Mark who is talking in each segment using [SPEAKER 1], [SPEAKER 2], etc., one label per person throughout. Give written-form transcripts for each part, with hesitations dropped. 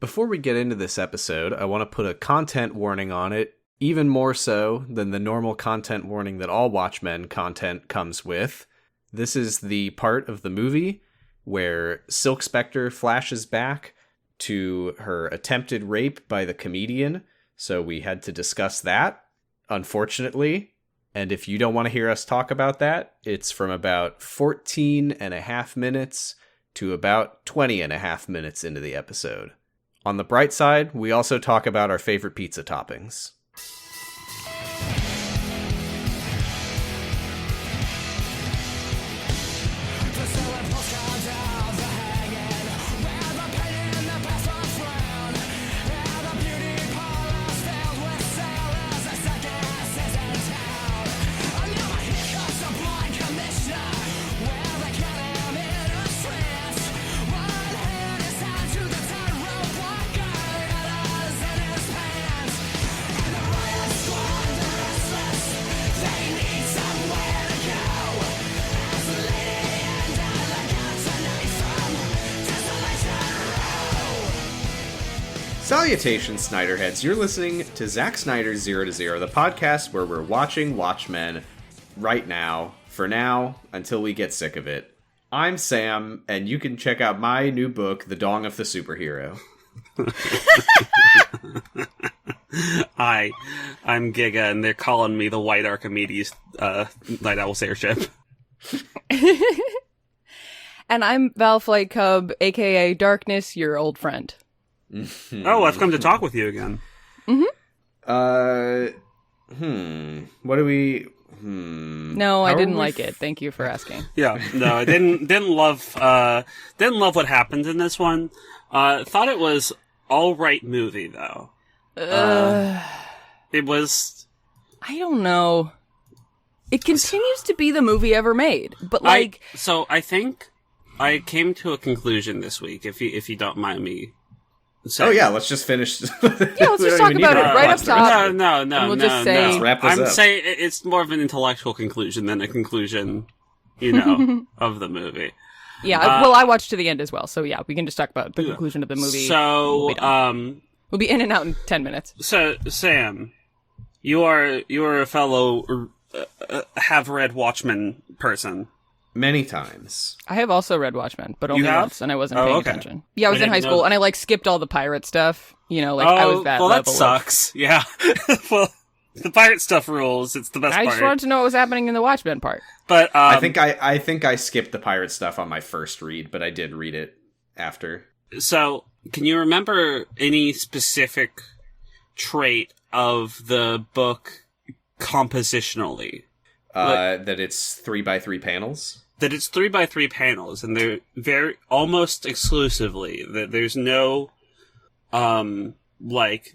[SPEAKER 1] Before we get into this episode, I want to put a content warning on it, even more so than the normal content warning that all Watchmen content comes with. This is the part of the movie where Silk Spectre flashes back to her attempted rape by the comedian, so we had to discuss that, unfortunately. And if you don't want to hear us talk about that, it's from about 14 and a half minutes to about 20 and a half minutes into the episode. On the bright side, we also talk about our favorite pizza toppings. Salutations, Snyderheads. You're listening to Zack Snyder's 0 to 0, the podcast where we're watching Watchmen right now, for now, until we get sick of it. I'm Sam, and you can check out my new book, The Dong of the Superhero.
[SPEAKER 2] Hi, I'm Giga, and they're calling me the White Archimedes Night Owl's airship.
[SPEAKER 3] And I'm Val Flight Cub, aka Darkness, your old friend.
[SPEAKER 2] Oh, I've come to talk with you again.
[SPEAKER 1] What do we...
[SPEAKER 3] No, I didn't like it. Thank you for asking.
[SPEAKER 2] Yeah, no, I didn't love what happened in this one. Thought it was all right movie though. It was.
[SPEAKER 3] I don't know. It continues to be the movie ever made, but like.
[SPEAKER 2] I think I came to a conclusion this week. If you don't mind me.
[SPEAKER 1] Oh yeah, let's just finish.
[SPEAKER 3] Yeah, let's just talk about it right up top.
[SPEAKER 2] No.
[SPEAKER 3] We'll just say,
[SPEAKER 1] let's wrap this
[SPEAKER 2] I'm
[SPEAKER 1] up.
[SPEAKER 2] saying it's more of an intellectual conclusion than a conclusion, of the movie.
[SPEAKER 3] Yeah, well, I watched to the end as well, so yeah, we can just talk about the conclusion of the movie.
[SPEAKER 2] So,
[SPEAKER 3] we'll be in and out in 10 minutes.
[SPEAKER 2] So, Sam, you're a fellow have read Watchmen person.
[SPEAKER 1] Many times.
[SPEAKER 3] I have also read Watchmen, but only once, and I wasn't paying attention. Yeah, I was in high school, and I skipped all the pirate stuff. I was that level.
[SPEAKER 2] Well, that sucks. Yeah. Well, the pirate stuff rules. It's the best part.
[SPEAKER 3] I just wanted to know what was happening in the Watchmen part.
[SPEAKER 2] But
[SPEAKER 1] I think I skipped the pirate stuff on my first read, but I did read it after.
[SPEAKER 2] So, can you remember any specific trait of the book compositionally?
[SPEAKER 1] That it's 3x3 panels.
[SPEAKER 2] That it's 3x3 panels, and they're very almost exclusively that there's no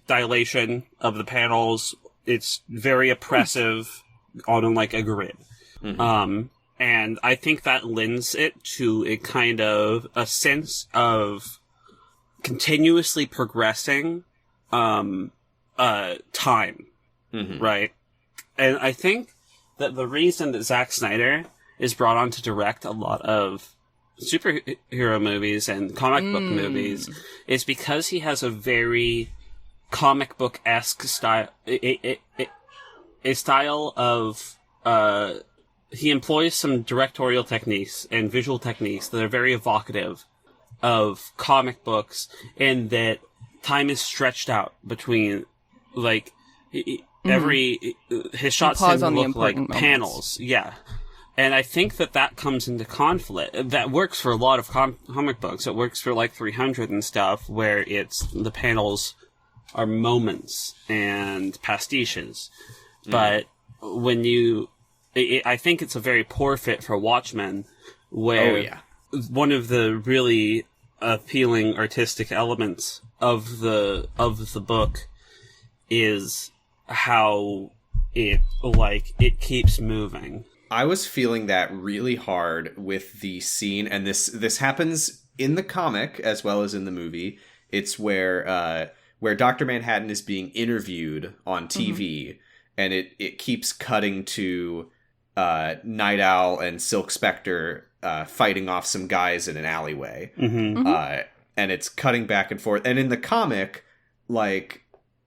[SPEAKER 2] dilation of the panels. It's very oppressive on a grid. Mm-hmm. And I think that lends it to a kind of a sense of continuously progressing time.
[SPEAKER 1] Mm-hmm.
[SPEAKER 2] Right? And I think that the reason that Zack Snyder is brought on to direct a lot of superhero movies and comic book movies is because he has a very comic book-esque style, a style of, he employs some directorial techniques and visual techniques that are very evocative of comic books, and that time is stretched out between, his shots tend to look like panels. Yeah. And I think that comes into conflict. That works for a lot of comic books. It works for 300 and stuff, where the panels are moments and pastiches. But I think it's a very poor fit for Watchmen, where one of the really appealing artistic elements of the book is how it keeps moving.
[SPEAKER 1] I was feeling that really hard with the scene, and this happens in the comic as well as in the movie. It's where Dr. Manhattan is being interviewed on TV, and it keeps cutting to Night Owl and Silk Spectre fighting off some guys in an alleyway. and it's cutting back and forth. And in the comic, like,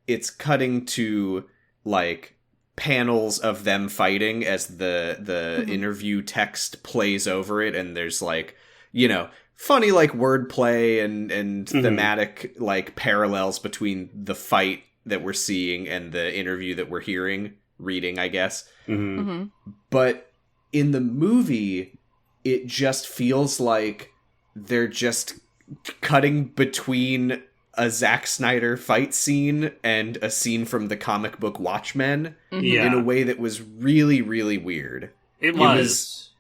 [SPEAKER 1] it's cutting to, like, panels of them fighting as the interview text plays over it, and there's, like, you know, funny, like, wordplay and thematic, like, parallels between the fight that we're seeing and the interview that we're reading, I guess. But in the movie, it just feels like they're just cutting between a Zack Snyder fight scene and a scene from the comic book Watchmen in a way that was really, really weird.
[SPEAKER 2] It was.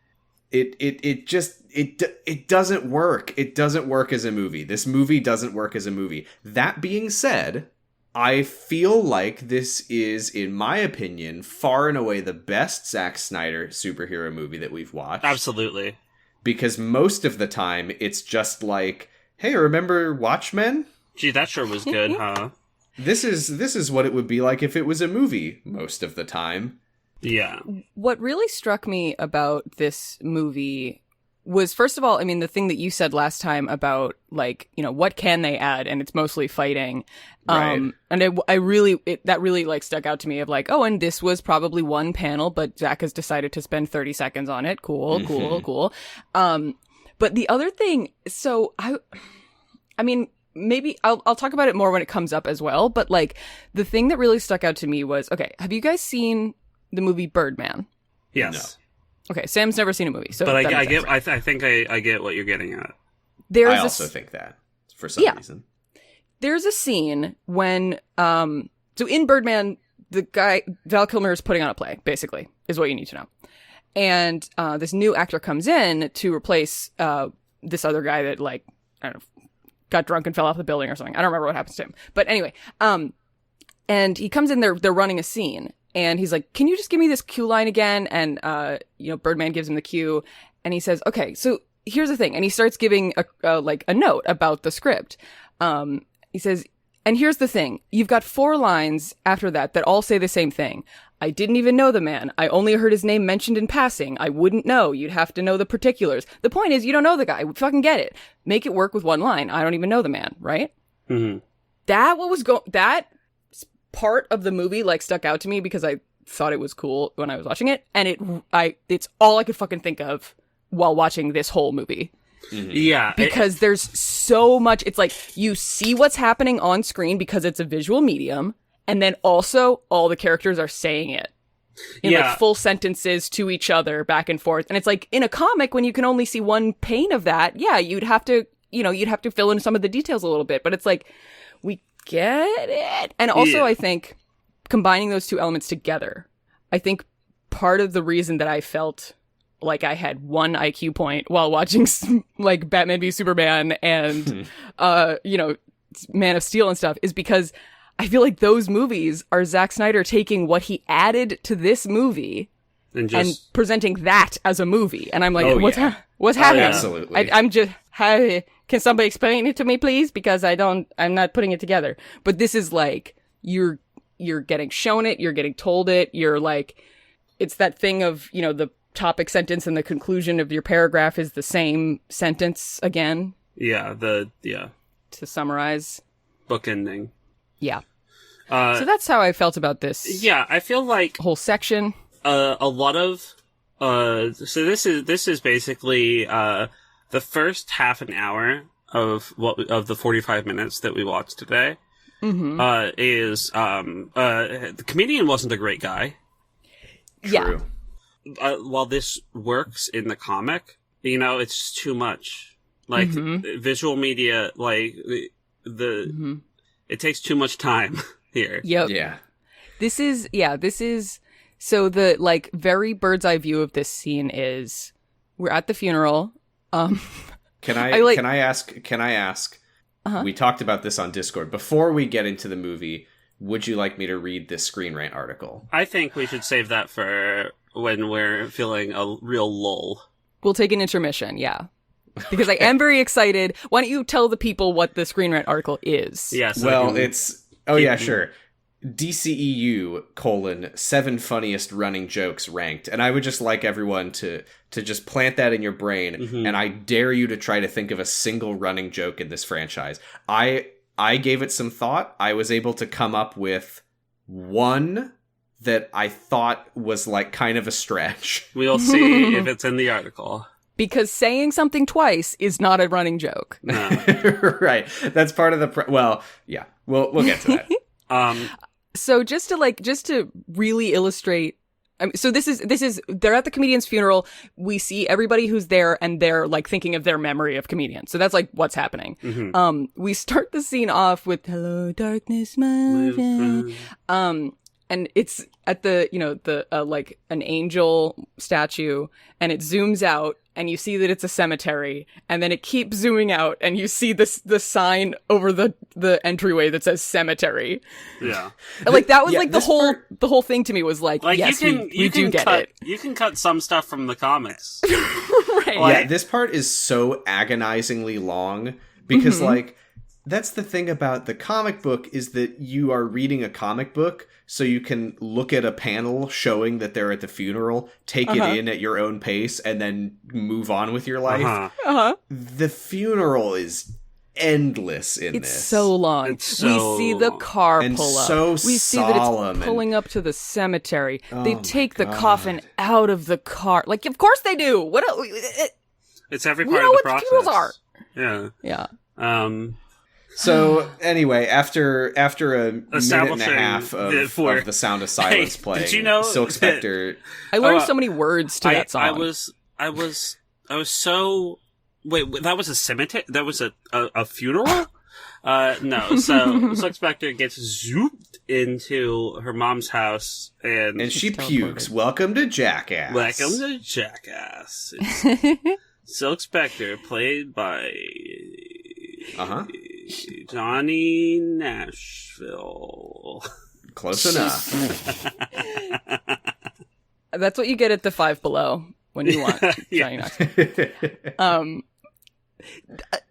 [SPEAKER 1] It doesn't work. It doesn't work as a movie. This movie doesn't work as a movie. That being said, I feel like this is, in my opinion, far and away the best Zack Snyder superhero movie that we've watched.
[SPEAKER 2] Absolutely.
[SPEAKER 1] Because most of the time, it's just like, hey, remember Watchmen?
[SPEAKER 2] Gee, that sure was good, huh?
[SPEAKER 1] This is what it would be like if it was a movie most of the time.
[SPEAKER 2] Yeah.
[SPEAKER 3] What really struck me about this that was, first of all, I mean, the thing that you said last time about, like, you know, what can they add? And it's mostly fighting.
[SPEAKER 1] Right.
[SPEAKER 3] And that really like stuck out to me of like, oh, and this was probably one panel, but Zach has decided to spend 30 seconds on it. Cool. But the other thing, so I mean, maybe I'll talk about it more when it comes up as well. But like the thing that really stuck out to me was, okay, have you guys seen the movie Birdman?
[SPEAKER 2] Yes.
[SPEAKER 1] No.
[SPEAKER 3] Okay, Sam's never seen a movie, so
[SPEAKER 2] but I think I get what you're getting at.
[SPEAKER 1] I also think that for some reason.
[SPEAKER 3] There's a scene when so in Birdman, the guy Val Kilmer is putting on a play, basically, is what you need to know. And this new actor comes in to replace this other guy that, like, I don't know, got drunk and fell off the building or something. I don't remember what happens to him. But anyway, and he comes in, they're running a scene. And he's like, can you just give me this cue line again? And, you know, Birdman gives him the cue. And he says, okay, so here's the thing. And he starts giving a note about the script. He says, and here's the thing. You've got 4 lines after that all say the same thing. I didn't even know the man. I only heard his name mentioned in passing. I wouldn't know. You'd have to know the particulars. The point is, you don't know the guy. Fucking get it. Make it work with 1 line. I don't even know the man, right?
[SPEAKER 2] Mm-hmm.
[SPEAKER 3] That part of the movie, like, stuck out to me because I thought it was cool when I was watching it, and it's all I could fucking think of while watching this whole movie.
[SPEAKER 2] Mm-hmm. Yeah.
[SPEAKER 3] Because there's so much, it's like, you see what's happening on screen because it's a visual medium, and then also all the characters are saying it in like full sentences to each other back and forth. And it's like, in a comic, when you can only see one pane of that, you'd have to fill in some of the details a little bit, but it's like, we get it. And also, I think combining those two elements together, I think part of the reason that I felt like I had 1 IQ point while watching like Batman v Superman and you know, Man of Steel and stuff is because I feel like those movies are Zack Snyder taking what he added to this movie and presenting that as a movie. And I'm like, what's happening?
[SPEAKER 1] Absolutely.
[SPEAKER 3] I'm just, can somebody explain it to me, please? Because I'm not putting it together. But this is like, you're getting shown it, you're getting told it, you're like, it's that thing of, you know, the topic sentence and the conclusion of your paragraph is the same sentence again.
[SPEAKER 2] Yeah,
[SPEAKER 3] to summarize.
[SPEAKER 2] Bookending.
[SPEAKER 3] Yeah. So that's how I felt about this.
[SPEAKER 2] Yeah, I feel like
[SPEAKER 3] whole section.
[SPEAKER 2] A lot of so this is basically the first half an hour of the 45 minutes that we watched today.
[SPEAKER 3] Mm-hmm.
[SPEAKER 2] The comedian wasn't a great guy.
[SPEAKER 3] Yeah.
[SPEAKER 2] While this works in the comic, you know, it's too much. Like visual media, like it takes too much time here.
[SPEAKER 3] Yep.
[SPEAKER 1] Yeah.
[SPEAKER 3] This is so the like very bird's eye view of this scene is we're at the funeral.
[SPEAKER 1] Can I ask?
[SPEAKER 3] Uh-huh.
[SPEAKER 1] We talked about this on Discord. Before we get into the movie, would you like me to read this Screen Rant article?
[SPEAKER 2] I think we should save that for when we're feeling a real lull.
[SPEAKER 3] We'll take an intermission, yeah. Because I am very excited. Why don't you tell the people what the Screen Rant article is?
[SPEAKER 2] Yes.
[SPEAKER 1] Well, it's... Oh, yeah, sure. DCEU : 7 funniest running jokes ranked, and I would just like everyone to just plant that in your brain, and I dare you to try to think of a single running joke in this franchise. I gave it some thought. I was able to come up with one that I thought was like kind of a stretch.
[SPEAKER 2] We'll see if it's in the article.
[SPEAKER 3] Because saying something twice is not a running joke.
[SPEAKER 2] No.
[SPEAKER 1] Right. That's part of the well, yeah. We'll get to that.
[SPEAKER 3] So just to really illustrate, so this is they're at the comedian's funeral. We see everybody who's there, and they're like thinking of their memory of comedians. So that's like what's happening. We start the scene off with "Hello, darkness, my friend." And it's at the like an angel statue, and it zooms out, and you see that it's a cemetery, and then it keeps zooming out, and you see the sign over the entryway that says cemetery.
[SPEAKER 2] Yeah,
[SPEAKER 3] like that was
[SPEAKER 1] Yeah,
[SPEAKER 3] like the whole thing to me was like yes, we do get it.
[SPEAKER 2] You can cut some stuff from the comics.
[SPEAKER 3] Right.
[SPEAKER 1] Yeah, this part is so agonizingly long because like that's the thing about the comic book is that you are reading a comic book, so you can look at a panel showing that they're at the funeral, take it in at your own pace, and then move on with your life. The funeral is endless in this.
[SPEAKER 3] It's so long.
[SPEAKER 2] It's so
[SPEAKER 3] we see the car
[SPEAKER 1] and
[SPEAKER 3] pull up.
[SPEAKER 1] so
[SPEAKER 3] We see
[SPEAKER 1] solemn
[SPEAKER 3] that it's
[SPEAKER 1] and-
[SPEAKER 3] pulling up to the cemetery. They
[SPEAKER 1] my
[SPEAKER 3] take the
[SPEAKER 1] God.
[SPEAKER 3] coffin out of the car. Like, of course they do. What?
[SPEAKER 2] It's every
[SPEAKER 3] We
[SPEAKER 2] part
[SPEAKER 3] know
[SPEAKER 2] of the
[SPEAKER 3] what
[SPEAKER 2] process.
[SPEAKER 3] funerals are.
[SPEAKER 2] Yeah.
[SPEAKER 3] Yeah.
[SPEAKER 1] So anyway, after a minute and a
[SPEAKER 2] Establishing
[SPEAKER 1] half of the Sound of Silence
[SPEAKER 2] Hey,
[SPEAKER 1] playing,
[SPEAKER 2] did you know
[SPEAKER 1] Silk
[SPEAKER 2] that-
[SPEAKER 1] Spectre.
[SPEAKER 3] I learned
[SPEAKER 2] Oh,
[SPEAKER 3] so many words to that song.
[SPEAKER 2] I was so wait. That was a cemetery. That was a funeral. No. So Silk Spectre gets zooped into her mom's house and
[SPEAKER 1] And she
[SPEAKER 3] teleported.
[SPEAKER 1] pukes. Welcome to Jackass.
[SPEAKER 2] welcome to Jackass. It's Silk Spectre, played by Johnny Nashville.
[SPEAKER 1] Close enough.
[SPEAKER 3] That's what you get at the Five Below when you want Johnny Knoxville.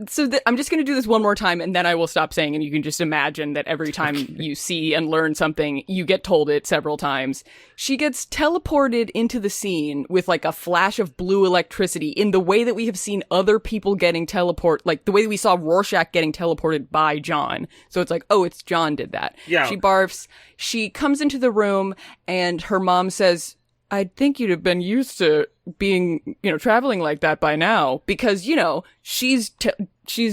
[SPEAKER 3] So I'm just going to do this one more time, and then I will stop saying, and you can just imagine that every time you see and learn something, you get told it several times. She gets teleported into the scene with like a flash of blue electricity in the way that we have seen other people getting like the way that we saw Rorschach getting teleported by John. So it's like, oh, it's John did that.
[SPEAKER 2] Yeah.
[SPEAKER 3] She barfs. She comes into the room, and her mom says, I'd think you'd have been used to being, traveling like that by now, because, she's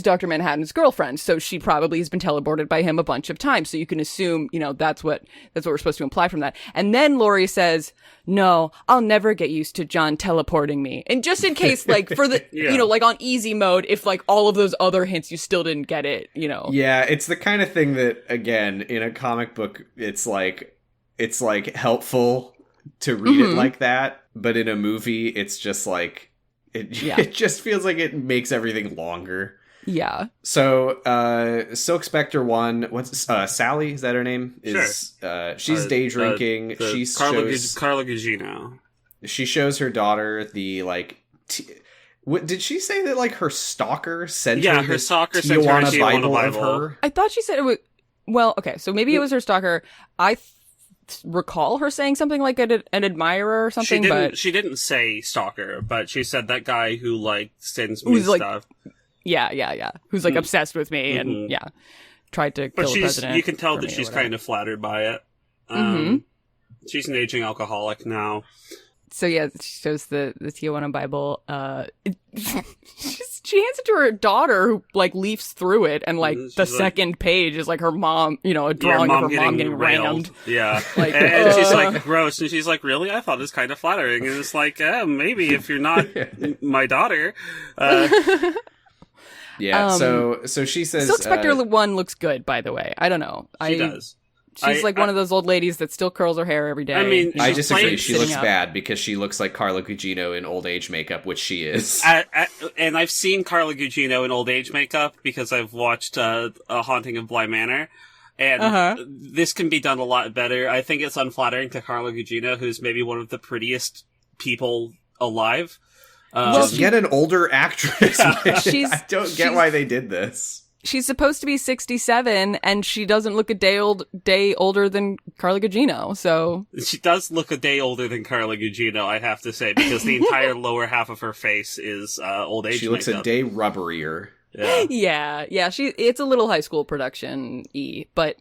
[SPEAKER 3] Dr. Manhattan's girlfriend, so she probably has been teleported by him a bunch of times. So you can assume, that's what we're supposed to imply from that. And then Laurie says, no, I'll never get used to John teleporting me. And just in case, like, for the, like on easy mode, if like all of those other hints, you still didn't get it,
[SPEAKER 1] Yeah, it's the kind of thing that, again, in a comic book, it's like helpful to read it like that, but in a movie it's just like it just feels like it makes everything longer.
[SPEAKER 3] Yeah.
[SPEAKER 1] So Silk Spectre 1, what's Sally, is that her name? She's day drinking. She shows
[SPEAKER 2] Carla Gugino.
[SPEAKER 1] She shows her daughter the what did she say that like her stalker sent her?
[SPEAKER 2] Her stalker sent her a
[SPEAKER 1] Tijuana
[SPEAKER 2] Bible.
[SPEAKER 1] of her?
[SPEAKER 3] I thought she said it was, well, okay, so maybe it was her stalker. I recall her saying something like an admirer or something,
[SPEAKER 2] She didn't say stalker, but she said that guy who like sends me stuff.
[SPEAKER 3] Yeah. Who's like obsessed with me and tried to kill the president.
[SPEAKER 2] You can tell that she's kind of flattered by it. She's an aging alcoholic now.
[SPEAKER 3] So yeah, she shows the Tijuana Bible. She hands it to her daughter, who like leafs through it, and like the second page is like her mom, a drawing of her mom getting rammed.
[SPEAKER 2] Yeah,
[SPEAKER 3] like,
[SPEAKER 2] and she's like gross, and she's like, really? I thought it was kind of flattering, and it's like, maybe if you're not my daughter.
[SPEAKER 1] Yeah. So she says,
[SPEAKER 3] Silk Spectre 1 looks good, by the way. I don't know.
[SPEAKER 2] She does.
[SPEAKER 3] She's like one of those old ladies that still curls her hair every day.
[SPEAKER 2] I mean,
[SPEAKER 1] I disagree. She looks
[SPEAKER 3] up.
[SPEAKER 1] bad because she looks like Carla Gugino in old age makeup, which she is.
[SPEAKER 2] And I've seen Carla Gugino in old age makeup because I've watched A Haunting of Bly Manor. And this can be done a lot better. I think it's unflattering to Carla Gugino, who's maybe one of the prettiest people alive.
[SPEAKER 1] Just get an older actress.
[SPEAKER 3] Yeah.
[SPEAKER 1] I don't get why they did this.
[SPEAKER 3] she's supposed to be 67, and she doesn't look a day older than Carla Gugino. So
[SPEAKER 2] she does look a day older than Carla Gugino, I have to say, because the entire lower half of her face is old age.
[SPEAKER 1] She looks
[SPEAKER 2] makeup.
[SPEAKER 1] a day rubberier.
[SPEAKER 2] Yeah,
[SPEAKER 3] yeah. It's a little high school production but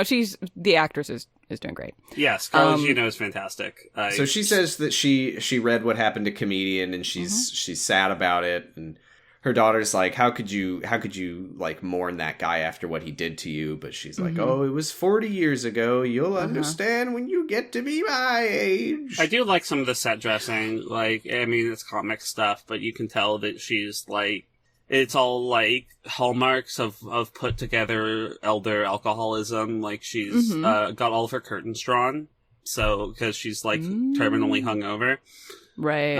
[SPEAKER 3] she's the actress is doing great.
[SPEAKER 2] Yes, Carla Gugino is fantastic.
[SPEAKER 1] So she says that she read What Happened to Comedian, and she's sad about it, and her daughter's like, how could you like mourn that guy after what he did to you? But she's like, oh, it was 40 years ago. You'll understand when you get to be my age.
[SPEAKER 2] I do like some of the set dressing. Like, I mean, it's comic stuff, but you can tell that she's like, it's all like hallmarks of put together elder alcoholism. Like she's got all of her curtains drawn, so because she's like terminally hungover,
[SPEAKER 3] right?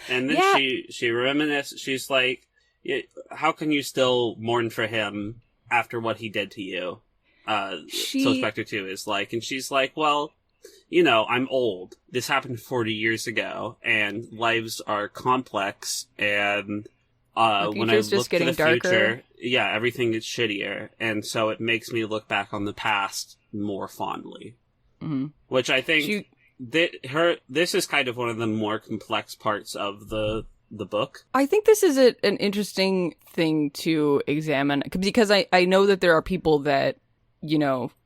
[SPEAKER 2] And then she reminisces. She's like, "How can you still mourn for him after what he did to you?" So Spectre 2 is like, and she's like, "Well, I'm old. This happened 40 years ago, and lives are complex and." When I look to the future, everything is shittier, and so it makes me look back on the past more fondly. Mm-hmm. Which I think this is kind of one of the more complex parts of the book.
[SPEAKER 3] I think this is an interesting thing to examine, because I know that there are people that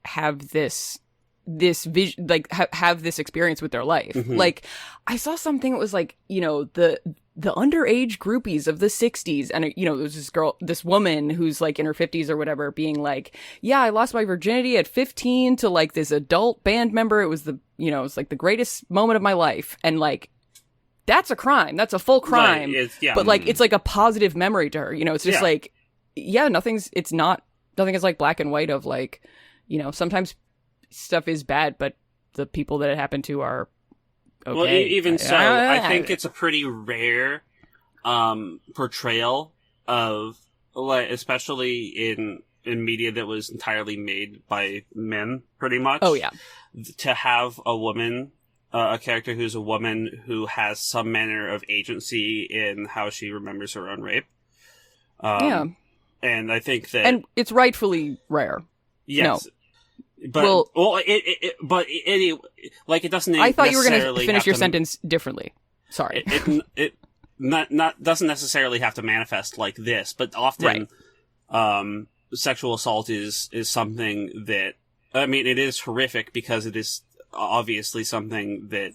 [SPEAKER 3] have this vision, like have this experience with their life. Mm-hmm. Like I saw something that was like the underage groupies of the 60s, and there was this woman who's like in her 50s or whatever, being like, yeah, I lost my virginity at 15 to like this adult band member. It was it's like the greatest moment of my life, and like that's a crime. That's a full crime.
[SPEAKER 2] Right,
[SPEAKER 3] but like it's like a positive memory to her. It's just like nothing is like black and white of like sometimes stuff is bad, but the people that it happened to are okay.
[SPEAKER 2] Well, even so, I think it's a pretty rare portrayal of, like, especially in media that was entirely made by men, pretty much.
[SPEAKER 3] Oh yeah,
[SPEAKER 2] to have a woman, a character who's a woman who has some manner of agency in how she remembers her own rape. And I think that,
[SPEAKER 3] and it's rightfully rare.
[SPEAKER 2] Yes.
[SPEAKER 3] No.
[SPEAKER 2] But anyway, like it doesn't.
[SPEAKER 3] I thought you were going to finish your sentence differently. Sorry.
[SPEAKER 2] It not doesn't necessarily have to manifest like this, but often, sexual assault is something that, I mean, it is horrific because it is obviously something that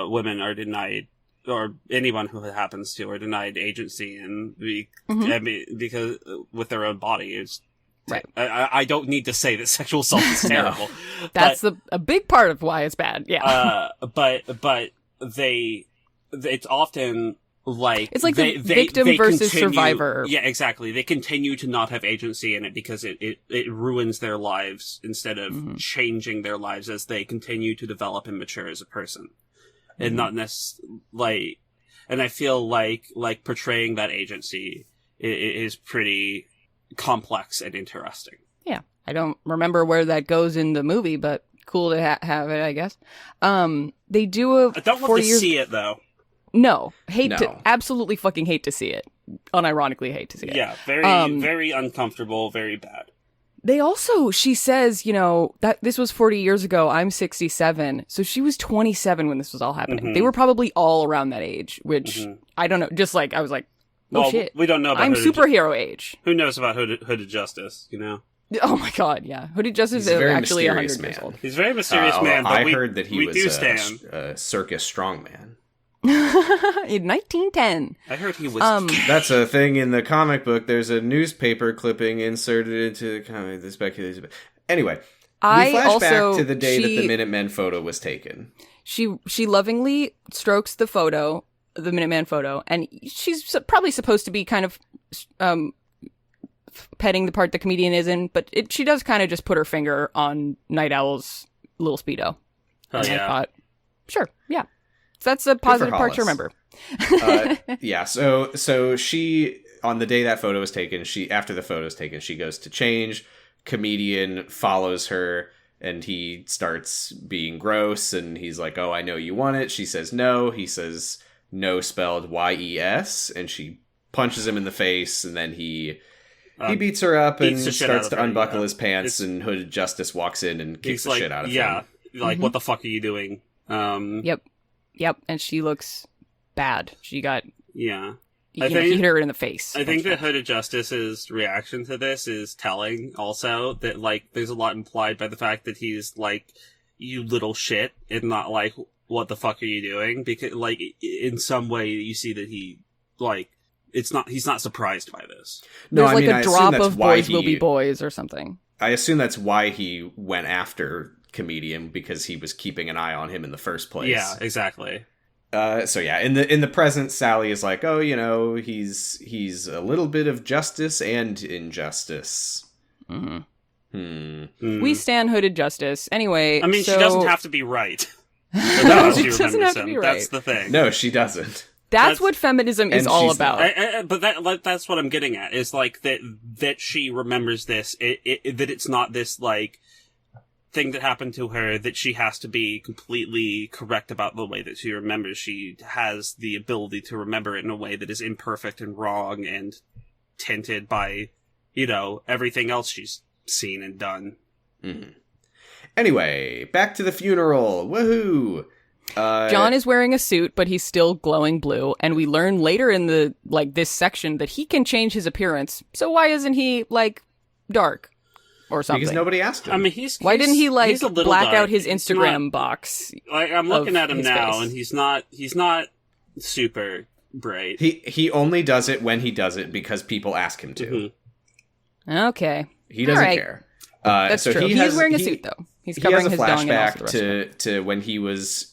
[SPEAKER 2] women are denied, or anyone who it happens to are denied agency in. I mean, because with their own body, it's.
[SPEAKER 3] Right.
[SPEAKER 2] I don't need to say that sexual assault is terrible.
[SPEAKER 3] No. That's a big part of why it's bad. Yeah.
[SPEAKER 2] But it's often like
[SPEAKER 3] it's like the victim versus survivor.
[SPEAKER 2] Yeah, exactly. They continue to not have agency in it because it ruins their lives instead of changing their lives as they continue to develop and mature as a person, and not necessarily. And I feel like portraying that agency is pretty complex and interesting.
[SPEAKER 3] Yeah, I don't remember where that goes in the movie, but cool to have it, I guess. They do
[SPEAKER 2] I don't want to see it though.
[SPEAKER 3] No, absolutely fucking hate to see it. Unironically hate to see it.
[SPEAKER 2] Yeah, very uncomfortable, very bad.
[SPEAKER 3] They also, she says, that this was 40 years ago. I'm 67, so she was 27 when this was all happening. Mm-hmm. They were probably all around that age, which I don't know. Just like I was like. Oh shit!
[SPEAKER 2] We don't know about.
[SPEAKER 3] I'm superhero age.
[SPEAKER 2] Who knows about Hooded Justice?
[SPEAKER 3] Oh my god! Yeah, Hooded Justice is actually 100 years old.
[SPEAKER 2] He's a very mysterious man. But
[SPEAKER 1] I heard that he was
[SPEAKER 2] a
[SPEAKER 1] circus strongman
[SPEAKER 3] in 1910.
[SPEAKER 2] I heard he was.
[SPEAKER 1] That's a thing in the comic book. There's a newspaper clipping inserted into the comic. The speculation. Anyway, we flash back to the day that the Minutemen photo was taken.
[SPEAKER 3] She lovingly strokes the photo. The Minuteman photo, and she's probably supposed to be kind of petting the part the comedian is in, but she does kind of just put her finger on Night Owl's little Speedo.
[SPEAKER 2] Oh, yeah.
[SPEAKER 3] I thought, sure, yeah. So that's a positive part to remember.
[SPEAKER 1] Yeah, so she, on the day that photo was taken, after the photo was taken, she goes to change. Comedian follows her, and he starts being gross, and he's like, oh, I know you want it. She says no. He says no spelled Y-E-S, and she punches him in the face, and then he beats her up and starts to unbuckle his pants, and Hooded Justice walks in and kicks the shit out of him.
[SPEAKER 2] Yeah, like, what the fuck are you doing?
[SPEAKER 3] Yep, and she looks bad. She got...
[SPEAKER 2] Yeah.
[SPEAKER 3] He hit her in the face.
[SPEAKER 2] I think that Hooded Justice's reaction to this is telling also, that, like, there's a lot implied by the fact that he's like, you little shit, and not like, what the fuck are you doing? Because, like, in some way you see that he, like, he's not surprised by this.
[SPEAKER 3] No, there's a drop of boys will be boys or something.
[SPEAKER 1] I assume that's why he went after Comedian, because he was keeping an eye on him in the first place.
[SPEAKER 2] Yeah, exactly.
[SPEAKER 1] So yeah, in the present, Sally is like, oh, he's a little bit of justice and injustice.
[SPEAKER 3] We stand Hooded Justice. Anyway,
[SPEAKER 2] I mean, she doesn't have to be right.
[SPEAKER 3] No, she doesn't have to be right.
[SPEAKER 2] That's the thing.
[SPEAKER 1] No, she doesn't.
[SPEAKER 3] That's what feminism is all about.
[SPEAKER 2] But that's what I'm getting at, is like that she remembers this, that it's not this like thing that happened to her that she has to be completely correct about the way that she remembers. She has the ability to remember it in a way that is imperfect and wrong and tinted by, everything else she's seen and done.
[SPEAKER 1] Mm-hmm. Anyway, back to the funeral. Woohoo!
[SPEAKER 3] John is wearing a suit, but he's still glowing blue, and we learn later in this section that he can change his appearance. So why isn't he dark or something?
[SPEAKER 1] Because nobody asked him.
[SPEAKER 2] I mean,
[SPEAKER 3] why didn't he black
[SPEAKER 2] dark.
[SPEAKER 3] out his Instagram box?
[SPEAKER 2] Like, I'm looking at him now, and he's not super bright.
[SPEAKER 1] He only does it when he does it because people ask him to.
[SPEAKER 3] Mm-hmm. Okay,
[SPEAKER 1] he doesn't care.
[SPEAKER 3] That's
[SPEAKER 1] so
[SPEAKER 3] true. He's wearing a suit though. He's covering his dong and also the rest of it.
[SPEAKER 1] to when he was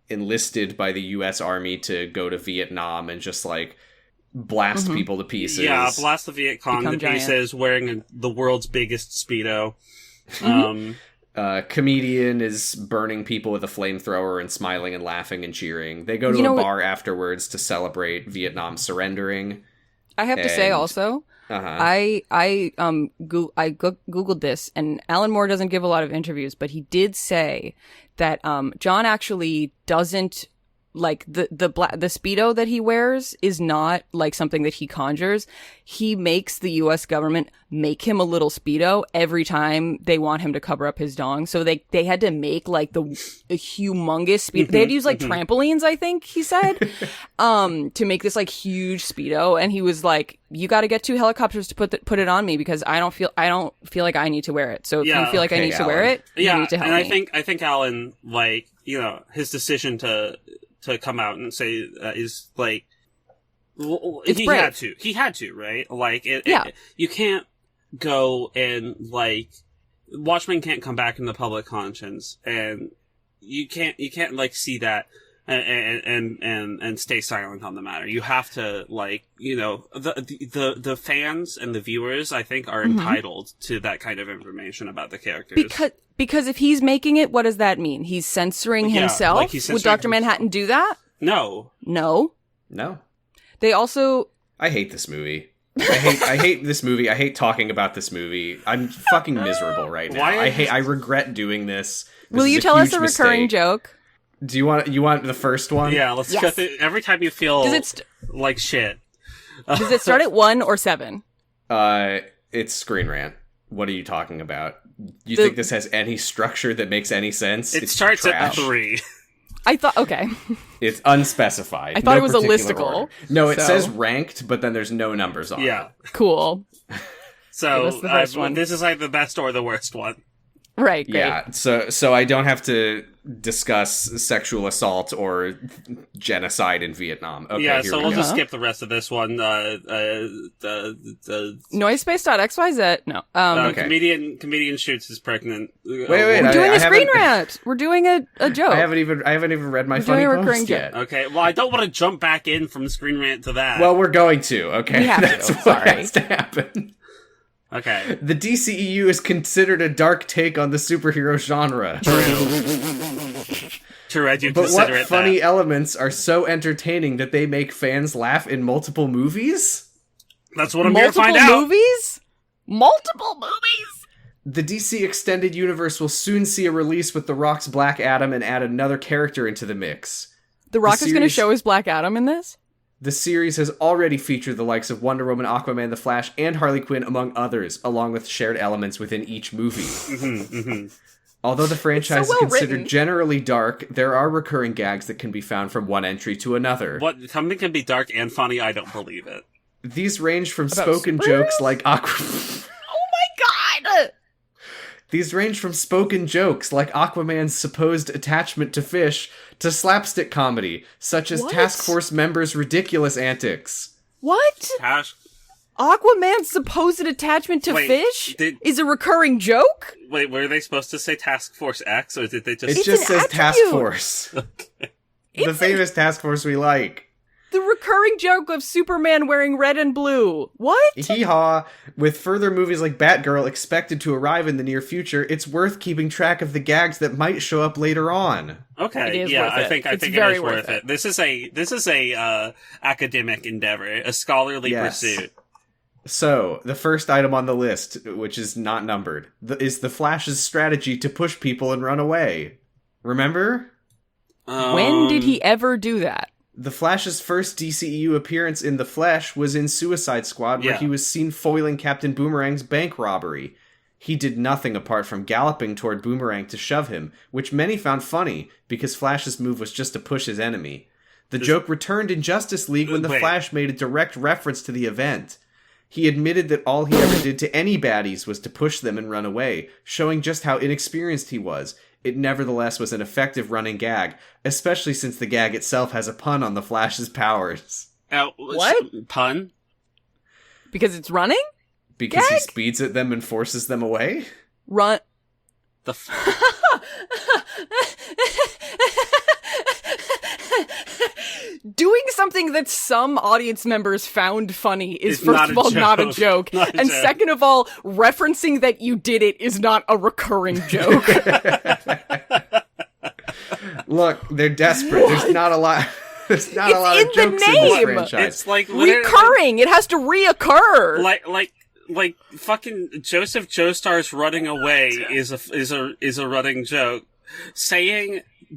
[SPEAKER 1] enlisted by the U.S. Army to go to Vietnam and just blast people to pieces.
[SPEAKER 2] Yeah, blast the Viet Cong to pieces, wearing the world's biggest Speedo.
[SPEAKER 1] Comedian is burning people with a flamethrower and smiling and laughing and cheering. They go to a bar afterwards to celebrate Vietnam surrendering.
[SPEAKER 3] I have to say also, I googled this, and Alan Moore doesn't give a lot of interviews, but he did say that John actually doesn't the Speedo that he wears is not something that he conjures. He makes the U.S. government make him a little Speedo every time they want him to cover up his dong. So they had to make a humongous Speedo. They had to use trampolines, I think he said, to make this huge Speedo. And he was like, "You got to get 2 helicopters to put it on me because I don't feel like I need to wear it. So if you feel like I need to wear it, you need to help me."
[SPEAKER 2] I think Alan, his decision to come out and say is he had to, right? You can't go and Watchmen can't come back in the public conscience, and you can't see that and stay silent on the matter. You have to the fans and the viewers, I think, are entitled to that kind of information about the characters.
[SPEAKER 3] Because if he's making it, what does that mean? He's censoring himself? Would Dr. Manhattan do that?
[SPEAKER 2] No.
[SPEAKER 3] They also...
[SPEAKER 1] I hate this movie. I hate this movie. I hate talking about this movie. I'm fucking miserable right now. I regret doing this.
[SPEAKER 3] Will you tell us a recurring joke?
[SPEAKER 1] Do you want the first one?
[SPEAKER 2] Yeah, let's go through every time you feel like shit.
[SPEAKER 3] Does it start at 1 or 7?
[SPEAKER 1] It's Screen Rant. What are you talking about? You think this has any structure that makes any sense?
[SPEAKER 2] It starts at 3.
[SPEAKER 3] I thought, okay.
[SPEAKER 1] It's unspecified.
[SPEAKER 3] I thought it was a listicle.
[SPEAKER 1] Order. No, it says ranked, but then there's no numbers on it.
[SPEAKER 2] Yeah.
[SPEAKER 3] Cool.
[SPEAKER 2] So, this is the best or the worst one.
[SPEAKER 3] Right, great.
[SPEAKER 1] Yeah, so I don't have to discuss sexual assault or genocide in Vietnam. Okay,
[SPEAKER 2] yeah, so we'll just skip the rest of this one.
[SPEAKER 3] Noisepace.xyz? No.
[SPEAKER 1] Okay.
[SPEAKER 2] Comedian shoots his pregnant.
[SPEAKER 1] Wait.
[SPEAKER 3] We're doing a screen rant. We're doing a joke.
[SPEAKER 1] I haven't even read my funny post yet.
[SPEAKER 2] Okay, well, I don't want to jump back in from screen rant to that.
[SPEAKER 1] Well, we're going to. Okay,
[SPEAKER 3] that's
[SPEAKER 1] what has to happen.
[SPEAKER 2] Okay.
[SPEAKER 1] The DCEU is considered a dark take on the superhero genre.
[SPEAKER 2] True, I do
[SPEAKER 1] but
[SPEAKER 2] consider
[SPEAKER 1] what
[SPEAKER 2] it
[SPEAKER 1] funny
[SPEAKER 2] that.
[SPEAKER 1] elements are so entertaining that they make fans laugh in multiple movies?
[SPEAKER 2] That's what I'm here to find out.
[SPEAKER 3] Multiple movies?
[SPEAKER 1] The DC Extended Universe will soon see a release with The Rock's Black Adam and add another character into the mix.
[SPEAKER 3] The Rock is going to show his Black Adam in this?
[SPEAKER 1] The series has already featured the likes of Wonder Woman, Aquaman, The Flash, and Harley Quinn, among others, along with shared elements within each movie. Although the franchise
[SPEAKER 3] so well
[SPEAKER 1] is considered
[SPEAKER 3] written.
[SPEAKER 1] generally dark, there are recurring gags that can be found from one entry to another.
[SPEAKER 2] What, something can be dark and funny? I don't believe it.
[SPEAKER 1] These range from
[SPEAKER 3] About
[SPEAKER 1] spoken
[SPEAKER 3] superheroes?
[SPEAKER 1] jokes like
[SPEAKER 3] Oh my god!
[SPEAKER 1] These range from spoken jokes like Aquaman's supposed attachment to fish to slapstick comedy, such as
[SPEAKER 3] What?
[SPEAKER 1] Task Force members' ridiculous antics.
[SPEAKER 3] What?
[SPEAKER 2] Tash,
[SPEAKER 3] Aquaman's supposed attachment to
[SPEAKER 2] Wait,
[SPEAKER 3] fish
[SPEAKER 2] did-
[SPEAKER 3] is a recurring joke?
[SPEAKER 2] wait, were they supposed to say Task Force X, or did they
[SPEAKER 1] It
[SPEAKER 2] just...
[SPEAKER 3] It's
[SPEAKER 1] just
[SPEAKER 3] an
[SPEAKER 1] says Task
[SPEAKER 3] attribute.
[SPEAKER 1] Force. The
[SPEAKER 3] It's
[SPEAKER 1] famous Task Force we like.
[SPEAKER 3] The recurring joke of Superman wearing red and blue. What?
[SPEAKER 1] Hee-haw. With further movies like Batgirl expected to arrive in the near future, it's worth keeping track of the gags that might show up later on.
[SPEAKER 2] Okay,
[SPEAKER 3] It is
[SPEAKER 2] yeah,
[SPEAKER 3] worth
[SPEAKER 2] I
[SPEAKER 3] it.
[SPEAKER 2] think
[SPEAKER 3] It's
[SPEAKER 2] it
[SPEAKER 3] very
[SPEAKER 2] is
[SPEAKER 3] worth
[SPEAKER 2] worth it. This is a academic endeavor, a scholarly
[SPEAKER 1] Yes.
[SPEAKER 2] pursuit.
[SPEAKER 1] So, the first item on the list, which is not numbered, is the Flash's strategy to push people and run away. Remember?
[SPEAKER 3] When did he ever do that?
[SPEAKER 1] The Flash's first DCEU appearance in the flesh was in Suicide Squad, where
[SPEAKER 2] Yeah.
[SPEAKER 1] he was seen foiling Captain Boomerang's bank robbery. He did nothing apart from galloping toward Boomerang to shove him, which many found funny, because Flash's move was just to push his enemy. The joke returned in Justice League when the
[SPEAKER 2] Wait.
[SPEAKER 1] Flash made a direct reference to the event. He admitted that all he ever did to any baddies was to push them and run away, showing just how inexperienced he was. It nevertheless was an effective running gag, especially since the gag itself has a pun on the Flash's powers.
[SPEAKER 3] What?
[SPEAKER 2] Pun?
[SPEAKER 3] Because it's running?
[SPEAKER 1] Because he
[SPEAKER 3] Gag?
[SPEAKER 1] speeds at them and forces them away?
[SPEAKER 3] Run.
[SPEAKER 2] The
[SPEAKER 3] Doing something that some audience members found funny is
[SPEAKER 2] It's
[SPEAKER 3] first
[SPEAKER 2] not
[SPEAKER 3] of
[SPEAKER 2] a
[SPEAKER 3] all not a
[SPEAKER 2] joke.
[SPEAKER 3] joke.
[SPEAKER 2] Not a
[SPEAKER 3] And
[SPEAKER 2] joke.
[SPEAKER 3] second of all, referencing that you did it is not a recurring joke.
[SPEAKER 1] Look, they're desperate. There's not a lot. There's not a
[SPEAKER 3] It's
[SPEAKER 1] lot
[SPEAKER 3] in
[SPEAKER 1] of
[SPEAKER 3] the
[SPEAKER 1] jokes in this
[SPEAKER 3] name.
[SPEAKER 1] franchise.
[SPEAKER 2] It's like literally-
[SPEAKER 3] Recurring. It has to reoccur.
[SPEAKER 2] like fucking Joseph Joestar's running away is a running joke.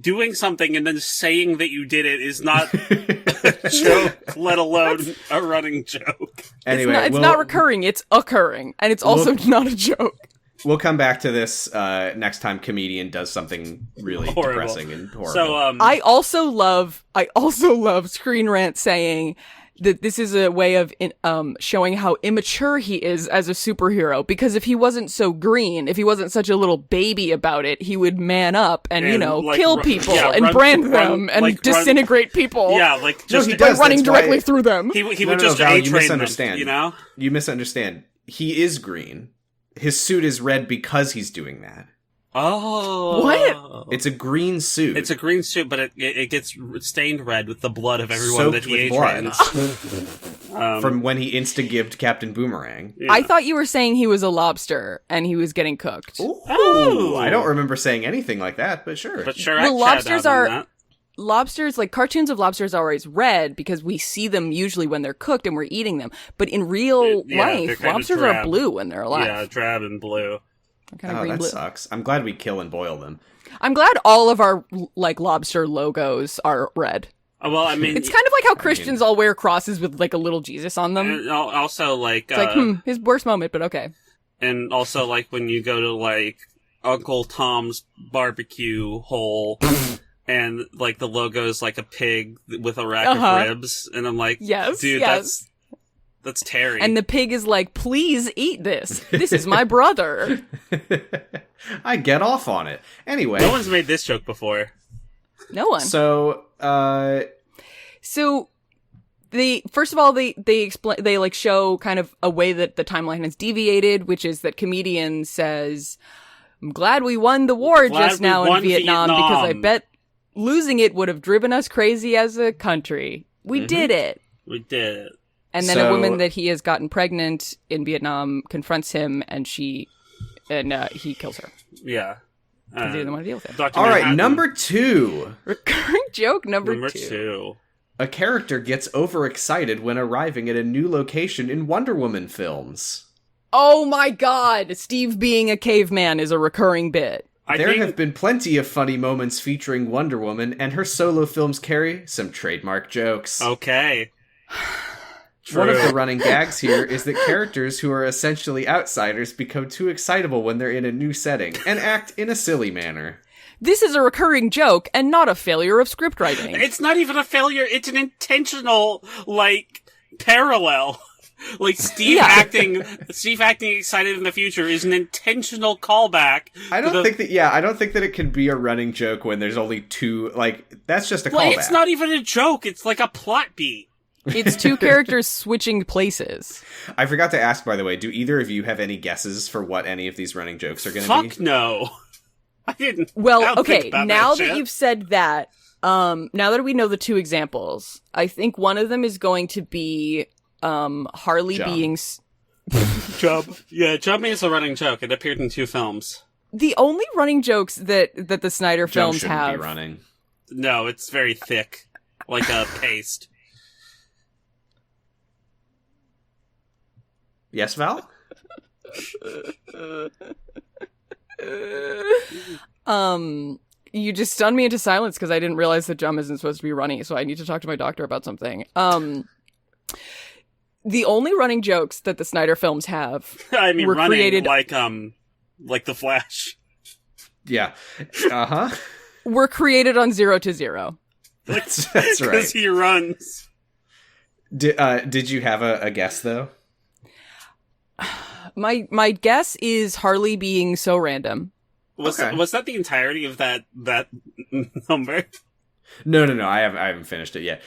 [SPEAKER 2] Doing something and then saying that you did it is not a joke, let alone a running joke.
[SPEAKER 1] Anyway,
[SPEAKER 3] it's
[SPEAKER 1] we'll,
[SPEAKER 3] not recurring, it's occurring. And it's also not a joke.
[SPEAKER 1] we'll come back to this next time comedian does something really
[SPEAKER 2] Horrible.
[SPEAKER 1] depressing and horrible.
[SPEAKER 2] So
[SPEAKER 3] I also love Screen Rant saying that this is a way of showing how immature he is as a superhero, because if he wasn't so green, if he wasn't such a little baby about it, he would man up and
[SPEAKER 2] like,
[SPEAKER 3] kill people
[SPEAKER 2] yeah,
[SPEAKER 3] and
[SPEAKER 2] run-
[SPEAKER 3] brand
[SPEAKER 2] run-
[SPEAKER 3] them and
[SPEAKER 2] like, run-
[SPEAKER 3] disintegrate people
[SPEAKER 2] yeah, like
[SPEAKER 1] No,
[SPEAKER 2] just
[SPEAKER 1] he
[SPEAKER 3] by
[SPEAKER 1] does.
[SPEAKER 3] running
[SPEAKER 1] That's why-
[SPEAKER 3] directly through them.
[SPEAKER 2] he
[SPEAKER 1] No,
[SPEAKER 2] would
[SPEAKER 1] no,
[SPEAKER 2] just
[SPEAKER 1] Val, you
[SPEAKER 2] A-train them,
[SPEAKER 1] misunderstand.
[SPEAKER 2] you know?
[SPEAKER 1] You misunderstand. He is green. His suit is red because he's doing that.
[SPEAKER 2] Oh,
[SPEAKER 3] What?
[SPEAKER 1] It's a green suit.
[SPEAKER 2] It's a green suit, but it gets stained red with the blood of everyone
[SPEAKER 1] soaked
[SPEAKER 2] that he
[SPEAKER 1] with blood
[SPEAKER 2] A-trains.
[SPEAKER 1] from when he insta-gibbed Captain Boomerang.
[SPEAKER 2] Yeah.
[SPEAKER 3] I thought you were saying he was a lobster and he was getting cooked.
[SPEAKER 1] Ooh, I don't remember saying anything like that, but sure.
[SPEAKER 2] But sure,
[SPEAKER 3] Well,
[SPEAKER 2] I'd
[SPEAKER 3] lobsters
[SPEAKER 2] chat out on
[SPEAKER 3] are-
[SPEAKER 2] that.
[SPEAKER 3] Lobsters, like cartoons of lobsters, are always red because we see them usually when they're cooked and we're eating them. But in real
[SPEAKER 2] Yeah, they're
[SPEAKER 3] life,
[SPEAKER 2] kind of
[SPEAKER 3] lobsters are
[SPEAKER 2] drab.
[SPEAKER 3] blue when they're alive.
[SPEAKER 2] Yeah, drab and blue.
[SPEAKER 3] They're kind of
[SPEAKER 1] Oh,
[SPEAKER 3] green
[SPEAKER 1] that
[SPEAKER 3] blue.
[SPEAKER 1] sucks. I'm glad we kill and boil them.
[SPEAKER 3] I'm glad all of our like lobster logos are red.
[SPEAKER 2] Well, I mean,
[SPEAKER 3] It's kind of like how Christians all wear crosses with like a little Jesus on them.
[SPEAKER 2] and also like,
[SPEAKER 3] It's like, his worst moment, but okay.
[SPEAKER 2] and also like when you go to like Uncle Tom's barbecue hole, and like the logo's like a pig with a rack
[SPEAKER 3] Uh-huh.
[SPEAKER 2] of ribs, and I'm like,
[SPEAKER 3] Yes,
[SPEAKER 2] dude,
[SPEAKER 3] yes.
[SPEAKER 2] that's Terry.
[SPEAKER 3] And the pig is like, please eat this. This is my brother.
[SPEAKER 1] I get off on it. Anyway,
[SPEAKER 2] no one's made this joke before.
[SPEAKER 3] No one.
[SPEAKER 1] so
[SPEAKER 3] So they first of all they explain, they like show kind of a way that the timeline has deviated, which is that comedian says, "I'm glad we won the war
[SPEAKER 2] Glad
[SPEAKER 3] just
[SPEAKER 2] we
[SPEAKER 3] now in
[SPEAKER 2] won
[SPEAKER 3] Vietnam, because I
[SPEAKER 2] Vietnam."
[SPEAKER 3] bet losing it would have driven us crazy as a country. We did it."
[SPEAKER 2] We did it.
[SPEAKER 3] And then
[SPEAKER 1] So-
[SPEAKER 3] a woman that he has gotten pregnant in Vietnam confronts him, and he kills her.
[SPEAKER 2] Yeah.
[SPEAKER 3] 'Cause he doesn't want to deal with it.
[SPEAKER 2] Dr.
[SPEAKER 1] all right,
[SPEAKER 2] Manhattan,
[SPEAKER 1] number 2.
[SPEAKER 3] Recurring joke number
[SPEAKER 2] number
[SPEAKER 3] two.
[SPEAKER 2] two.
[SPEAKER 1] A character gets overexcited when arriving at a new location in Wonder Woman films.
[SPEAKER 3] Oh my god! Steve being a caveman is a recurring bit.
[SPEAKER 2] I
[SPEAKER 1] There
[SPEAKER 2] think
[SPEAKER 1] have been plenty of funny moments featuring Wonder Woman, and her solo films carry some trademark jokes.
[SPEAKER 2] okay.
[SPEAKER 1] One of the running gags here is that characters who are essentially outsiders become too excitable when they're in a new setting and act in a silly manner.
[SPEAKER 3] This is a recurring joke and not a failure of script writing.
[SPEAKER 2] It's not even a failure. It's an intentional, parallel. Steve acting excited in the future is an intentional callback.
[SPEAKER 1] I don't think that it can be a running joke when there's only two, that's just a callback.
[SPEAKER 2] It's not even a joke. It's like a plot beat.
[SPEAKER 3] It's two characters switching places.
[SPEAKER 1] I forgot to ask, by the way, do either of you have any guesses for what any of these running jokes are going to be?
[SPEAKER 2] Fuck no. I didn't.
[SPEAKER 3] Well, okay, now that
[SPEAKER 2] shit.
[SPEAKER 3] you've said that, now that we know the two examples, I think one of them is going to be Harley
[SPEAKER 1] Jump.
[SPEAKER 3] being...
[SPEAKER 2] Jump. Yeah, Jump is a running joke. It appeared in 2 films.
[SPEAKER 3] The only running jokes that the Snyder
[SPEAKER 1] Jump
[SPEAKER 3] films
[SPEAKER 1] shouldn't
[SPEAKER 3] have...
[SPEAKER 1] be running.
[SPEAKER 2] No, it's very thick. Like a paste.
[SPEAKER 1] Yes, Val?
[SPEAKER 3] You just stunned me into silence because I didn't realize that Jump isn't supposed to be running, so I need to talk to my doctor about something. The only running jokes that the Snyder films have
[SPEAKER 2] I mean,
[SPEAKER 3] were
[SPEAKER 2] running
[SPEAKER 3] created...
[SPEAKER 2] like The Flash.
[SPEAKER 1] Yeah. Uh-huh.
[SPEAKER 3] were created on 0 to 0.
[SPEAKER 1] That's
[SPEAKER 2] Because
[SPEAKER 1] right.
[SPEAKER 2] he runs.
[SPEAKER 1] Did you have a guess, though?
[SPEAKER 3] My guess is Harley being so random.
[SPEAKER 2] Was that the entirety of that number?
[SPEAKER 1] No. I haven't finished it yet.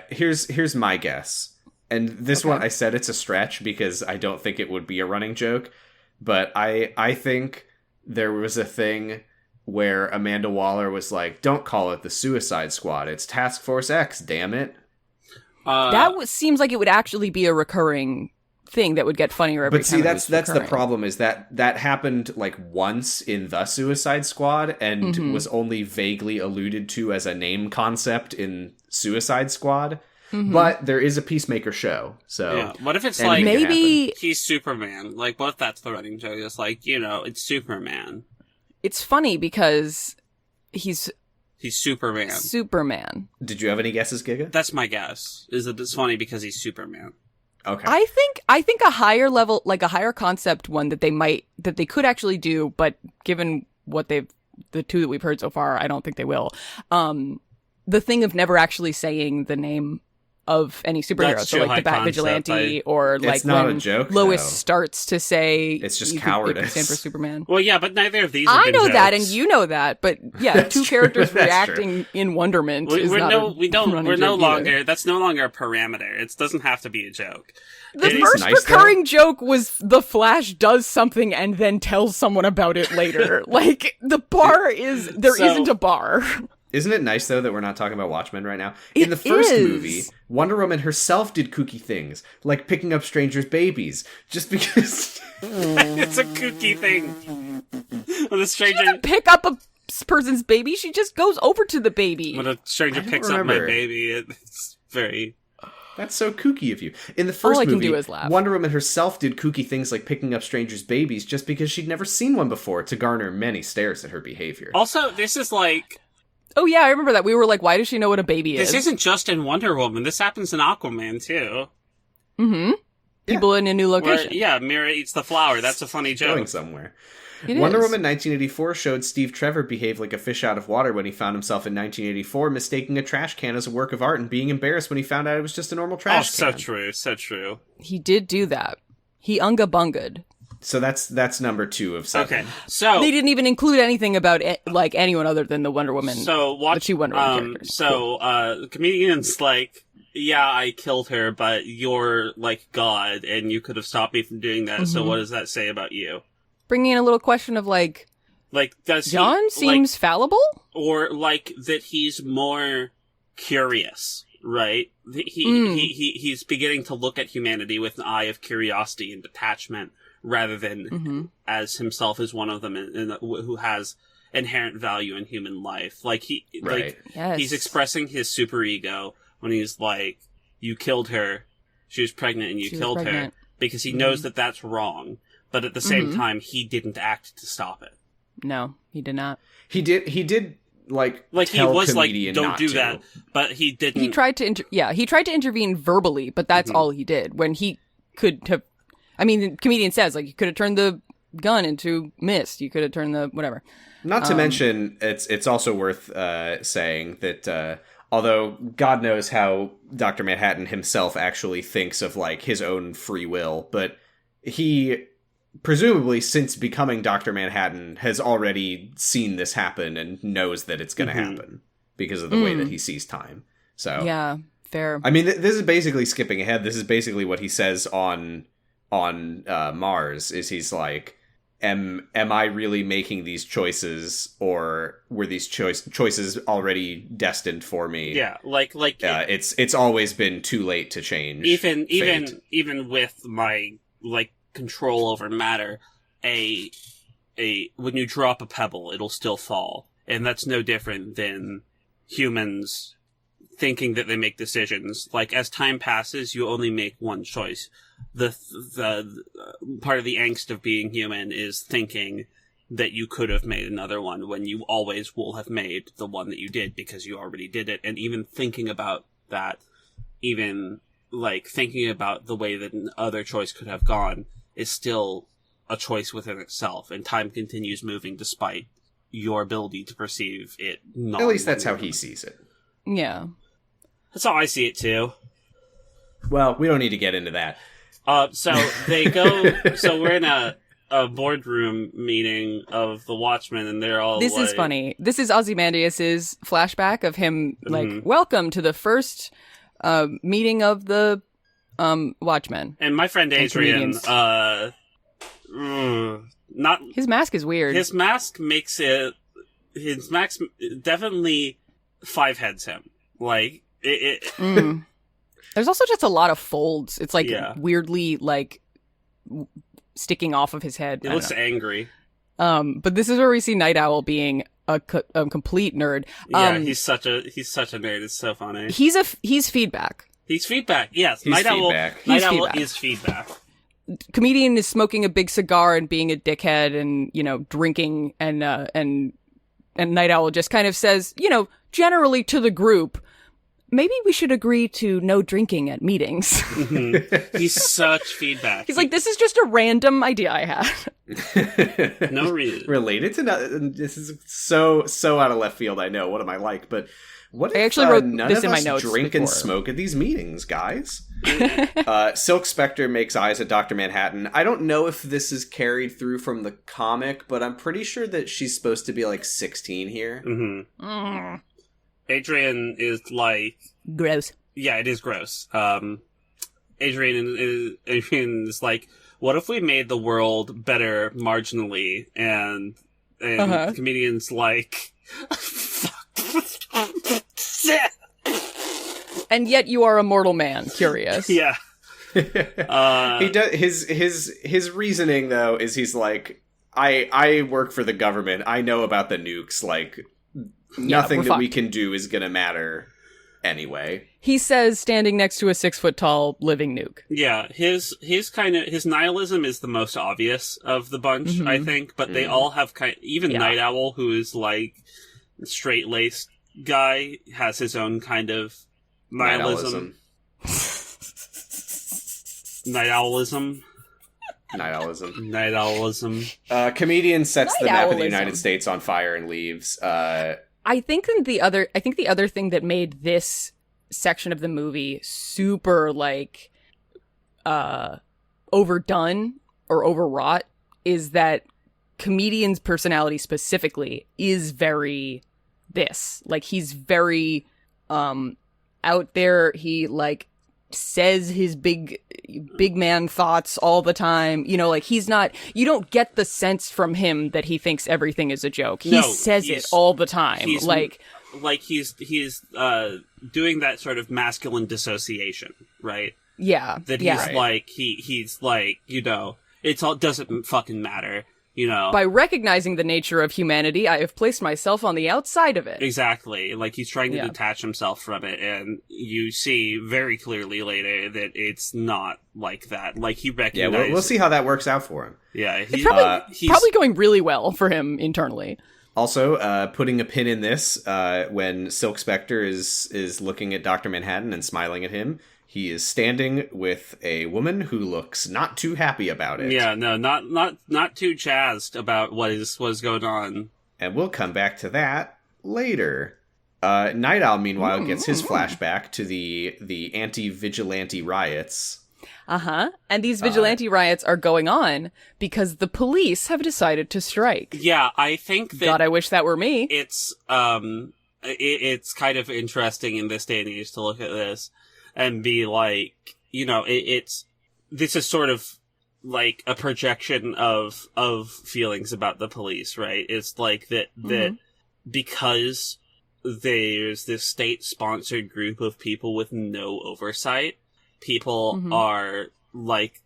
[SPEAKER 1] Here's my guess. And this one, I said it's a stretch because I don't think it would be a running joke. But I think there was a thing where Amanda Waller was like, don't call it the Suicide Squad. It's Task Force X, damn it.
[SPEAKER 3] Seems like it would actually be a recurring thing that would get funnier every time.
[SPEAKER 1] But see, that's the
[SPEAKER 3] recurring.
[SPEAKER 1] problem is that happened once in the Suicide Squad and was only vaguely alluded to as a name concept in Suicide Squad. Mm-hmm. But there is a Peacemaker show, so
[SPEAKER 2] yeah. What if it's
[SPEAKER 3] maybe
[SPEAKER 2] he's Superman? What if that's the running joke? It's it's Superman.
[SPEAKER 3] It's funny because he's
[SPEAKER 2] Superman.
[SPEAKER 3] Superman.
[SPEAKER 1] Did you have any guesses, Giga?
[SPEAKER 2] That's my guess. Is that it's funny because he's Superman.
[SPEAKER 1] Okay.
[SPEAKER 3] I think a higher level, a higher concept one that they could actually do, but given what the two that we've heard so far, I don't think they will. The thing of never actually saying the name of any superhero,
[SPEAKER 2] That's
[SPEAKER 3] so
[SPEAKER 2] too
[SPEAKER 3] the
[SPEAKER 2] high
[SPEAKER 3] Bat Vigilante, or
[SPEAKER 1] it's not
[SPEAKER 3] when
[SPEAKER 1] a joke,
[SPEAKER 3] Lois
[SPEAKER 1] though.
[SPEAKER 3] starts to say
[SPEAKER 1] It's just
[SPEAKER 3] it
[SPEAKER 1] cowardice.
[SPEAKER 3] could stand for Superman.
[SPEAKER 2] Well, yeah, but neither of these. Have
[SPEAKER 3] I
[SPEAKER 2] been
[SPEAKER 3] know
[SPEAKER 2] jokes.
[SPEAKER 3] that, and you know that, but yeah,
[SPEAKER 1] That's
[SPEAKER 3] two
[SPEAKER 1] true.
[SPEAKER 3] characters
[SPEAKER 1] That's
[SPEAKER 3] reacting in wonderment. Is
[SPEAKER 2] We're
[SPEAKER 3] not
[SPEAKER 2] no,
[SPEAKER 3] a
[SPEAKER 2] we don't.
[SPEAKER 3] running
[SPEAKER 2] We're no
[SPEAKER 3] joke either.
[SPEAKER 2] longer. That's no longer a parameter. It doesn't have to be a joke.
[SPEAKER 3] The
[SPEAKER 2] It is
[SPEAKER 3] first
[SPEAKER 1] nice,
[SPEAKER 3] recurring joke was the Flash does something and then tells someone about it later. The bar is there
[SPEAKER 2] So-
[SPEAKER 3] isn't a bar.
[SPEAKER 1] Isn't it nice, though, that we're not talking about Watchmen right now? In the first movie, Wonder Woman herself did kooky things, like picking up strangers' babies, just because...
[SPEAKER 2] It's a kooky thing. When a stranger,
[SPEAKER 3] Pick up a person's baby, she just goes over to the baby.
[SPEAKER 2] when a stranger
[SPEAKER 1] I don't
[SPEAKER 2] picks up my
[SPEAKER 1] remember.
[SPEAKER 2] baby, it's very.
[SPEAKER 1] That's so kooky of you. In the first
[SPEAKER 3] All I can
[SPEAKER 1] movie,
[SPEAKER 3] do is laugh.
[SPEAKER 1] Wonder Woman herself did kooky things like picking up strangers' babies just because she'd never seen one before, to garner many stares at her behavior.
[SPEAKER 2] Also, this is
[SPEAKER 3] Oh yeah, I remember that. We were like, why does she know what a baby is?
[SPEAKER 2] this isn't just in Wonder Woman. This happens in Aquaman too.
[SPEAKER 3] Mm-hmm. People in a new
[SPEAKER 2] Where,
[SPEAKER 3] location.
[SPEAKER 2] yeah, Mira eats the flower. That's a funny
[SPEAKER 1] Going
[SPEAKER 2] joke.
[SPEAKER 1] somewhere.
[SPEAKER 3] It
[SPEAKER 1] Wonder
[SPEAKER 3] is.
[SPEAKER 1] Woman 1984 showed Steve Trevor behave like a fish out of water when he found himself in 1984 mistaking a trash can as a work of art and being embarrassed when he found out it was just a normal
[SPEAKER 2] Oh,
[SPEAKER 1] trash
[SPEAKER 2] so
[SPEAKER 1] can.
[SPEAKER 2] true, so true.
[SPEAKER 3] He did do that. He unga-bunga'd.
[SPEAKER 1] So that's number 2 of 7.
[SPEAKER 2] Okay, so
[SPEAKER 3] They didn't even include anything about anyone other than the Wonder Woman.
[SPEAKER 2] so watch
[SPEAKER 3] the two Wonder Woman characters.
[SPEAKER 2] So the comedian's yeah, I killed her, but you're like God, and you could have stopped me from doing that. So what does that say about you?
[SPEAKER 3] Bringing in a little question of
[SPEAKER 2] Does
[SPEAKER 3] John
[SPEAKER 2] he,
[SPEAKER 3] seems fallible?
[SPEAKER 2] or that he's more curious, right? He's beginning to look at humanity with an eye of curiosity and detachment, rather than as himself as one of them, who has inherent value in human life.
[SPEAKER 1] Right.
[SPEAKER 3] Yes.
[SPEAKER 2] He's expressing his superego when he's like, "You killed her. She was pregnant, and you
[SPEAKER 3] She was
[SPEAKER 2] killed her,"
[SPEAKER 3] pregnant.
[SPEAKER 2] because he knows that that's wrong. But at the same time, he didn't act to stop it.
[SPEAKER 3] No, he did not.
[SPEAKER 1] He did like
[SPEAKER 2] he
[SPEAKER 1] tell
[SPEAKER 2] was like,
[SPEAKER 1] comedian
[SPEAKER 2] don't
[SPEAKER 1] not
[SPEAKER 2] do
[SPEAKER 1] to.
[SPEAKER 2] that, but he didn't.
[SPEAKER 3] He tried to he tried to intervene verbally, but that's all he did. When he could have, I mean, the comedian says like you could have turned the gun into mist, you could have turned the whatever.
[SPEAKER 1] Not to mention, it's also worth saying that although God knows how Dr. Manhattan himself actually thinks of like his own free will, but he presumably since becoming Dr. Manhattan has already seen this happen and knows that it's going to happen because of the way that he sees time. So
[SPEAKER 3] yeah, fair.
[SPEAKER 1] I mean, this is basically skipping ahead. This is basically what he says on Mars. Is he's like, am I really making these choices, or were these choices already destined for me?
[SPEAKER 2] Yeah,
[SPEAKER 1] it's always been too late to change.
[SPEAKER 2] Even with my like control over matter, a when you drop a pebble, it'll still fall, and that's no different than humans thinking that they make decisions. Like, as time passes, you only make one choice. The part of the angst of being human is thinking that you could have made another one when you always will have made the one that you did because you already did it. And even thinking about that, even like thinking about the way that another choice could have gone, is still a choice within itself, and time continues moving despite your ability to perceive it.
[SPEAKER 1] At least that's how he sees it.
[SPEAKER 3] Yeah.
[SPEAKER 2] That's how I see it too.
[SPEAKER 1] Well, we don't need to get into that.
[SPEAKER 2] So they go. So we're in a boardroom meeting of the Watchmen, and they're all.
[SPEAKER 3] This is funny. This is Ozymandias's flashback of him like, welcome to the first meeting of the Watchmen.
[SPEAKER 2] And my friend Adrian, not
[SPEAKER 3] his mask is weird.
[SPEAKER 2] His mask makes it. His mask definitely five heads him. Like it.
[SPEAKER 3] There's also just a lot of folds. It's like weirdly like sticking off of his head.
[SPEAKER 2] It looks angry.
[SPEAKER 3] But this is where we see Night Owl being a complete nerd.
[SPEAKER 2] Yeah, he's such a nerd. It's so funny.
[SPEAKER 3] He's feedback.
[SPEAKER 2] He's feedback. Yes,
[SPEAKER 1] Night
[SPEAKER 2] Owl is feedback.
[SPEAKER 3] Comedian is smoking a big cigar and being a dickhead and drinking and Night Owl just kind of says generally to the group, maybe we should agree to no drinking at meetings.
[SPEAKER 2] He's such feedback.
[SPEAKER 3] He's like, this is just a random idea I had.
[SPEAKER 2] No reason.
[SPEAKER 1] Related to this is so out of left field. I know. What am I like? But what if
[SPEAKER 3] I actually wrote
[SPEAKER 1] none
[SPEAKER 3] this
[SPEAKER 1] of
[SPEAKER 3] in my
[SPEAKER 1] us
[SPEAKER 3] notes
[SPEAKER 1] drink
[SPEAKER 3] before.
[SPEAKER 1] and smoke at these meetings, guys? Silk Spectre makes eyes at Dr. Manhattan. I don't know if this is carried through from the comic, but I'm pretty sure that she's supposed to be like 16 here.
[SPEAKER 2] Adrian is like
[SPEAKER 3] gross.
[SPEAKER 2] Yeah, it is gross. Adrian is like, what if we made the world better marginally? And the comedian's like,
[SPEAKER 3] and yet you are a mortal man. Curious.
[SPEAKER 2] Yeah.
[SPEAKER 1] He does his reasoning though is he's like, I work for the government. I know about the nukes. Like, nothing that we can do is gonna matter anyway.
[SPEAKER 3] He says standing next to a 6-foot-tall living nuke.
[SPEAKER 2] Yeah, his nihilism is the most obvious of the bunch, I think. But they all have even Night Owl, who is like straight laced guy, has his own kind of nihilism. Night Owlism.
[SPEAKER 1] Comedian sets the map of the United States on fire and leaves.
[SPEAKER 3] I think the other thing that made this section of the movie super like overdone or overwrought is that comedian's personality specifically is very this. Like, he's very out there. He like says his big man thoughts all the time. Like, he's not, you don't get the sense from him that he thinks everything is a joke. He says it all the time. He's doing that sort of masculine dissociation, right? Yeah.
[SPEAKER 2] That he's like, he's like, it's all doesn't fucking matter.
[SPEAKER 3] By recognizing the nature of humanity, I have placed myself on the outside of it.
[SPEAKER 2] Exactly. Like, he's trying to detach himself from it, and you see very clearly later that it's not like that. Like, he recognizes...
[SPEAKER 1] Yeah, we'll see how that works out for him.
[SPEAKER 2] Yeah.
[SPEAKER 3] It's probably going really well for him internally.
[SPEAKER 1] Also, putting a pin in this, when Silk Spectre is looking at Dr. Manhattan and smiling at him, he is standing with a woman who looks not too happy about it.
[SPEAKER 2] Yeah, no, not too jazzed about what was going on.
[SPEAKER 1] And we'll come back to that later. Night Owl, meanwhile, gets his flashback to the anti-vigilante riots.
[SPEAKER 3] Uh-huh. And these vigilante riots are going on because the police have decided to strike.
[SPEAKER 2] Yeah, I think that...
[SPEAKER 3] God, I wish that were me.
[SPEAKER 2] It's it's kind of interesting in this day and age to look at this and be like, you know, this is sort of like a projection of feelings about the police, right? It's like that because there's this state-sponsored group of people with no oversight, people are, like,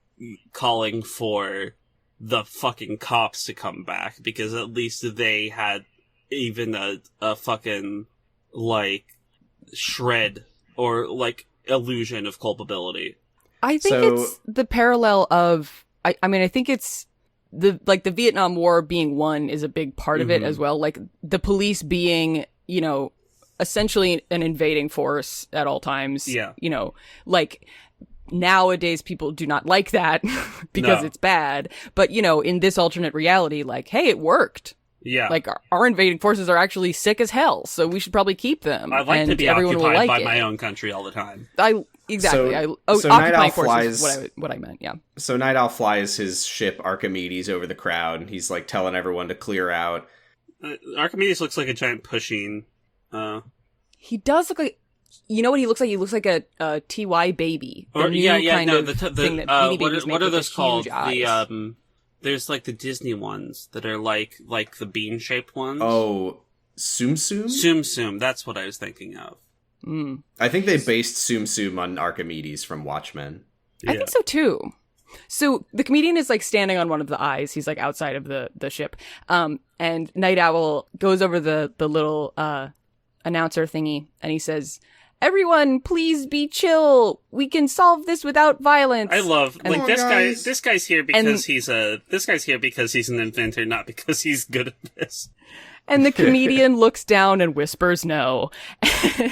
[SPEAKER 2] calling for the fucking cops to come back, because at least they had even a fucking, like, shred or, like, illusion of culpability.
[SPEAKER 3] I think it's the parallel of... I mean, I think it's... the Vietnam War being won is a big part of it as well. Like, the police being, you know, essentially an invading force at all times.
[SPEAKER 2] Yeah.
[SPEAKER 3] You know, like, nowadays people do not like that because it's bad. But, you know, in this alternate reality, like, hey, it worked.
[SPEAKER 2] Yeah.
[SPEAKER 3] Like, our invading forces are actually sick as hell, so we should probably keep them.
[SPEAKER 2] I'd like to be
[SPEAKER 3] everyone
[SPEAKER 2] occupied
[SPEAKER 3] will like
[SPEAKER 2] by
[SPEAKER 3] it.
[SPEAKER 2] my own country all the time.
[SPEAKER 3] Exactly.
[SPEAKER 1] So
[SPEAKER 3] Occupying
[SPEAKER 1] Night Owl
[SPEAKER 3] forces
[SPEAKER 1] flies...
[SPEAKER 3] is what I meant, yeah.
[SPEAKER 1] So Night Owl flies his ship Archimedes over the crowd, and he's, like, telling everyone to clear out.
[SPEAKER 2] Archimedes looks like a giant pushing...
[SPEAKER 3] He does look like... You know what he looks like? He looks like a TY baby. The new kind of thing that Beanie Babies make
[SPEAKER 2] what are
[SPEAKER 3] with
[SPEAKER 2] those
[SPEAKER 3] the
[SPEAKER 2] called?
[SPEAKER 3] huge eyes.
[SPEAKER 2] There's like the Disney ones that are like the bean-shaped ones.
[SPEAKER 1] Oh, Tsum Tsum?
[SPEAKER 2] Tsum Tsum, that's what I was thinking of.
[SPEAKER 3] Mm.
[SPEAKER 1] I think they based Tsum Tsum on Archimedes from Watchmen.
[SPEAKER 3] I think so too. So the comedian is like standing on one of the eyes. He's like outside of the ship. And Night Owl goes over the little announcer thingy, and he says, "Everyone, please be chill. We can solve this without violence."
[SPEAKER 2] I love like this guy.
[SPEAKER 1] Guys.
[SPEAKER 2] This guy's here because he's an inventor, not because he's good at this.
[SPEAKER 3] And the comedian looks down and whispers no,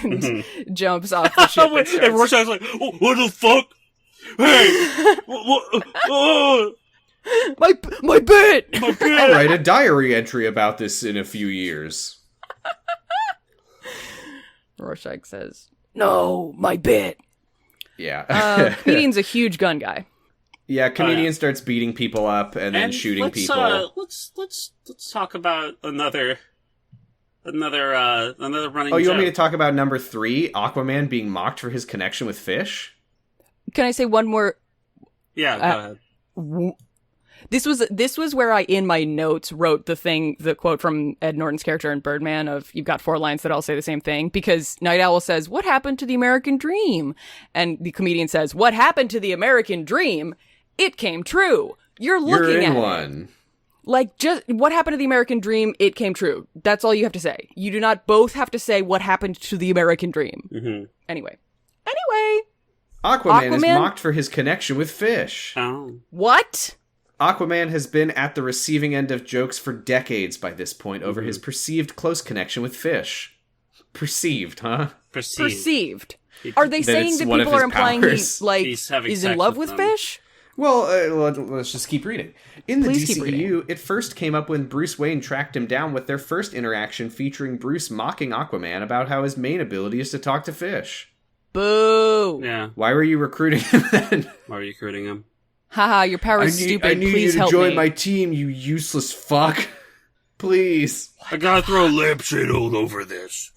[SPEAKER 3] and jumps off the ship.
[SPEAKER 2] And Rorschach's like, oh, "What the fuck? Hey, what,
[SPEAKER 3] my bit.
[SPEAKER 1] I'll write a diary entry about this in a few years.
[SPEAKER 3] Rorschach says, "No, my bit."
[SPEAKER 1] Yeah.
[SPEAKER 3] Comedian's a huge gun guy.
[SPEAKER 1] Yeah, comedian starts beating people up and then shooting people.
[SPEAKER 2] Let's talk about another running.
[SPEAKER 1] Oh, you
[SPEAKER 2] joke.
[SPEAKER 1] want me to talk about number 3, Aquaman being mocked for his connection with fish?
[SPEAKER 3] Can I say one more?
[SPEAKER 2] Yeah, go ahead.
[SPEAKER 3] This was where I, in my notes, wrote the quote from Ed Norton's character in Birdman of, "You've got 4 lines that all say the same thing," because Night Owl says, "What happened to the American dream?" And the comedian says, "What happened to the American dream? It came true. You're looking at
[SPEAKER 1] one.
[SPEAKER 3] It. Like, just what happened to the American dream? It came true. That's all you have to say. You do not both have to say what happened to the American dream."
[SPEAKER 2] Mm-hmm.
[SPEAKER 3] Anyway.
[SPEAKER 1] Aquaman is mocked for his connection with fish.
[SPEAKER 2] Oh.
[SPEAKER 3] What?
[SPEAKER 1] Aquaman has been at the receiving end of jokes for decades by this point over his perceived close connection with fish. Perceived, huh?
[SPEAKER 3] Perceived. Are they saying that people are implying he's in love with fish?
[SPEAKER 1] Well, let's just keep reading. In the
[SPEAKER 3] Please keep
[SPEAKER 1] DCEU, it first came up when Bruce Wayne tracked him down with their first interaction featuring Bruce mocking Aquaman about how his main ability is to talk to fish.
[SPEAKER 3] Boo!
[SPEAKER 2] Yeah.
[SPEAKER 1] Why were you recruiting him then?
[SPEAKER 2] Why were you recruiting him?
[SPEAKER 3] Haha, your power is stupid.
[SPEAKER 1] I need
[SPEAKER 3] Please
[SPEAKER 1] you to
[SPEAKER 3] help
[SPEAKER 1] join
[SPEAKER 3] me.
[SPEAKER 1] my team, you useless fuck. Please.
[SPEAKER 2] I gotta throw lampshade all over this.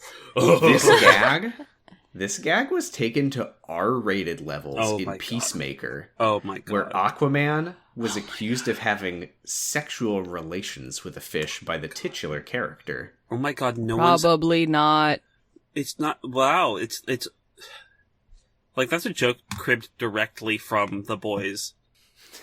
[SPEAKER 1] This gag was taken to R-rated levels in Peacemaker.
[SPEAKER 2] Oh my god.
[SPEAKER 1] Where Aquaman was accused of having sexual relations with a fish by the titular character.
[SPEAKER 2] Oh my god,
[SPEAKER 3] Probably not.
[SPEAKER 2] It's not. Wow, it's like, that's a joke cribbed directly from The Boys.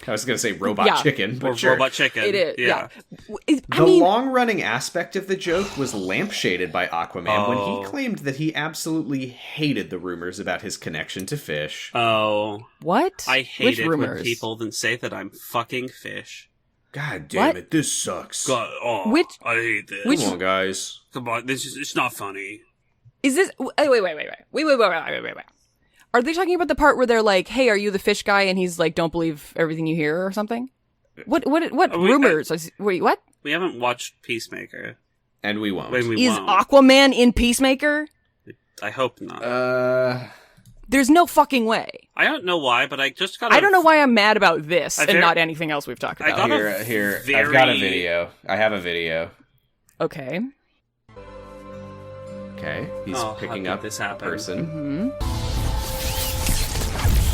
[SPEAKER 1] I was going to say Robot Chicken, but sure.
[SPEAKER 2] Robot Chicken.
[SPEAKER 3] It is, yeah.
[SPEAKER 1] The long-running aspect of the joke was lampshaded by Aquaman when he claimed that he absolutely hated the rumors about his connection to fish.
[SPEAKER 2] Oh.
[SPEAKER 3] What?
[SPEAKER 2] I hate
[SPEAKER 3] Which
[SPEAKER 2] it
[SPEAKER 3] rumors?
[SPEAKER 2] when people then say that I'm fucking fish.
[SPEAKER 1] God damn
[SPEAKER 3] What?
[SPEAKER 1] it, this sucks.
[SPEAKER 2] God, I hate this.
[SPEAKER 1] Come on, guys.
[SPEAKER 2] Come on, it's not funny.
[SPEAKER 3] Is this? Wait. Are they talking about the part where they're like, "Hey, are you the fish guy?" And he's like, "Don't believe everything you hear" or something? What rumors? Wait, what?
[SPEAKER 2] We haven't watched Peacemaker.
[SPEAKER 1] And we won't.
[SPEAKER 2] We
[SPEAKER 3] Is
[SPEAKER 2] won't.
[SPEAKER 3] Aquaman in Peacemaker?
[SPEAKER 2] I hope not.
[SPEAKER 3] There's no fucking way.
[SPEAKER 2] I don't know why, but I just got.
[SPEAKER 3] I don't know why I'm mad about this
[SPEAKER 2] I
[SPEAKER 3] and
[SPEAKER 2] ver-
[SPEAKER 3] not anything else we've talked
[SPEAKER 2] I
[SPEAKER 3] about.
[SPEAKER 2] got
[SPEAKER 1] Here,
[SPEAKER 2] very-
[SPEAKER 1] I've got a video. I have a video.
[SPEAKER 3] Okay.
[SPEAKER 1] Okay, he's
[SPEAKER 2] how
[SPEAKER 1] picking
[SPEAKER 2] did
[SPEAKER 1] up
[SPEAKER 2] this
[SPEAKER 1] a
[SPEAKER 2] happen?
[SPEAKER 1] person.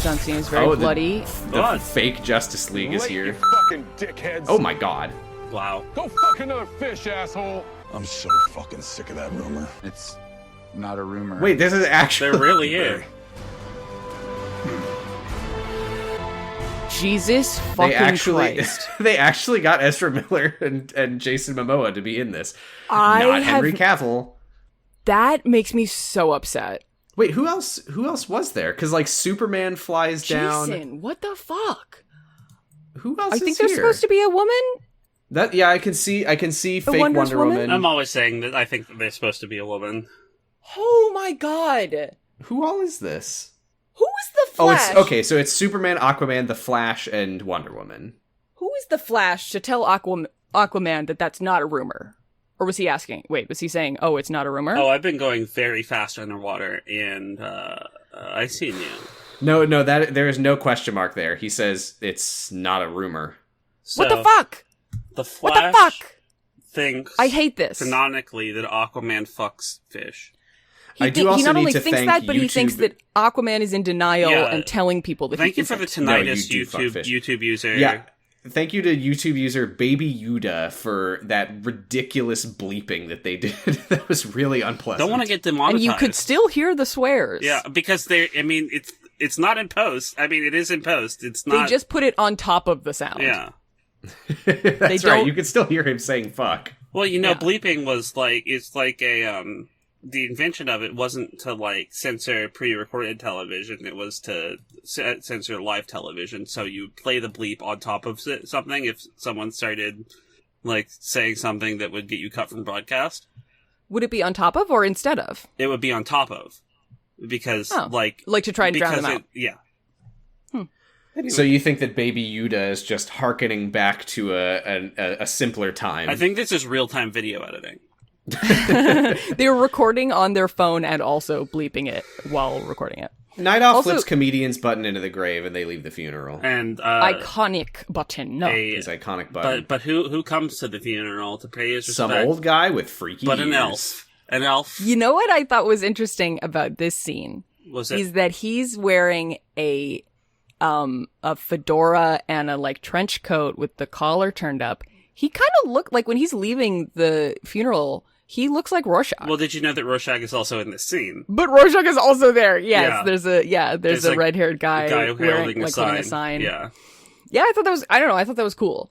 [SPEAKER 3] John Cena is very
[SPEAKER 1] Oh,
[SPEAKER 3] bloody.
[SPEAKER 1] The
[SPEAKER 2] God.
[SPEAKER 1] fake Justice League is
[SPEAKER 4] Wait, you
[SPEAKER 1] here.
[SPEAKER 4] fucking dickheads.
[SPEAKER 1] Oh my god.
[SPEAKER 2] Wow.
[SPEAKER 4] Go fuck another fish, asshole. I'm so fucking sick of that rumor.
[SPEAKER 5] It's not a rumor.
[SPEAKER 1] Wait, this is actually...
[SPEAKER 2] There really is.
[SPEAKER 3] Jesus fucking
[SPEAKER 1] They actually,
[SPEAKER 3] Christ.
[SPEAKER 1] they actually got Ezra Miller and Jason Momoa to be in this.
[SPEAKER 3] I
[SPEAKER 1] Not
[SPEAKER 3] have-
[SPEAKER 1] Henry Cavill.
[SPEAKER 3] That makes me so upset.
[SPEAKER 1] Wait, who else was there? Because, like, Superman flies down.
[SPEAKER 3] Jason, what the fuck?
[SPEAKER 1] Who else
[SPEAKER 3] I
[SPEAKER 1] is
[SPEAKER 3] think
[SPEAKER 1] here?
[SPEAKER 3] there's supposed to be a woman?
[SPEAKER 1] Yeah, I can see fake
[SPEAKER 3] Wonder
[SPEAKER 1] Wonder
[SPEAKER 3] Woman?
[SPEAKER 1] Woman.
[SPEAKER 2] I'm always saying that I think that they're supposed to be a woman.
[SPEAKER 3] Oh my god.
[SPEAKER 1] Who all is this?
[SPEAKER 3] Who is the
[SPEAKER 1] Oh,
[SPEAKER 3] Flash?
[SPEAKER 1] it's okay. So it's Superman, Aquaman, the Flash, and Wonder Woman.
[SPEAKER 3] Who is the Flash to tell Aquaman that that's not a rumor? Or was he asking? Wait, was he saying, "Oh, it's not a rumor"?
[SPEAKER 2] Oh, I've been going very fast underwater, and I seen you.
[SPEAKER 1] No, that there is no question mark there. He says it's not a rumor.
[SPEAKER 2] So,
[SPEAKER 3] What the fuck?
[SPEAKER 2] The
[SPEAKER 3] What
[SPEAKER 2] Flash
[SPEAKER 3] the fuck?
[SPEAKER 2] thinks
[SPEAKER 3] I hate this.
[SPEAKER 2] canonically that Aquaman fucks fish.
[SPEAKER 1] I do also
[SPEAKER 3] he not
[SPEAKER 1] need
[SPEAKER 3] only
[SPEAKER 1] to
[SPEAKER 3] thinks
[SPEAKER 1] thank
[SPEAKER 3] that, but he
[SPEAKER 1] YouTube-
[SPEAKER 3] thinks that Aquaman is in denial
[SPEAKER 2] Yeah.
[SPEAKER 3] and telling people that
[SPEAKER 2] Thank
[SPEAKER 3] he
[SPEAKER 2] you for the
[SPEAKER 3] isn't.
[SPEAKER 2] tinnitus
[SPEAKER 1] you do fuck fish.
[SPEAKER 2] YouTube user.
[SPEAKER 1] Yeah. Thank you to YouTube user Baby Yuda for that ridiculous bleeping that they did. That was really unpleasant.
[SPEAKER 2] Don't want to get demonetized.
[SPEAKER 3] And you could still hear the swears.
[SPEAKER 2] Yeah, because it's not in post. I mean, it is in post. It's
[SPEAKER 3] They
[SPEAKER 2] not.
[SPEAKER 3] just put it on top of the sound.
[SPEAKER 2] Yeah.
[SPEAKER 1] That's right.
[SPEAKER 3] don't-
[SPEAKER 1] You could still hear him saying "fuck."
[SPEAKER 2] Well,
[SPEAKER 3] Yeah.
[SPEAKER 2] bleeping was it's like a the invention of it wasn't to like censor pre-recorded television. It was to censor live television. So you play the bleep on top of something if someone started like saying something that would get you cut from broadcast.
[SPEAKER 3] Would it be on top of or instead of?
[SPEAKER 2] It would be on top of because
[SPEAKER 3] Oh,
[SPEAKER 2] like
[SPEAKER 3] to try and drown
[SPEAKER 2] because
[SPEAKER 3] them out.
[SPEAKER 2] yeah.
[SPEAKER 1] So you think that Baby Yuda is just hearkening back to a simpler time?
[SPEAKER 2] I think this is real-time video editing.
[SPEAKER 3] They were recording on their phone and also bleeping it while recording it.
[SPEAKER 1] Night Off
[SPEAKER 3] Also-
[SPEAKER 1] flips comedian's button into the grave, and they leave the funeral.
[SPEAKER 2] And
[SPEAKER 3] Iconic button. No.
[SPEAKER 1] His iconic button.
[SPEAKER 2] but who comes to the funeral to pay his
[SPEAKER 1] Some
[SPEAKER 2] respect?
[SPEAKER 1] old guy with freaky
[SPEAKER 2] but an
[SPEAKER 1] ears.
[SPEAKER 2] elf. An elf
[SPEAKER 3] You know what I thought was interesting about this scene
[SPEAKER 2] was it?
[SPEAKER 3] is that he's wearing a fedora and a like trench coat with the collar turned up. He kind of looked like when he's leaving the funeral, he looks like Rorschach.
[SPEAKER 2] Well, did you know that Rorschach is also in this scene?
[SPEAKER 3] But Rorschach is also there. Yes,
[SPEAKER 2] Yeah.
[SPEAKER 3] there's
[SPEAKER 2] There's,
[SPEAKER 3] a
[SPEAKER 2] like,
[SPEAKER 3] red-haired guy,
[SPEAKER 2] The guy
[SPEAKER 3] wearing
[SPEAKER 2] holding
[SPEAKER 3] like holding a sign.
[SPEAKER 2] Yeah.
[SPEAKER 3] Yeah, I thought that was. I don't know. I thought that was cool.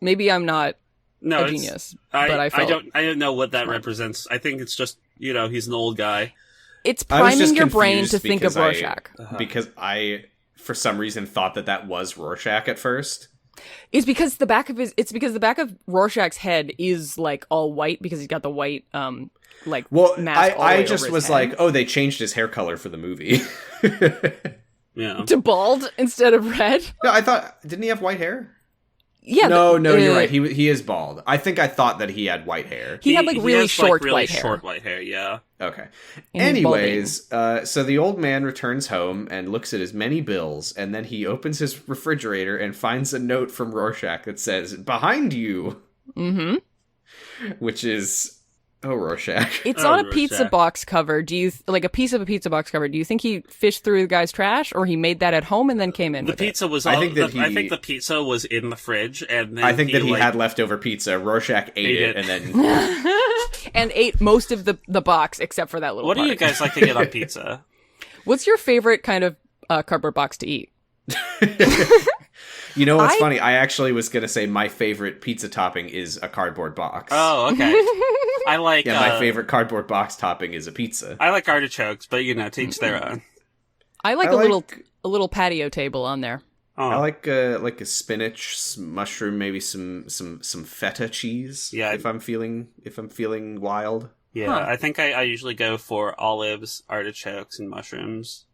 [SPEAKER 3] Maybe I'm not
[SPEAKER 2] No,
[SPEAKER 3] a
[SPEAKER 2] it's-
[SPEAKER 3] genius, but I felt
[SPEAKER 2] I don't know what that
[SPEAKER 3] smart.
[SPEAKER 2] represents. I think it's just he's an old guy.
[SPEAKER 3] it's
[SPEAKER 1] I was
[SPEAKER 3] priming
[SPEAKER 1] just
[SPEAKER 3] your brain
[SPEAKER 1] confused
[SPEAKER 3] to think of
[SPEAKER 1] because I-
[SPEAKER 3] Rorschach.
[SPEAKER 1] Because I, for some reason, thought that was Rorschach at first.
[SPEAKER 3] It's because the back of Rorschach's head is like all white because he's got the white like
[SPEAKER 1] Well,
[SPEAKER 3] mask all the
[SPEAKER 1] I
[SPEAKER 3] way
[SPEAKER 1] just
[SPEAKER 3] over his
[SPEAKER 1] was
[SPEAKER 3] head.
[SPEAKER 1] like, oh, they changed his hair color for the movie.
[SPEAKER 2] Yeah.
[SPEAKER 3] to bald instead of red.
[SPEAKER 1] No, I thought, didn't he have white hair?
[SPEAKER 3] Yeah.
[SPEAKER 1] No, you're right. He is bald. I thought that he had white hair.
[SPEAKER 3] He had like really
[SPEAKER 2] has,
[SPEAKER 3] short
[SPEAKER 2] really
[SPEAKER 3] white hair.
[SPEAKER 2] short white hair. Yeah.
[SPEAKER 1] Okay.
[SPEAKER 3] And he's
[SPEAKER 1] Anyways, so the old man returns home and looks at his many bills, and then he opens his refrigerator and finds a note from Rorschach that says, "Behind you,"
[SPEAKER 3] Mm-hmm.
[SPEAKER 1] which is, oh, Rorschach.
[SPEAKER 3] It's
[SPEAKER 2] Oh,
[SPEAKER 3] on a pizza
[SPEAKER 2] Rorschach.
[SPEAKER 3] box cover. Do you like a piece of a pizza box cover? Do you think he fished through the guy's trash, or he made that at home and then came in
[SPEAKER 2] The
[SPEAKER 3] with it?
[SPEAKER 2] pizza was.
[SPEAKER 1] I think that
[SPEAKER 2] I
[SPEAKER 1] he-
[SPEAKER 2] think the pizza was in the fridge, and then
[SPEAKER 1] I think that he
[SPEAKER 2] like,
[SPEAKER 1] had leftover pizza. Rorschach ate
[SPEAKER 2] Ate
[SPEAKER 1] it,
[SPEAKER 2] it.
[SPEAKER 1] and then
[SPEAKER 3] and ate most of the box except for that little
[SPEAKER 2] What do
[SPEAKER 3] part.
[SPEAKER 2] you guys like to get on pizza?
[SPEAKER 3] What's your favorite kind of cardboard box to eat?
[SPEAKER 1] you know what's
[SPEAKER 3] I-
[SPEAKER 1] funny? I actually was gonna say my favorite pizza topping is a cardboard box.
[SPEAKER 2] Oh, okay. I like.
[SPEAKER 1] Yeah, my favorite cardboard box topping is a pizza.
[SPEAKER 2] I like artichokes, but to each their own.
[SPEAKER 3] I like
[SPEAKER 1] I
[SPEAKER 3] a
[SPEAKER 1] like-
[SPEAKER 3] little patio table on there.
[SPEAKER 2] Oh.
[SPEAKER 1] I like a spinach, some mushroom, maybe some feta cheese.
[SPEAKER 2] Yeah.
[SPEAKER 1] if I'm feeling wild.
[SPEAKER 2] Yeah,
[SPEAKER 3] Huh.
[SPEAKER 2] I think I usually go for olives, artichokes, and mushrooms.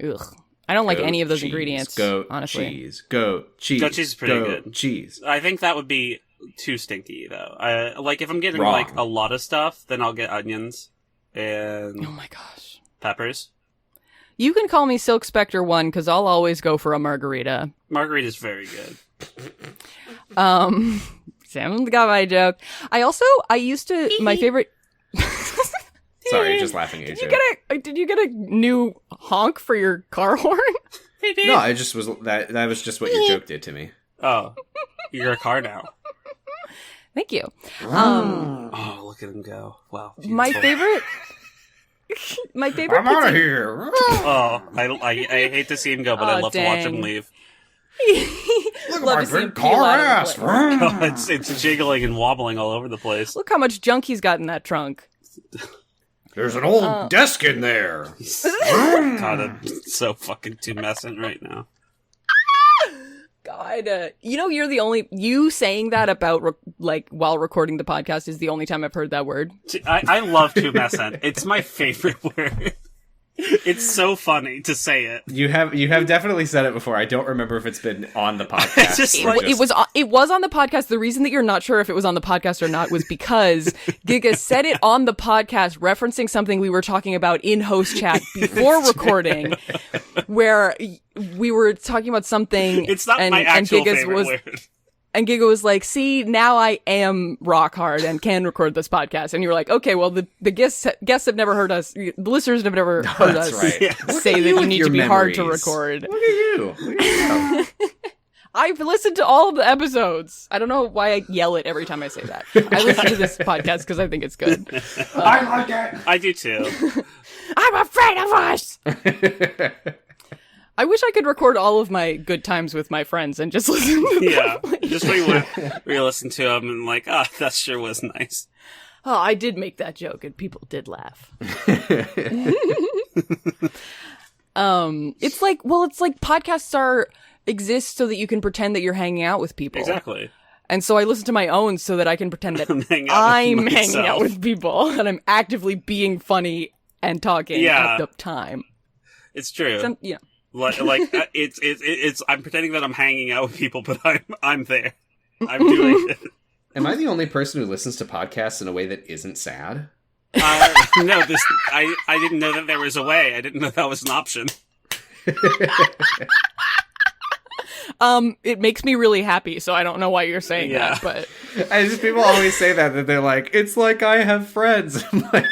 [SPEAKER 3] Ugh. I don't like
[SPEAKER 1] Goat
[SPEAKER 3] any of those
[SPEAKER 1] cheese,
[SPEAKER 3] ingredients,
[SPEAKER 1] Goat
[SPEAKER 3] honestly.
[SPEAKER 1] cheese. Goat cheese.
[SPEAKER 2] Goat cheese is pretty
[SPEAKER 1] goat
[SPEAKER 2] good.
[SPEAKER 1] Cheese.
[SPEAKER 2] I think that would be too stinky, though. Like, if I'm getting,
[SPEAKER 1] Wrong.
[SPEAKER 2] like, a lot of stuff, then I'll get onions and
[SPEAKER 3] Oh my gosh.
[SPEAKER 2] peppers.
[SPEAKER 3] You can call me Silk Spectre 1 because I'll always go for a margarita.
[SPEAKER 2] Margarita's very good.
[SPEAKER 3] Sam got my joke. I used to, my favorite...
[SPEAKER 1] Sorry, just laughing at you.
[SPEAKER 3] Did you get a new honk for your car horn?
[SPEAKER 1] No, I just was that was just what your joke did to me.
[SPEAKER 2] Oh, you're a car now.
[SPEAKER 3] Thank you.
[SPEAKER 2] Oh, look at him go. Wow.
[SPEAKER 3] My
[SPEAKER 2] beautiful.
[SPEAKER 3] favorite
[SPEAKER 1] I'm out of
[SPEAKER 3] pizza...
[SPEAKER 1] here.
[SPEAKER 2] Oh, I hate to see him go, but I
[SPEAKER 3] Oh,
[SPEAKER 2] love to watch him
[SPEAKER 3] dang.
[SPEAKER 2] leave.
[SPEAKER 1] Look
[SPEAKER 3] Love
[SPEAKER 1] at
[SPEAKER 3] to see
[SPEAKER 1] my
[SPEAKER 3] him
[SPEAKER 1] big
[SPEAKER 3] peel
[SPEAKER 1] car
[SPEAKER 3] out of the
[SPEAKER 1] ass.
[SPEAKER 3] place.
[SPEAKER 2] It's jiggling and wobbling all over the place.
[SPEAKER 3] Look how much junk he's got in that trunk.
[SPEAKER 1] There's an old desk in there.
[SPEAKER 2] God, I'm so fucking tumescent right now.
[SPEAKER 3] God, you're the only... You saying that about, while recording the podcast is the only time I've heard that word.
[SPEAKER 2] I love tumescent. It's my favorite word. It's so funny to say it.
[SPEAKER 1] You have definitely said it before. I don't remember if it's been on the podcast.
[SPEAKER 2] It's just
[SPEAKER 1] or
[SPEAKER 2] like-
[SPEAKER 3] It was on the podcast. The reason that you're not sure if it was on the podcast or not was because Giga said it on the podcast, referencing something we were talking about in host chat before recording, where we were talking about something.
[SPEAKER 2] It's not
[SPEAKER 3] and,
[SPEAKER 2] my actual
[SPEAKER 3] and Giga's
[SPEAKER 2] favorite
[SPEAKER 3] was,
[SPEAKER 2] word.
[SPEAKER 3] And Giga was like, "See, now I am rock hard and can record this podcast." And you were like, "Okay, well, the guests have never heard us. The listeners have never heard
[SPEAKER 1] That's
[SPEAKER 3] us
[SPEAKER 1] right.
[SPEAKER 2] Yeah.
[SPEAKER 3] say that you need to be hard to record."
[SPEAKER 1] Look at you. Look at you.
[SPEAKER 3] I've listened to all of the episodes. I don't know why I yell it every time I say that. I listen to this podcast because I think it's good.
[SPEAKER 1] I like it.
[SPEAKER 2] I do too.
[SPEAKER 3] I'm afraid of us! I wish I could record all of my good times with my friends and just listen to them.
[SPEAKER 2] Yeah, just re-listen to them and like, that sure was nice.
[SPEAKER 3] Oh, I did make that joke and people did laugh. It's like podcasts exist so that you can pretend that you're hanging out with people.
[SPEAKER 2] Exactly.
[SPEAKER 3] And so I listen to my own so that I can pretend that
[SPEAKER 2] I'm hanging
[SPEAKER 3] I'm
[SPEAKER 2] out with
[SPEAKER 3] hanging out
[SPEAKER 2] myself.
[SPEAKER 3] with people and I'm actively being funny and talking
[SPEAKER 2] Yeah.
[SPEAKER 3] at the time.
[SPEAKER 2] It's true.
[SPEAKER 3] Yeah.
[SPEAKER 2] It's. I'm pretending that I'm hanging out with people, but I'm there. I'm doing it.
[SPEAKER 1] Am I the only person who listens to podcasts in a way that isn't sad?
[SPEAKER 2] No, I didn't know that there was a way. I didn't know that was an option.
[SPEAKER 3] It makes me really happy, so I don't know why you're saying
[SPEAKER 2] Yeah.
[SPEAKER 3] that, but
[SPEAKER 1] People always say that they're like, it's like I have friends. I'm like,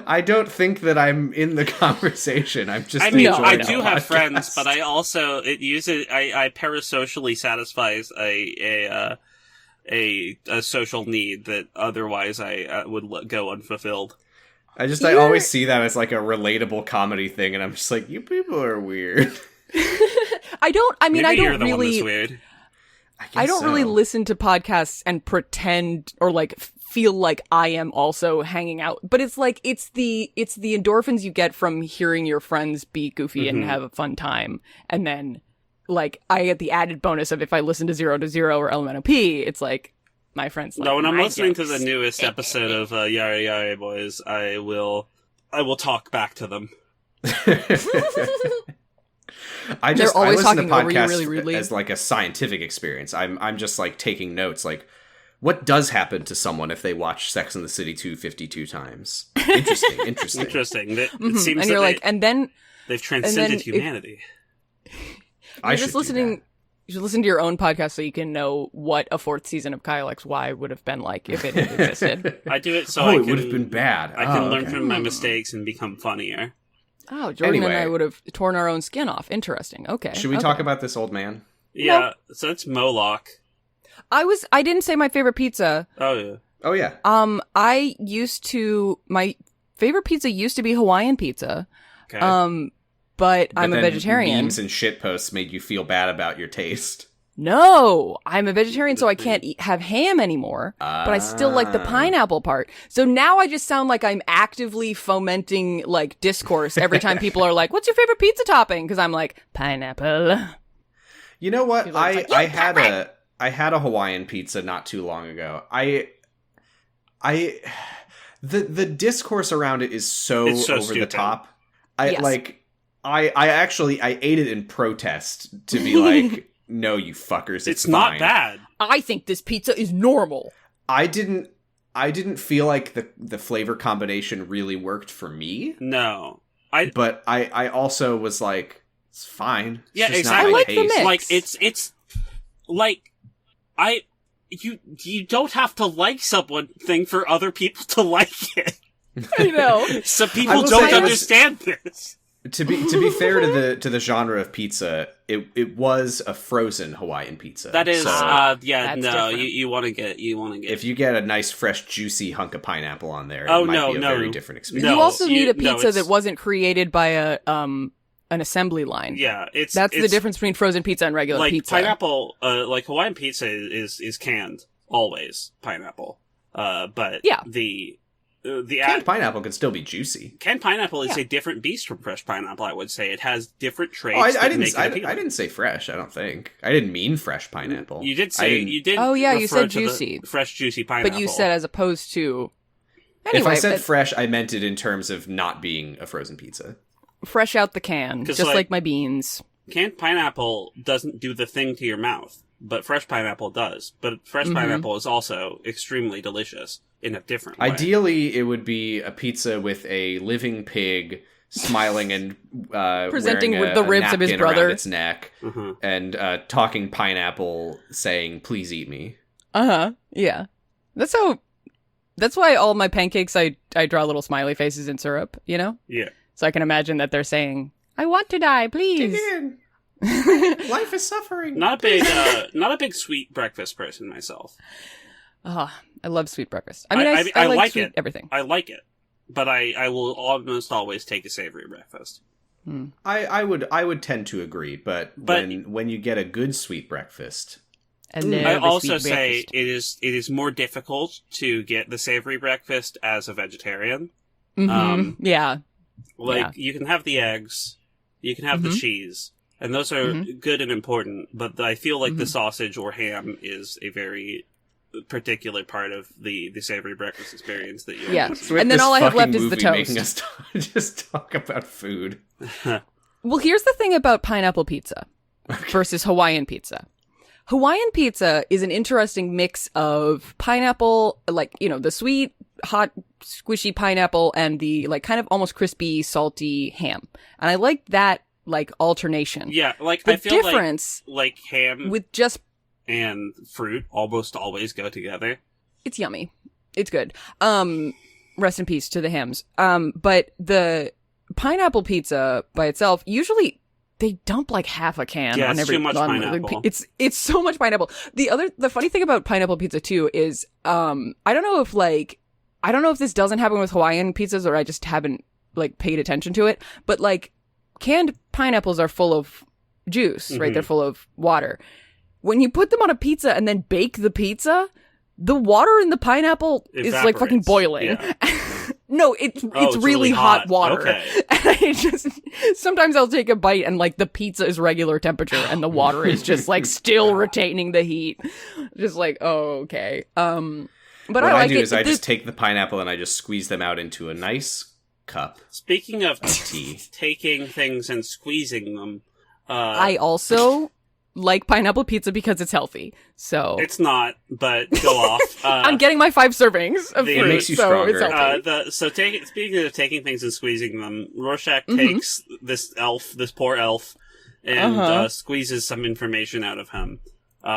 [SPEAKER 1] I don't think that I'm in the conversation. I'm just.
[SPEAKER 2] I mean,
[SPEAKER 3] No,
[SPEAKER 2] I
[SPEAKER 1] enjoying
[SPEAKER 2] do
[SPEAKER 1] a
[SPEAKER 2] have
[SPEAKER 1] podcast.
[SPEAKER 2] friends, but I also I parasocially satisfies a social need that otherwise I would go unfulfilled.
[SPEAKER 1] I always see that as like a relatable comedy thing, and I'm just like, you people are weird.
[SPEAKER 3] I don't
[SPEAKER 2] Maybe you're
[SPEAKER 3] really
[SPEAKER 2] the one that's weird.
[SPEAKER 3] I don't really listen to podcasts and pretend or like feel like I am also hanging out. But it's like it's the endorphins you get from hearing your friends be goofy and have a fun time. And then like I get the added bonus of if I listen to 0 to 0 or LMNOP, it's like my friends like
[SPEAKER 2] No, when I'm
[SPEAKER 3] my
[SPEAKER 2] listening to
[SPEAKER 3] jokes.
[SPEAKER 2] the newest episode of Yara Yara Boys, I will talk back to them.
[SPEAKER 1] I
[SPEAKER 3] They're always
[SPEAKER 1] listen to
[SPEAKER 3] talking over you
[SPEAKER 1] podcasts
[SPEAKER 3] really rudely.
[SPEAKER 1] as like a scientific experience. I'm just like taking notes, like what does happen to someone if they watch Sex and the City 252 times? Interesting.
[SPEAKER 2] Interesting. It seems
[SPEAKER 3] and
[SPEAKER 2] that
[SPEAKER 3] you're like, and then
[SPEAKER 2] they've transcended
[SPEAKER 3] if-
[SPEAKER 2] humanity.
[SPEAKER 1] I
[SPEAKER 3] you're
[SPEAKER 1] should
[SPEAKER 3] just
[SPEAKER 1] do
[SPEAKER 3] listening.
[SPEAKER 1] that.
[SPEAKER 3] You should listen to your own podcast so you can know what a fourth season of Kyle XY would have been like if it had existed.
[SPEAKER 2] I do it so
[SPEAKER 1] Oh,
[SPEAKER 2] I
[SPEAKER 1] it
[SPEAKER 2] can,
[SPEAKER 1] would have been bad.
[SPEAKER 2] I can learn
[SPEAKER 1] okay.
[SPEAKER 2] from my mistakes and become funnier.
[SPEAKER 3] Oh, Jordan and
[SPEAKER 1] Anyway.
[SPEAKER 3] I would have torn our own skin off. Interesting. Okay.
[SPEAKER 1] Should we
[SPEAKER 3] okay.
[SPEAKER 1] talk about this old man?
[SPEAKER 2] Yeah, so it's Moloch.
[SPEAKER 3] I didn't say my favorite pizza.
[SPEAKER 2] Oh yeah.
[SPEAKER 1] Oh yeah.
[SPEAKER 3] My favorite pizza used to be Hawaiian pizza.
[SPEAKER 2] Okay.
[SPEAKER 3] But I'm a
[SPEAKER 1] then
[SPEAKER 3] vegetarian.
[SPEAKER 1] Memes and shit posts made you feel bad about your taste.
[SPEAKER 3] No, I'm a vegetarian, so I can't have ham anymore, but I still like the pineapple part. So now I just sound like I'm actively fomenting like discourse every time people are like, "What's your favorite pizza topping?" Because I'm like, pineapple.
[SPEAKER 1] You know what?
[SPEAKER 3] People are like,
[SPEAKER 1] I had a Hawaiian pizza not too long ago. The discourse around it is so
[SPEAKER 2] It's so
[SPEAKER 1] over
[SPEAKER 2] stupid.
[SPEAKER 1] the top.
[SPEAKER 3] Yes.
[SPEAKER 1] I actually ate it in protest to be like, no, you fuckers,
[SPEAKER 2] It's
[SPEAKER 1] fine.
[SPEAKER 2] not bad.
[SPEAKER 3] I think this pizza is normal.
[SPEAKER 1] I didn't feel like the flavor combination really worked for me.
[SPEAKER 2] No.
[SPEAKER 1] But I also was like, it's fine. It's
[SPEAKER 2] Yeah,
[SPEAKER 1] just
[SPEAKER 2] exactly.
[SPEAKER 1] Not my
[SPEAKER 3] I like the
[SPEAKER 1] taste.
[SPEAKER 3] mix.
[SPEAKER 2] Like, it's like, you don't have to like something for other people to like it.
[SPEAKER 3] I know.
[SPEAKER 2] So
[SPEAKER 1] I
[SPEAKER 2] people
[SPEAKER 1] will
[SPEAKER 2] don't
[SPEAKER 1] say-
[SPEAKER 2] understand this.
[SPEAKER 1] To be fair to the genre of pizza, it was a frozen Hawaiian pizza.
[SPEAKER 2] That is,
[SPEAKER 1] So
[SPEAKER 3] That's
[SPEAKER 2] no,
[SPEAKER 3] different.
[SPEAKER 2] you want to get.
[SPEAKER 1] if you get a nice, fresh, juicy hunk of pineapple on there,
[SPEAKER 2] Oh,
[SPEAKER 1] it might
[SPEAKER 2] no,
[SPEAKER 1] be a
[SPEAKER 2] no.
[SPEAKER 1] very different experience.
[SPEAKER 2] No,
[SPEAKER 3] you also need a
[SPEAKER 2] no,
[SPEAKER 3] pizza
[SPEAKER 2] it's-
[SPEAKER 3] that wasn't created by an assembly line.
[SPEAKER 2] Yeah,
[SPEAKER 3] That's the difference between frozen pizza and regular
[SPEAKER 2] Like
[SPEAKER 3] pizza.
[SPEAKER 2] pineapple, like Hawaiian pizza is canned always pineapple. But
[SPEAKER 3] Yeah.
[SPEAKER 2] the
[SPEAKER 1] Canned pineapple can still be juicy.
[SPEAKER 2] canned pineapple is
[SPEAKER 3] Yeah.
[SPEAKER 2] a different beast from fresh pineapple. I would say it has different traits.
[SPEAKER 1] Oh, I
[SPEAKER 2] that
[SPEAKER 1] didn't.
[SPEAKER 2] make it
[SPEAKER 1] I
[SPEAKER 2] appealing.
[SPEAKER 1] didn't say fresh. I don't think. I didn't mean fresh pineapple.
[SPEAKER 2] You did
[SPEAKER 1] I
[SPEAKER 2] say
[SPEAKER 1] didn't-
[SPEAKER 2] you did.
[SPEAKER 3] Oh, yeah, you
[SPEAKER 2] refer
[SPEAKER 3] said
[SPEAKER 2] to the
[SPEAKER 3] juicy.
[SPEAKER 2] fresh juicy pineapple.
[SPEAKER 3] But you said as opposed to.
[SPEAKER 1] If
[SPEAKER 3] Anyway,
[SPEAKER 1] I said
[SPEAKER 3] but
[SPEAKER 1] fresh, I meant it in terms of not being a frozen pizza.
[SPEAKER 3] fresh out the can,
[SPEAKER 2] 'Cause,
[SPEAKER 3] just
[SPEAKER 2] like-
[SPEAKER 3] like my beans.
[SPEAKER 2] canned pineapple doesn't do the thing to your mouth, but fresh pineapple does. But fresh
[SPEAKER 3] Mm-hmm.
[SPEAKER 2] pineapple is also extremely delicious in a different way.
[SPEAKER 1] Ideally, it would be a pizza with a living pig smiling and
[SPEAKER 3] Presenting
[SPEAKER 1] wearing
[SPEAKER 3] with the ribs of his
[SPEAKER 1] napkin around
[SPEAKER 3] brother.
[SPEAKER 1] its neck,
[SPEAKER 2] Mhm.
[SPEAKER 1] and talking pineapple, saying "Please eat me."
[SPEAKER 3] Yeah. That's why all my pancakes I draw little smiley faces in syrup, you know?
[SPEAKER 2] Yeah.
[SPEAKER 3] So I can imagine that they're saying, I want to die, please.
[SPEAKER 1] in. Life is suffering.
[SPEAKER 2] Not a big sweet breakfast person myself.
[SPEAKER 3] Oh, I love sweet breakfast. I mean, I like sweet
[SPEAKER 2] it.
[SPEAKER 3] everything.
[SPEAKER 2] I like it, but I will almost always take a savory breakfast.
[SPEAKER 1] I would tend to agree, but when you get a good sweet breakfast,
[SPEAKER 3] I love
[SPEAKER 2] I
[SPEAKER 3] a
[SPEAKER 2] also
[SPEAKER 3] sweet
[SPEAKER 2] say
[SPEAKER 3] breakfast.
[SPEAKER 2] it is more difficult to get the savory breakfast as a vegetarian.
[SPEAKER 3] Mhm. Yeah.
[SPEAKER 2] Like
[SPEAKER 3] Yeah.
[SPEAKER 2] you can have the eggs, you can have the cheese, and those are good and important. But I feel like the sausage or ham is a very particular part of the savory breakfast experience that you
[SPEAKER 3] Yeah.
[SPEAKER 1] With
[SPEAKER 3] And then
[SPEAKER 1] this
[SPEAKER 3] all I have
[SPEAKER 1] fucking
[SPEAKER 3] left is the
[SPEAKER 1] movie
[SPEAKER 3] toast.
[SPEAKER 1] making us just talk about food.
[SPEAKER 3] Well, here's the thing about pineapple pizza versus Hawaiian pizza. Hawaiian pizza is an interesting mix of pineapple, like, you know, the sweet, hot, squishy pineapple and the, like, kind of almost crispy, salty ham. And I like that, like, alternation.
[SPEAKER 2] Yeah, like
[SPEAKER 3] The
[SPEAKER 2] I feel
[SPEAKER 3] difference
[SPEAKER 2] like ham
[SPEAKER 3] with just,
[SPEAKER 2] and fruit almost always go together.
[SPEAKER 3] it's yummy. It's good. Rest in peace to the hams. But the pineapple pizza by itself, usually they dump like half a can
[SPEAKER 2] Yeah,
[SPEAKER 3] on
[SPEAKER 2] it's
[SPEAKER 3] every
[SPEAKER 2] too much
[SPEAKER 3] on-
[SPEAKER 2] pineapple.
[SPEAKER 3] It's so much pineapple. The funny thing about pineapple pizza too is I don't know if this doesn't happen with Hawaiian pizzas or I just haven't like paid attention to it, but like canned pineapples are full of juice, right? They're full of water. When you put them on a pizza and then bake the pizza, the water in the pineapple is like fucking
[SPEAKER 2] Evaporates.
[SPEAKER 3] boiling.
[SPEAKER 2] Yeah.
[SPEAKER 3] No, it's really hot water.
[SPEAKER 2] Okay.
[SPEAKER 3] And I just sometimes I'll take a bite and like the pizza is regular temperature and the water is just like still retaining the heat. Just like, oh, okay. But
[SPEAKER 1] What
[SPEAKER 3] I
[SPEAKER 1] I
[SPEAKER 3] like
[SPEAKER 1] do
[SPEAKER 3] it.
[SPEAKER 1] is I just take the pineapple and I just squeeze them out into a nice cup.
[SPEAKER 2] Speaking of
[SPEAKER 1] tea.
[SPEAKER 2] taking things and squeezing them,
[SPEAKER 3] I also like pineapple pizza because it's healthy. So
[SPEAKER 2] it's not, but go off.
[SPEAKER 3] I'm getting my 5 servings of
[SPEAKER 2] It
[SPEAKER 3] fruit,
[SPEAKER 1] makes you
[SPEAKER 3] so it's
[SPEAKER 1] stronger.
[SPEAKER 3] healthy.
[SPEAKER 2] Speaking of taking things and squeezing them, Rorschach
[SPEAKER 3] Mm-hmm.
[SPEAKER 2] takes this poor elf, and squeezes some information out of him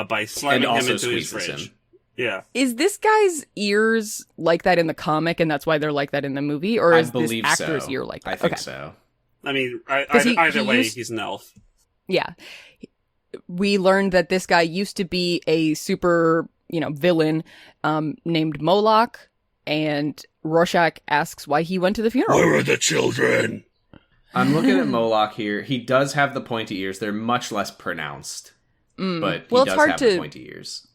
[SPEAKER 2] by slamming him
[SPEAKER 1] also
[SPEAKER 2] into his
[SPEAKER 1] squeezes
[SPEAKER 2] fridge.
[SPEAKER 1] him.
[SPEAKER 2] Yeah,
[SPEAKER 3] Is this guy's ears like that in the comic, and that's why they're like that in the movie, or
[SPEAKER 1] I
[SPEAKER 3] is this
[SPEAKER 1] believe
[SPEAKER 3] actor's
[SPEAKER 1] so.
[SPEAKER 3] ear like that?
[SPEAKER 1] I think
[SPEAKER 3] Okay.
[SPEAKER 1] so.
[SPEAKER 2] I mean,
[SPEAKER 3] 'Cause
[SPEAKER 2] either
[SPEAKER 3] he
[SPEAKER 2] way,
[SPEAKER 3] used-
[SPEAKER 2] he's an elf.
[SPEAKER 3] Yeah. We learned that this guy used to be a super, villain named Moloch, and Rorschach asks why he went to the funeral.
[SPEAKER 2] are the children?
[SPEAKER 1] I'm looking at Moloch here. He does have the pointy ears. They're much less pronounced, but he
[SPEAKER 3] Well, it's
[SPEAKER 1] does
[SPEAKER 3] hard
[SPEAKER 1] have
[SPEAKER 3] to-
[SPEAKER 1] the pointy ears.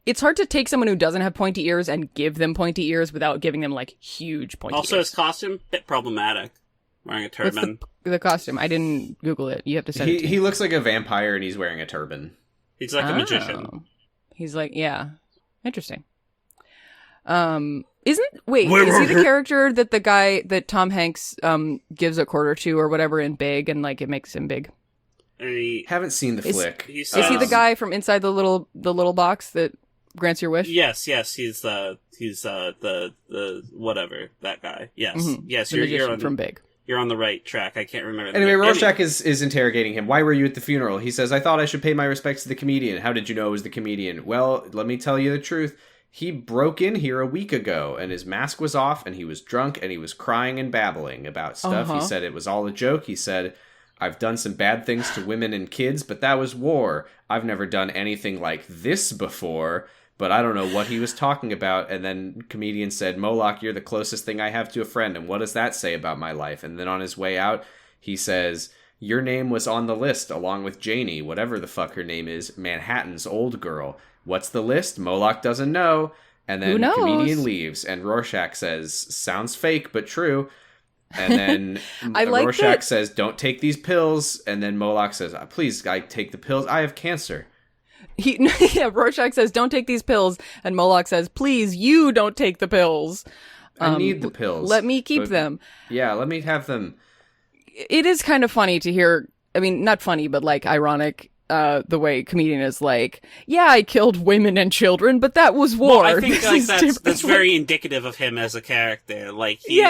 [SPEAKER 3] It's hard to take someone who doesn't have pointy ears and give them pointy ears without giving them, like, huge pointy
[SPEAKER 2] Also,
[SPEAKER 3] ears.
[SPEAKER 2] his costume bit problematic. wearing a
[SPEAKER 3] What's
[SPEAKER 2] turban.
[SPEAKER 3] the costume? I didn't Google it. You have to send it to me.
[SPEAKER 1] He looks like a vampire and he's wearing a turban.
[SPEAKER 2] He's like a magician.
[SPEAKER 3] He's like, yeah. Interesting. Is he the character that the guy that Tom Hanks gives a quarter to or whatever in Big, and like it makes him big?
[SPEAKER 1] Haven't seen the flick.
[SPEAKER 3] Is he the guy from inside the little box that grants your wish?
[SPEAKER 2] Yes, he's the whatever, that guy. Yes.
[SPEAKER 3] Mm-hmm.
[SPEAKER 2] Yes,
[SPEAKER 3] the magician from Big.
[SPEAKER 2] You're on the right track. I can't remember.
[SPEAKER 1] Anyway, Rorschach is interrogating him. Why were you at the funeral? He says, I thought I should pay my respects to the comedian. How did you know it was the comedian? Well, let me tell you the truth. He broke in here a week ago, and his mask was off, and he was drunk, and he was crying and babbling about stuff. He said it was all a joke. He said, I've done some bad things to women and kids, but that was war. I've never done anything like this before, but I don't know what he was talking about. And then comedian said, Moloch, you're the closest thing I have to a friend, and what does that say about my life? And then on his way out, he says, your name was on the list, along with Janie, whatever the fuck her name is, Manhattan's old girl. What's the list? Moloch doesn't know. And then the comedian leaves, and Rorschach says, sounds fake, but true. And then Rorschach says, don't take these pills. And then Moloch says, please, I take the pills. I have cancer.
[SPEAKER 3] Rorschach says, don't take these pills. And Moloch says, please, you don't take the pills.
[SPEAKER 1] I need the pills.
[SPEAKER 3] Let me keep them.
[SPEAKER 1] Yeah, let me have them.
[SPEAKER 3] It is kind of funny to hear, I mean, not funny, but like ironic, the way comedian is like, yeah, I killed women and children, but that was war.
[SPEAKER 2] Well, I think like, that's very indicative of him as a character. Like, he's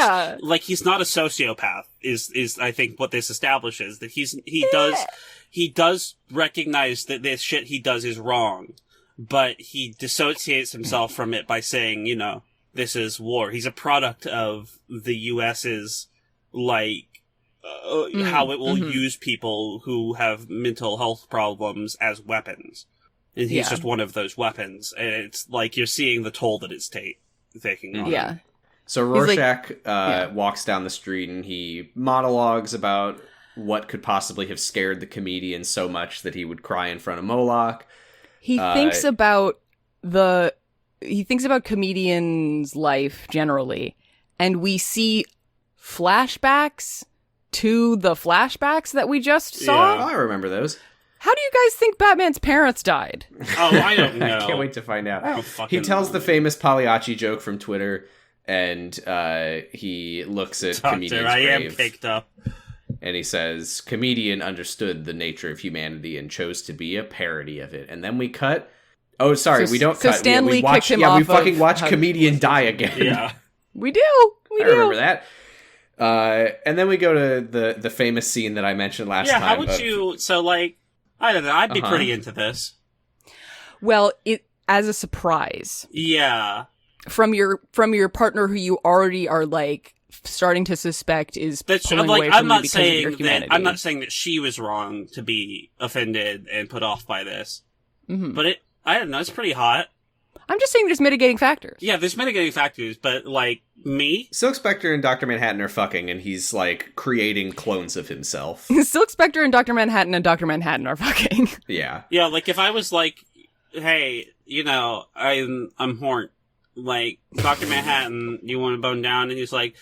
[SPEAKER 2] not a sociopath. Is I think what this establishes, that he does recognize that this shit he does is wrong, but he dissociates himself from it by saying, you know, this is war. He's a product of the US's like. How it will use people who have mental health problems as weapons. And he's just one of those weapons. And it's like you're seeing the toll that it's taking on him.
[SPEAKER 1] So Rorschach walks down the street and he monologues about what could possibly have scared the comedian so much that he would cry in front of Moloch.
[SPEAKER 3] He thinks about comedian's life generally. And we see flashbacks to the flashbacks that we just saw.
[SPEAKER 1] Yeah. I remember those.
[SPEAKER 3] How do you guys think Batman's parents died?
[SPEAKER 2] Oh, I don't know.
[SPEAKER 1] I can't wait to find out. He tells the famous Pagliacci joke from Twitter, and he looks at comedian's grave.
[SPEAKER 2] I am picked up.
[SPEAKER 1] And he says, comedian understood the nature of humanity and chose to be a parody of it. And then we cut. Oh, sorry, we don't cut.
[SPEAKER 3] Stan Lee
[SPEAKER 1] we watch,
[SPEAKER 3] kicked him off.
[SPEAKER 1] We fucking watch comedian die again.
[SPEAKER 2] Yeah.
[SPEAKER 3] We do.
[SPEAKER 1] I remember that. And then we go to the famous scene that I mentioned last time.
[SPEAKER 2] Yeah, how would you... So, like, I don't know, I'd be pretty into this.
[SPEAKER 3] Well, as a surprise.
[SPEAKER 2] Yeah.
[SPEAKER 3] From your partner who you already are, like, starting to suspect is pulling away from you because of your humanity.
[SPEAKER 2] I'm not saying that she was wrong to be offended and put off by this. Mm-hmm. But I don't know, it's pretty hot.
[SPEAKER 3] I'm just saying there's mitigating factors.
[SPEAKER 2] Yeah, there's mitigating factors, but, like, me?
[SPEAKER 1] Silk Spectre and Dr. Manhattan are fucking, and he's, like, creating clones of himself.
[SPEAKER 3] Silk Spectre and Dr. Manhattan are fucking.
[SPEAKER 1] Yeah.
[SPEAKER 2] Yeah, like, if I was like, hey, you know, I'm horned. Like, Dr. Manhattan, you want to bone down? And he's like,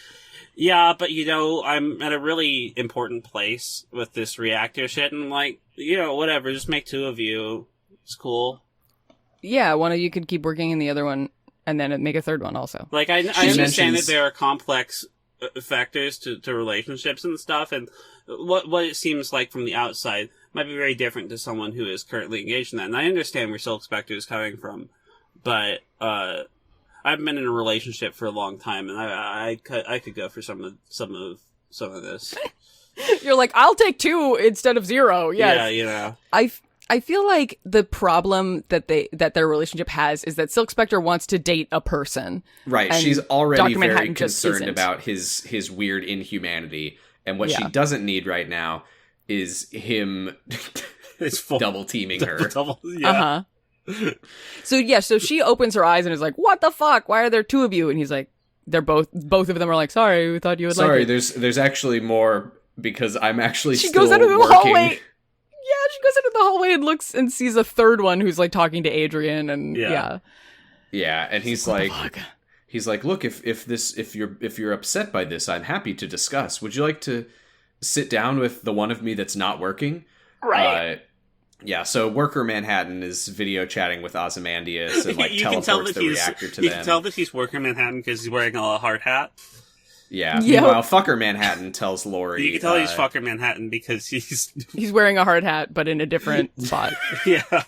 [SPEAKER 2] yeah, but, you know, I'm at a really important place with this reactor shit, and, like, you know, whatever, just make two of you. It's cool.
[SPEAKER 3] Yeah, one of you could keep working and the other one, and then make a third one also.
[SPEAKER 2] Like, I understand that there are complex factors to relationships and stuff, and what it seems like from the outside might be very different to someone who is currently engaged in that. And I understand where Silk Spectre is coming from, but I've been in a relationship for a long time, and I could go for some of this.
[SPEAKER 3] You're like, I'll take 2 instead of 0. Yes.
[SPEAKER 2] Yeah, you know.
[SPEAKER 3] I feel like the problem that their relationship has is that Silk Spectre wants to date a person.
[SPEAKER 1] Right. She's already very
[SPEAKER 3] concerned
[SPEAKER 1] about his weird inhumanity. And what she doesn't need right now is him double teaming her.
[SPEAKER 3] Uh-huh. So she opens her eyes and is like, what the fuck? Why are there 2 of you? And he's like, they're both of them are like, sorry, we thought you would like it.
[SPEAKER 1] Sorry, there's actually more because I'm actually
[SPEAKER 3] she
[SPEAKER 1] still
[SPEAKER 3] goes out of the
[SPEAKER 1] working.
[SPEAKER 3] hallway. Yeah, she goes into the hallway and looks and sees a third one who's like talking to Adrian and yeah.
[SPEAKER 1] Yeah, and he's like he's like, look, if you're upset by this, I'm happy to discuss. Would you like to sit down with the one of me that's not working?
[SPEAKER 3] Right.
[SPEAKER 1] Yeah, so Worker Manhattan is video chatting with Ozymandias and like
[SPEAKER 2] You can tell
[SPEAKER 1] teleports
[SPEAKER 2] that
[SPEAKER 1] the
[SPEAKER 2] he's
[SPEAKER 1] reactor to
[SPEAKER 2] you
[SPEAKER 1] them.
[SPEAKER 2] can tell that he's Worker Manhattan because he's wearing a hard hat.
[SPEAKER 1] Yeah.
[SPEAKER 3] Yep.
[SPEAKER 1] Meanwhile, Fucker Manhattan tells Laurie.
[SPEAKER 2] You can tell he's Fucker Manhattan because he's
[SPEAKER 3] wearing a hard hat, but in a different spot.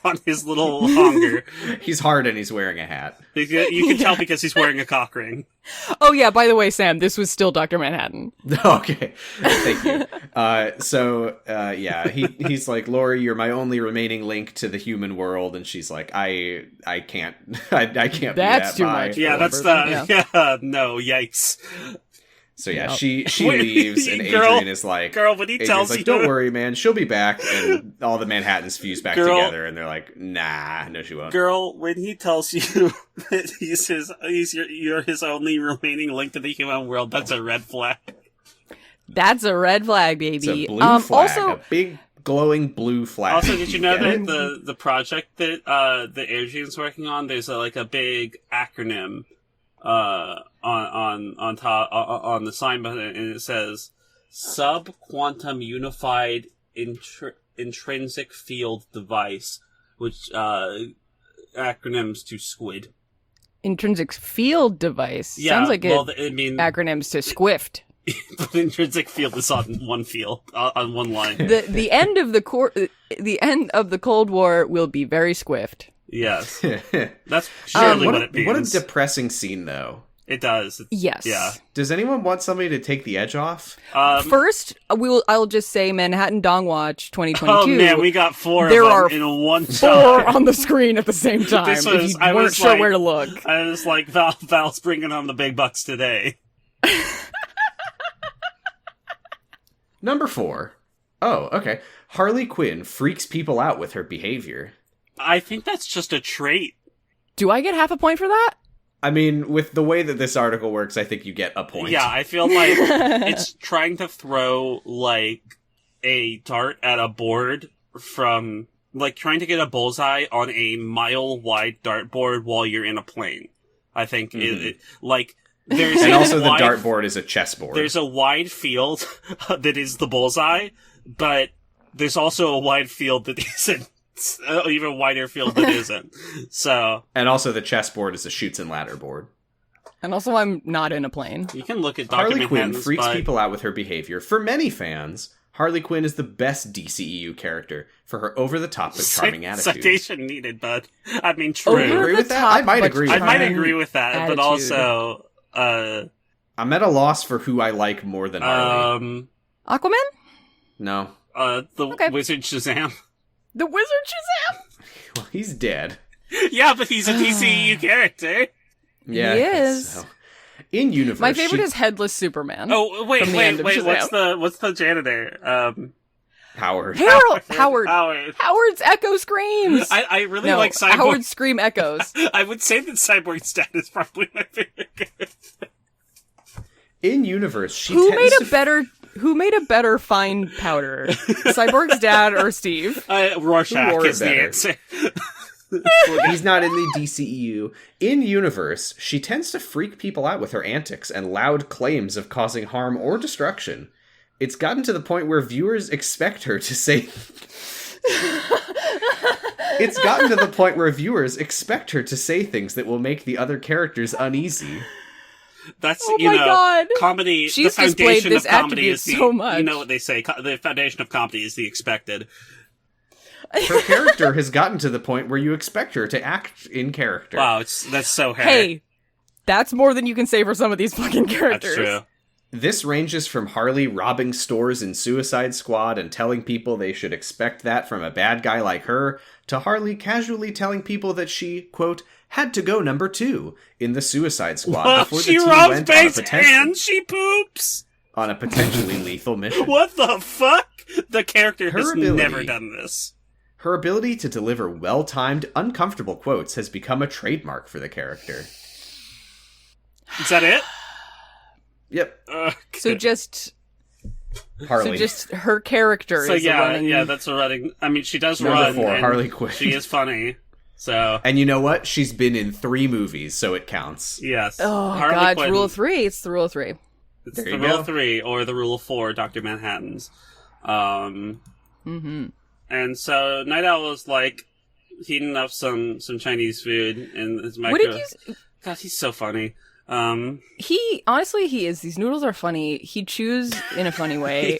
[SPEAKER 2] on his little honger.
[SPEAKER 1] He's hard and he's wearing a hat.
[SPEAKER 2] You can tell because he's wearing a cock ring.
[SPEAKER 3] Oh yeah, by the way, Sam, this was still Dr. Manhattan.
[SPEAKER 1] Okay, thank you. He's like, Laurie, you're my only remaining link to the human world, and she's like, I can't, I can't.
[SPEAKER 3] That's
[SPEAKER 1] be that
[SPEAKER 3] too
[SPEAKER 1] by.
[SPEAKER 3] much.
[SPEAKER 2] Yeah, that's no, yikes.
[SPEAKER 1] So yeah,
[SPEAKER 3] Yep.
[SPEAKER 1] she leaves, and Adrian is like,
[SPEAKER 2] when he
[SPEAKER 1] Adrian's
[SPEAKER 2] tells
[SPEAKER 1] like,
[SPEAKER 2] you,
[SPEAKER 1] don't worry, man, she'll be back, and all the Manhattans fuse back
[SPEAKER 2] Girl.
[SPEAKER 1] together, and they're like, nah, no, she won't.
[SPEAKER 2] girl, when he tells you that you're his only remaining link to the human world, that's a red flag.
[SPEAKER 3] That's a red flag,
[SPEAKER 1] It's
[SPEAKER 3] baby.
[SPEAKER 1] a blue flag,
[SPEAKER 3] Also,
[SPEAKER 1] a big glowing blue flag.
[SPEAKER 2] Also, did you know
[SPEAKER 1] get it?
[SPEAKER 2] that the project that Adrian's working on, there's a big acronym on top on the sign button, and it says Subquantum Unified Intrinsic Field Device, which acronyms to SQUID.
[SPEAKER 3] intrinsic field device.
[SPEAKER 2] Yeah,
[SPEAKER 3] Sounds like
[SPEAKER 2] well,
[SPEAKER 3] it
[SPEAKER 2] I mean,
[SPEAKER 3] acronyms to SQUIFT.
[SPEAKER 2] but intrinsic field is on one field, on one line.
[SPEAKER 3] The end of the end of the Cold War will be very squiffed.
[SPEAKER 2] Yes, that's surely what it means.
[SPEAKER 1] What a depressing scene, though.
[SPEAKER 2] It does.
[SPEAKER 3] Yes.
[SPEAKER 2] Yeah.
[SPEAKER 1] Does anyone want somebody to take the edge off?
[SPEAKER 3] First, I'll just say Manhattan Dong Watch 2022.
[SPEAKER 2] Oh man, we got four
[SPEAKER 3] There
[SPEAKER 2] of
[SPEAKER 3] are
[SPEAKER 2] them in one
[SPEAKER 3] four
[SPEAKER 2] shot.
[SPEAKER 3] on the screen at the same time.
[SPEAKER 2] This was-
[SPEAKER 3] if you
[SPEAKER 2] I
[SPEAKER 3] weren't
[SPEAKER 2] was
[SPEAKER 3] sure
[SPEAKER 2] like-
[SPEAKER 3] where to look.
[SPEAKER 2] I was like, Val's bringing home the big bucks today.
[SPEAKER 1] Number 4. Oh, okay. Harley Quinn freaks people out with her behavior.
[SPEAKER 2] I think that's just a trait.
[SPEAKER 3] Do I get half a point for that?
[SPEAKER 1] I mean, with the way that this article works, I think you get a point.
[SPEAKER 2] Yeah, I feel like it's trying to throw, like, a dart at a board from, like, trying to get a bullseye on a mile-wide dartboard while you're in a plane. I think, there's
[SPEAKER 1] And
[SPEAKER 2] a
[SPEAKER 1] also the
[SPEAKER 2] wide-
[SPEAKER 1] dartboard is a chessboard.
[SPEAKER 2] There's a wide field that is the bullseye, but there's also a wide field that isn't. Even wider field that isn't. So.
[SPEAKER 1] And also the chessboard is a shoots and ladder board.
[SPEAKER 3] And also, I'm not in a plane.
[SPEAKER 2] You can look at Dr.
[SPEAKER 1] Harley Quinn
[SPEAKER 2] Manhattan's
[SPEAKER 1] freaks
[SPEAKER 2] butt.
[SPEAKER 1] people out with her behavior. For many fans, Harley Quinn is the best DCEU character for her over-the-top but charming attitude.
[SPEAKER 2] Citation needed, bud. I mean, true.
[SPEAKER 1] Over- agree with that? I might
[SPEAKER 3] but
[SPEAKER 1] agree with
[SPEAKER 2] I might
[SPEAKER 1] that.
[SPEAKER 2] agree with that,
[SPEAKER 3] attitude.
[SPEAKER 2] but also,
[SPEAKER 1] I'm at a loss for who I like more than Harley.
[SPEAKER 3] Aquaman?
[SPEAKER 1] No.
[SPEAKER 2] The
[SPEAKER 3] Okay.
[SPEAKER 2] Wizard Shazam.
[SPEAKER 3] The Wizard Shazam?
[SPEAKER 1] Well, he's dead.
[SPEAKER 2] Yeah, but he's a DCEU character.
[SPEAKER 1] Yeah,
[SPEAKER 3] He
[SPEAKER 1] I guess
[SPEAKER 3] is.
[SPEAKER 1] so. In universe,
[SPEAKER 3] My favorite is Headless Superman.
[SPEAKER 2] Oh, wait,
[SPEAKER 3] From the end of Shazam.
[SPEAKER 2] what's the janitor?
[SPEAKER 1] Howard.
[SPEAKER 3] Howard. Howard's echo screams.
[SPEAKER 2] I really
[SPEAKER 3] no,
[SPEAKER 2] like Cyborg.
[SPEAKER 3] Howard's scream echoes.
[SPEAKER 2] I would say that Cyborg's dad is probably my favorite character.
[SPEAKER 1] In universe, she
[SPEAKER 3] Who
[SPEAKER 1] tends
[SPEAKER 3] made a better fine powder? Cyborg's dad or Steve?
[SPEAKER 2] Rorschach
[SPEAKER 1] Who wore
[SPEAKER 2] is
[SPEAKER 1] it
[SPEAKER 2] the
[SPEAKER 1] better?
[SPEAKER 2] answer.
[SPEAKER 1] He's not in the DCEU. In universe, she tends to freak people out with her antics and loud claims of causing harm or destruction. It's gotten to the point where viewers expect her to say... It's gotten to the point where viewers expect her to say things that will make the other characters uneasy.
[SPEAKER 2] That's,
[SPEAKER 3] Oh my God.
[SPEAKER 2] comedy.
[SPEAKER 3] She's
[SPEAKER 2] the foundation
[SPEAKER 3] displayed
[SPEAKER 2] of
[SPEAKER 3] this
[SPEAKER 2] comedy
[SPEAKER 3] attribute
[SPEAKER 2] is the,
[SPEAKER 3] so much.
[SPEAKER 2] you know what they say, the foundation of comedy is the expected.
[SPEAKER 1] Her character has gotten to the point where you expect her to act in character.
[SPEAKER 2] Wow, that's so hair.
[SPEAKER 3] Hey, that's more than you can say for some of these fucking characters.
[SPEAKER 2] That's true.
[SPEAKER 1] This ranges from Harley robbing stores in Suicide Squad and telling people they should expect that from a bad guy like her, to Harley casually telling people that she, quote, had to go number 2 in the Suicide Squad
[SPEAKER 2] Well,
[SPEAKER 1] before the
[SPEAKER 2] she
[SPEAKER 1] team
[SPEAKER 2] robs
[SPEAKER 1] went
[SPEAKER 2] banks and she poops.
[SPEAKER 1] on a potentially lethal mission.
[SPEAKER 2] What the fuck? The character
[SPEAKER 1] Her
[SPEAKER 2] has
[SPEAKER 1] ability-
[SPEAKER 2] never done this.
[SPEAKER 1] Her ability to deliver well-timed, uncomfortable quotes has become a trademark for the character.
[SPEAKER 2] Is that it?
[SPEAKER 1] Yep,
[SPEAKER 3] So just
[SPEAKER 1] Harley.
[SPEAKER 3] her character
[SPEAKER 2] So
[SPEAKER 3] is
[SPEAKER 2] yeah,
[SPEAKER 3] running.
[SPEAKER 2] yeah, that's a running. I mean, she does
[SPEAKER 1] Number
[SPEAKER 2] run.
[SPEAKER 1] 4,
[SPEAKER 2] and
[SPEAKER 1] Harley Quinn.
[SPEAKER 2] She is funny. So,
[SPEAKER 1] And you know what? She's been in 3 movies, so it counts.
[SPEAKER 2] yes.
[SPEAKER 3] Oh,
[SPEAKER 2] Harley
[SPEAKER 3] God, it's
[SPEAKER 2] Quinn.
[SPEAKER 3] rule of 3. It's the rule of 3.
[SPEAKER 2] It's
[SPEAKER 1] There
[SPEAKER 2] the
[SPEAKER 1] you
[SPEAKER 2] rule
[SPEAKER 1] go.
[SPEAKER 2] of 3 or the rule of 4, Dr. Manhattan's.
[SPEAKER 3] Mm-hmm.
[SPEAKER 2] And so Night Owl is like heating up some Chinese food in his
[SPEAKER 3] What
[SPEAKER 2] micro.
[SPEAKER 3] did you...
[SPEAKER 2] God, he's so funny.
[SPEAKER 3] Honestly, he is. These noodles are funny. He chews in a funny way.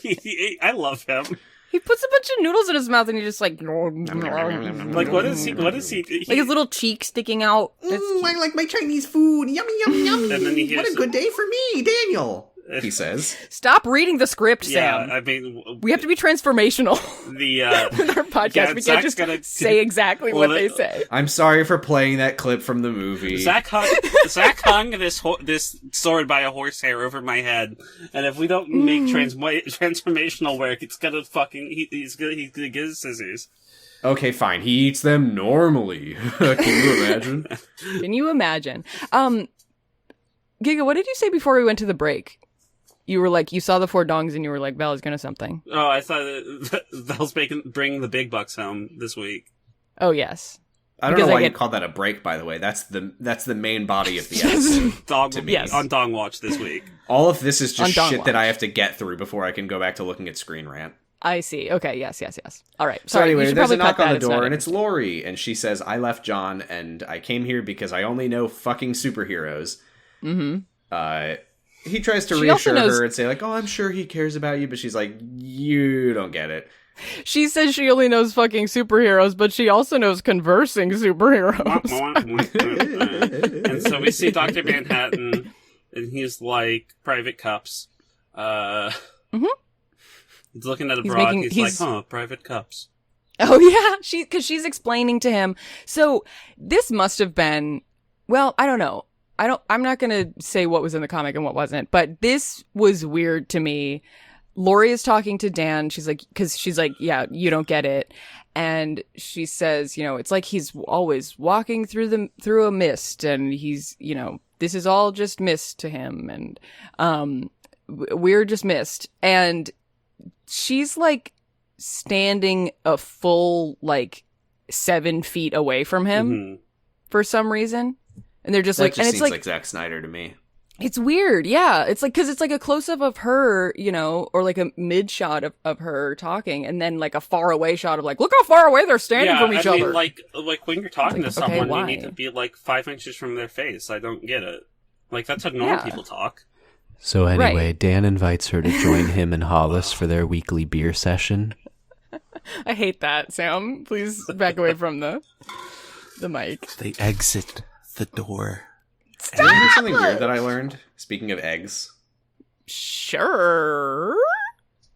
[SPEAKER 2] I love him.
[SPEAKER 3] He puts a bunch of noodles in his mouth and he just like...
[SPEAKER 2] Like, what is he? Like
[SPEAKER 3] his little cheek sticking out.
[SPEAKER 1] I like my Chinese food. Yummy, yummy, yummy.
[SPEAKER 2] And then he hears-
[SPEAKER 1] What a good day for me, Daniel. He says.
[SPEAKER 3] Stop reading the script,
[SPEAKER 2] Yeah,
[SPEAKER 3] Sam.
[SPEAKER 2] I mean,
[SPEAKER 3] We have to be transformational
[SPEAKER 2] the
[SPEAKER 3] with our podcast.
[SPEAKER 2] Yeah,
[SPEAKER 3] we
[SPEAKER 2] Zach's
[SPEAKER 3] can't just
[SPEAKER 2] gonna-
[SPEAKER 3] say exactly
[SPEAKER 2] Well,
[SPEAKER 3] what they say.
[SPEAKER 1] I'm sorry for playing that clip from the movie.
[SPEAKER 2] Zach hung this sword by a horsehair over my head, and if we don't make transformational work, it's gonna fucking he's gonna get his scissors.
[SPEAKER 1] Okay, fine. He eats them normally. Can you imagine?
[SPEAKER 3] Can you imagine? Giga, what did you say before we went to the break? You were like, you saw the 4 dongs and you were like, Bella's gonna something.
[SPEAKER 2] Oh, I thought Val's bring the big bucks home this week.
[SPEAKER 3] Oh, yes.
[SPEAKER 1] I don't
[SPEAKER 3] Because
[SPEAKER 1] know
[SPEAKER 3] I
[SPEAKER 1] why you
[SPEAKER 3] get-
[SPEAKER 1] call that a break, by the way. That's the main body of the episode.
[SPEAKER 2] Dog
[SPEAKER 1] To me.
[SPEAKER 3] Yes.
[SPEAKER 2] on Dong Watch this week.
[SPEAKER 1] All of this is just
[SPEAKER 3] On Dawn
[SPEAKER 1] shit that
[SPEAKER 3] Watch.
[SPEAKER 1] I have to get through before I can go back to looking at Screen Rant.
[SPEAKER 3] I see. Okay, yes. All right.
[SPEAKER 1] So
[SPEAKER 3] Sorry, you
[SPEAKER 1] anyway,
[SPEAKER 3] should
[SPEAKER 1] there's a
[SPEAKER 3] probably
[SPEAKER 1] knock
[SPEAKER 3] cut
[SPEAKER 1] on
[SPEAKER 3] that.
[SPEAKER 1] the door,
[SPEAKER 3] not
[SPEAKER 1] and it's Lori, and she says, "I left John, and I came here because I only know fucking superheroes." Mm-hmm. He tries to
[SPEAKER 3] She also
[SPEAKER 1] reassure
[SPEAKER 3] knows-
[SPEAKER 1] her and say, like, "Oh, I'm sure he cares about you," but she's like, "You don't get it."
[SPEAKER 3] She says she only knows fucking superheroes, but she also knows conversing superheroes.
[SPEAKER 2] And so we see Dr. Manhattan, and he's like, private cups. He's looking at a broad, he's like, private cups.
[SPEAKER 3] Oh yeah, because she's explaining to him. So this must have been, well, I don't know. I'm not gonna say what was in the comic and what wasn't, but this was weird to me. Lori is talking to Dan. She's like, yeah, you don't get it. And she says, it's like he's always walking through a mist, and he's, this is all just mist to him, and we're just mist. And she's like standing a full 7 feet away from him for some reason, and they're just
[SPEAKER 1] That
[SPEAKER 3] like,
[SPEAKER 1] just
[SPEAKER 3] and it's
[SPEAKER 1] seems
[SPEAKER 3] like
[SPEAKER 1] like Zack Snyder to me.
[SPEAKER 3] it's weird, yeah. It's like, because it's like a close-up of her, or like a mid-shot of her talking, and then like a far-away shot of like, look how far away they're standing from each other.
[SPEAKER 2] like when you're talking to
[SPEAKER 3] okay,
[SPEAKER 2] someone,
[SPEAKER 3] why?
[SPEAKER 2] you need to be like 5 inches from their face. I don't get it. Like, that's how normal
[SPEAKER 3] Yeah.
[SPEAKER 2] people talk.
[SPEAKER 1] So anyway,
[SPEAKER 3] Right.
[SPEAKER 1] Dan invites her to join him and Hollis for their weekly beer session.
[SPEAKER 3] I hate that, Sam. Please back away from the mic.
[SPEAKER 2] They exit the door.
[SPEAKER 1] You know something weird that I learned? Speaking of eggs.
[SPEAKER 3] Sure.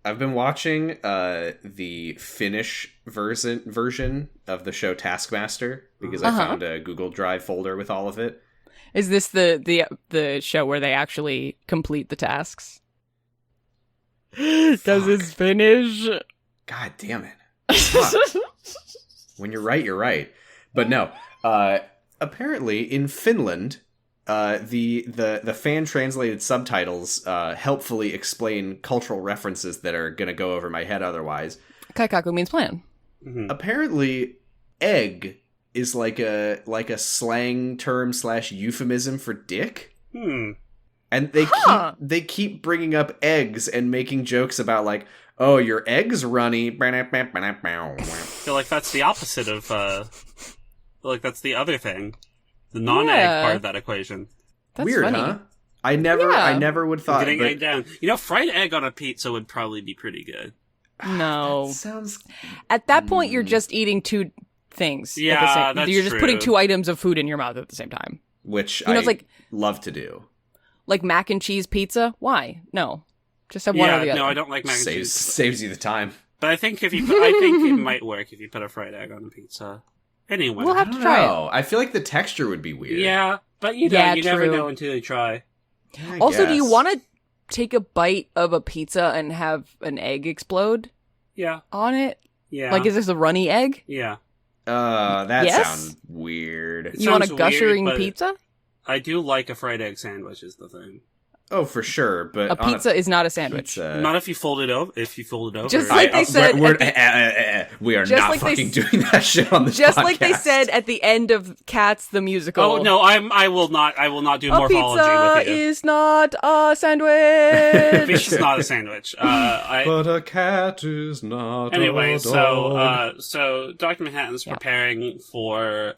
[SPEAKER 1] I've been watching the Finnish version of the show Taskmaster because I found a Google Drive folder with all of it.
[SPEAKER 3] Is this the show where they actually complete the tasks? Does it finish?
[SPEAKER 1] God damn it. Fuck. When you're right, you're right. But no. Apparently, in Finland, the fan translated subtitles helpfully explain cultural references that are going to go over my head otherwise.
[SPEAKER 3] Kaikaku means plan.
[SPEAKER 1] Apparently, egg is like a slang term / euphemism for dick. And they keep bringing up eggs and making jokes about like, oh, your egg's runny.
[SPEAKER 2] I feel like that's the opposite of, like that's the other thing. The non-egg part of that equation.
[SPEAKER 3] That's
[SPEAKER 1] Weird,
[SPEAKER 3] funny.
[SPEAKER 1] huh? I never would thought.
[SPEAKER 2] Getting
[SPEAKER 1] but
[SPEAKER 2] egg down. Fried egg on a pizza would probably be pretty good.
[SPEAKER 3] No.
[SPEAKER 1] sounds.
[SPEAKER 3] At that point, you're just eating two things.
[SPEAKER 2] Yeah,
[SPEAKER 3] at the same,
[SPEAKER 2] that's
[SPEAKER 3] you're just putting
[SPEAKER 2] true.
[SPEAKER 3] 2 items of food in your mouth at the same time.
[SPEAKER 1] Which
[SPEAKER 3] know,
[SPEAKER 1] I
[SPEAKER 3] it's like-
[SPEAKER 1] love to do.
[SPEAKER 3] Like mac and cheese pizza. Why? No. Just have one or the other.
[SPEAKER 2] No, I don't like mac and cheese.
[SPEAKER 1] Saves you the time.
[SPEAKER 2] But I think I think it might work if you put a fried egg on a pizza. Anyway.
[SPEAKER 3] We'll have to try it.
[SPEAKER 1] I feel like the texture would be weird.
[SPEAKER 2] Yeah, but you never
[SPEAKER 3] true.
[SPEAKER 2] know until you try.
[SPEAKER 1] I
[SPEAKER 3] Also, do you
[SPEAKER 1] guess.
[SPEAKER 3] want to take a bite of a pizza and have an egg explode
[SPEAKER 2] Yeah,
[SPEAKER 3] on it?
[SPEAKER 2] yeah.
[SPEAKER 3] Like, is this a runny egg?
[SPEAKER 2] Yeah.
[SPEAKER 1] That
[SPEAKER 3] Yes?
[SPEAKER 1] sounds weird.
[SPEAKER 2] It
[SPEAKER 3] You want a
[SPEAKER 2] sounds weird,
[SPEAKER 3] gushering
[SPEAKER 2] but
[SPEAKER 3] pizza?
[SPEAKER 2] I do like a fried egg sandwich is the thing.
[SPEAKER 1] Oh, for sure, but
[SPEAKER 3] A pizza is not a sandwich.
[SPEAKER 1] pizza,
[SPEAKER 2] Not if you fold it over. If you fold it over,
[SPEAKER 3] Just like they said
[SPEAKER 1] we are
[SPEAKER 3] just
[SPEAKER 1] not
[SPEAKER 3] like
[SPEAKER 1] fucking doing that shit on this
[SPEAKER 3] Just
[SPEAKER 1] podcast.
[SPEAKER 3] like they said at the end of Cats the musical.
[SPEAKER 2] Oh no, I will not do
[SPEAKER 3] a
[SPEAKER 2] morphology
[SPEAKER 3] pizza
[SPEAKER 2] with you.
[SPEAKER 3] is not a sandwich.
[SPEAKER 2] Fish is not a sandwich.
[SPEAKER 1] But a cat is not.
[SPEAKER 2] Anyway,
[SPEAKER 1] a dog.
[SPEAKER 2] so Dr. Manhattan's preparing for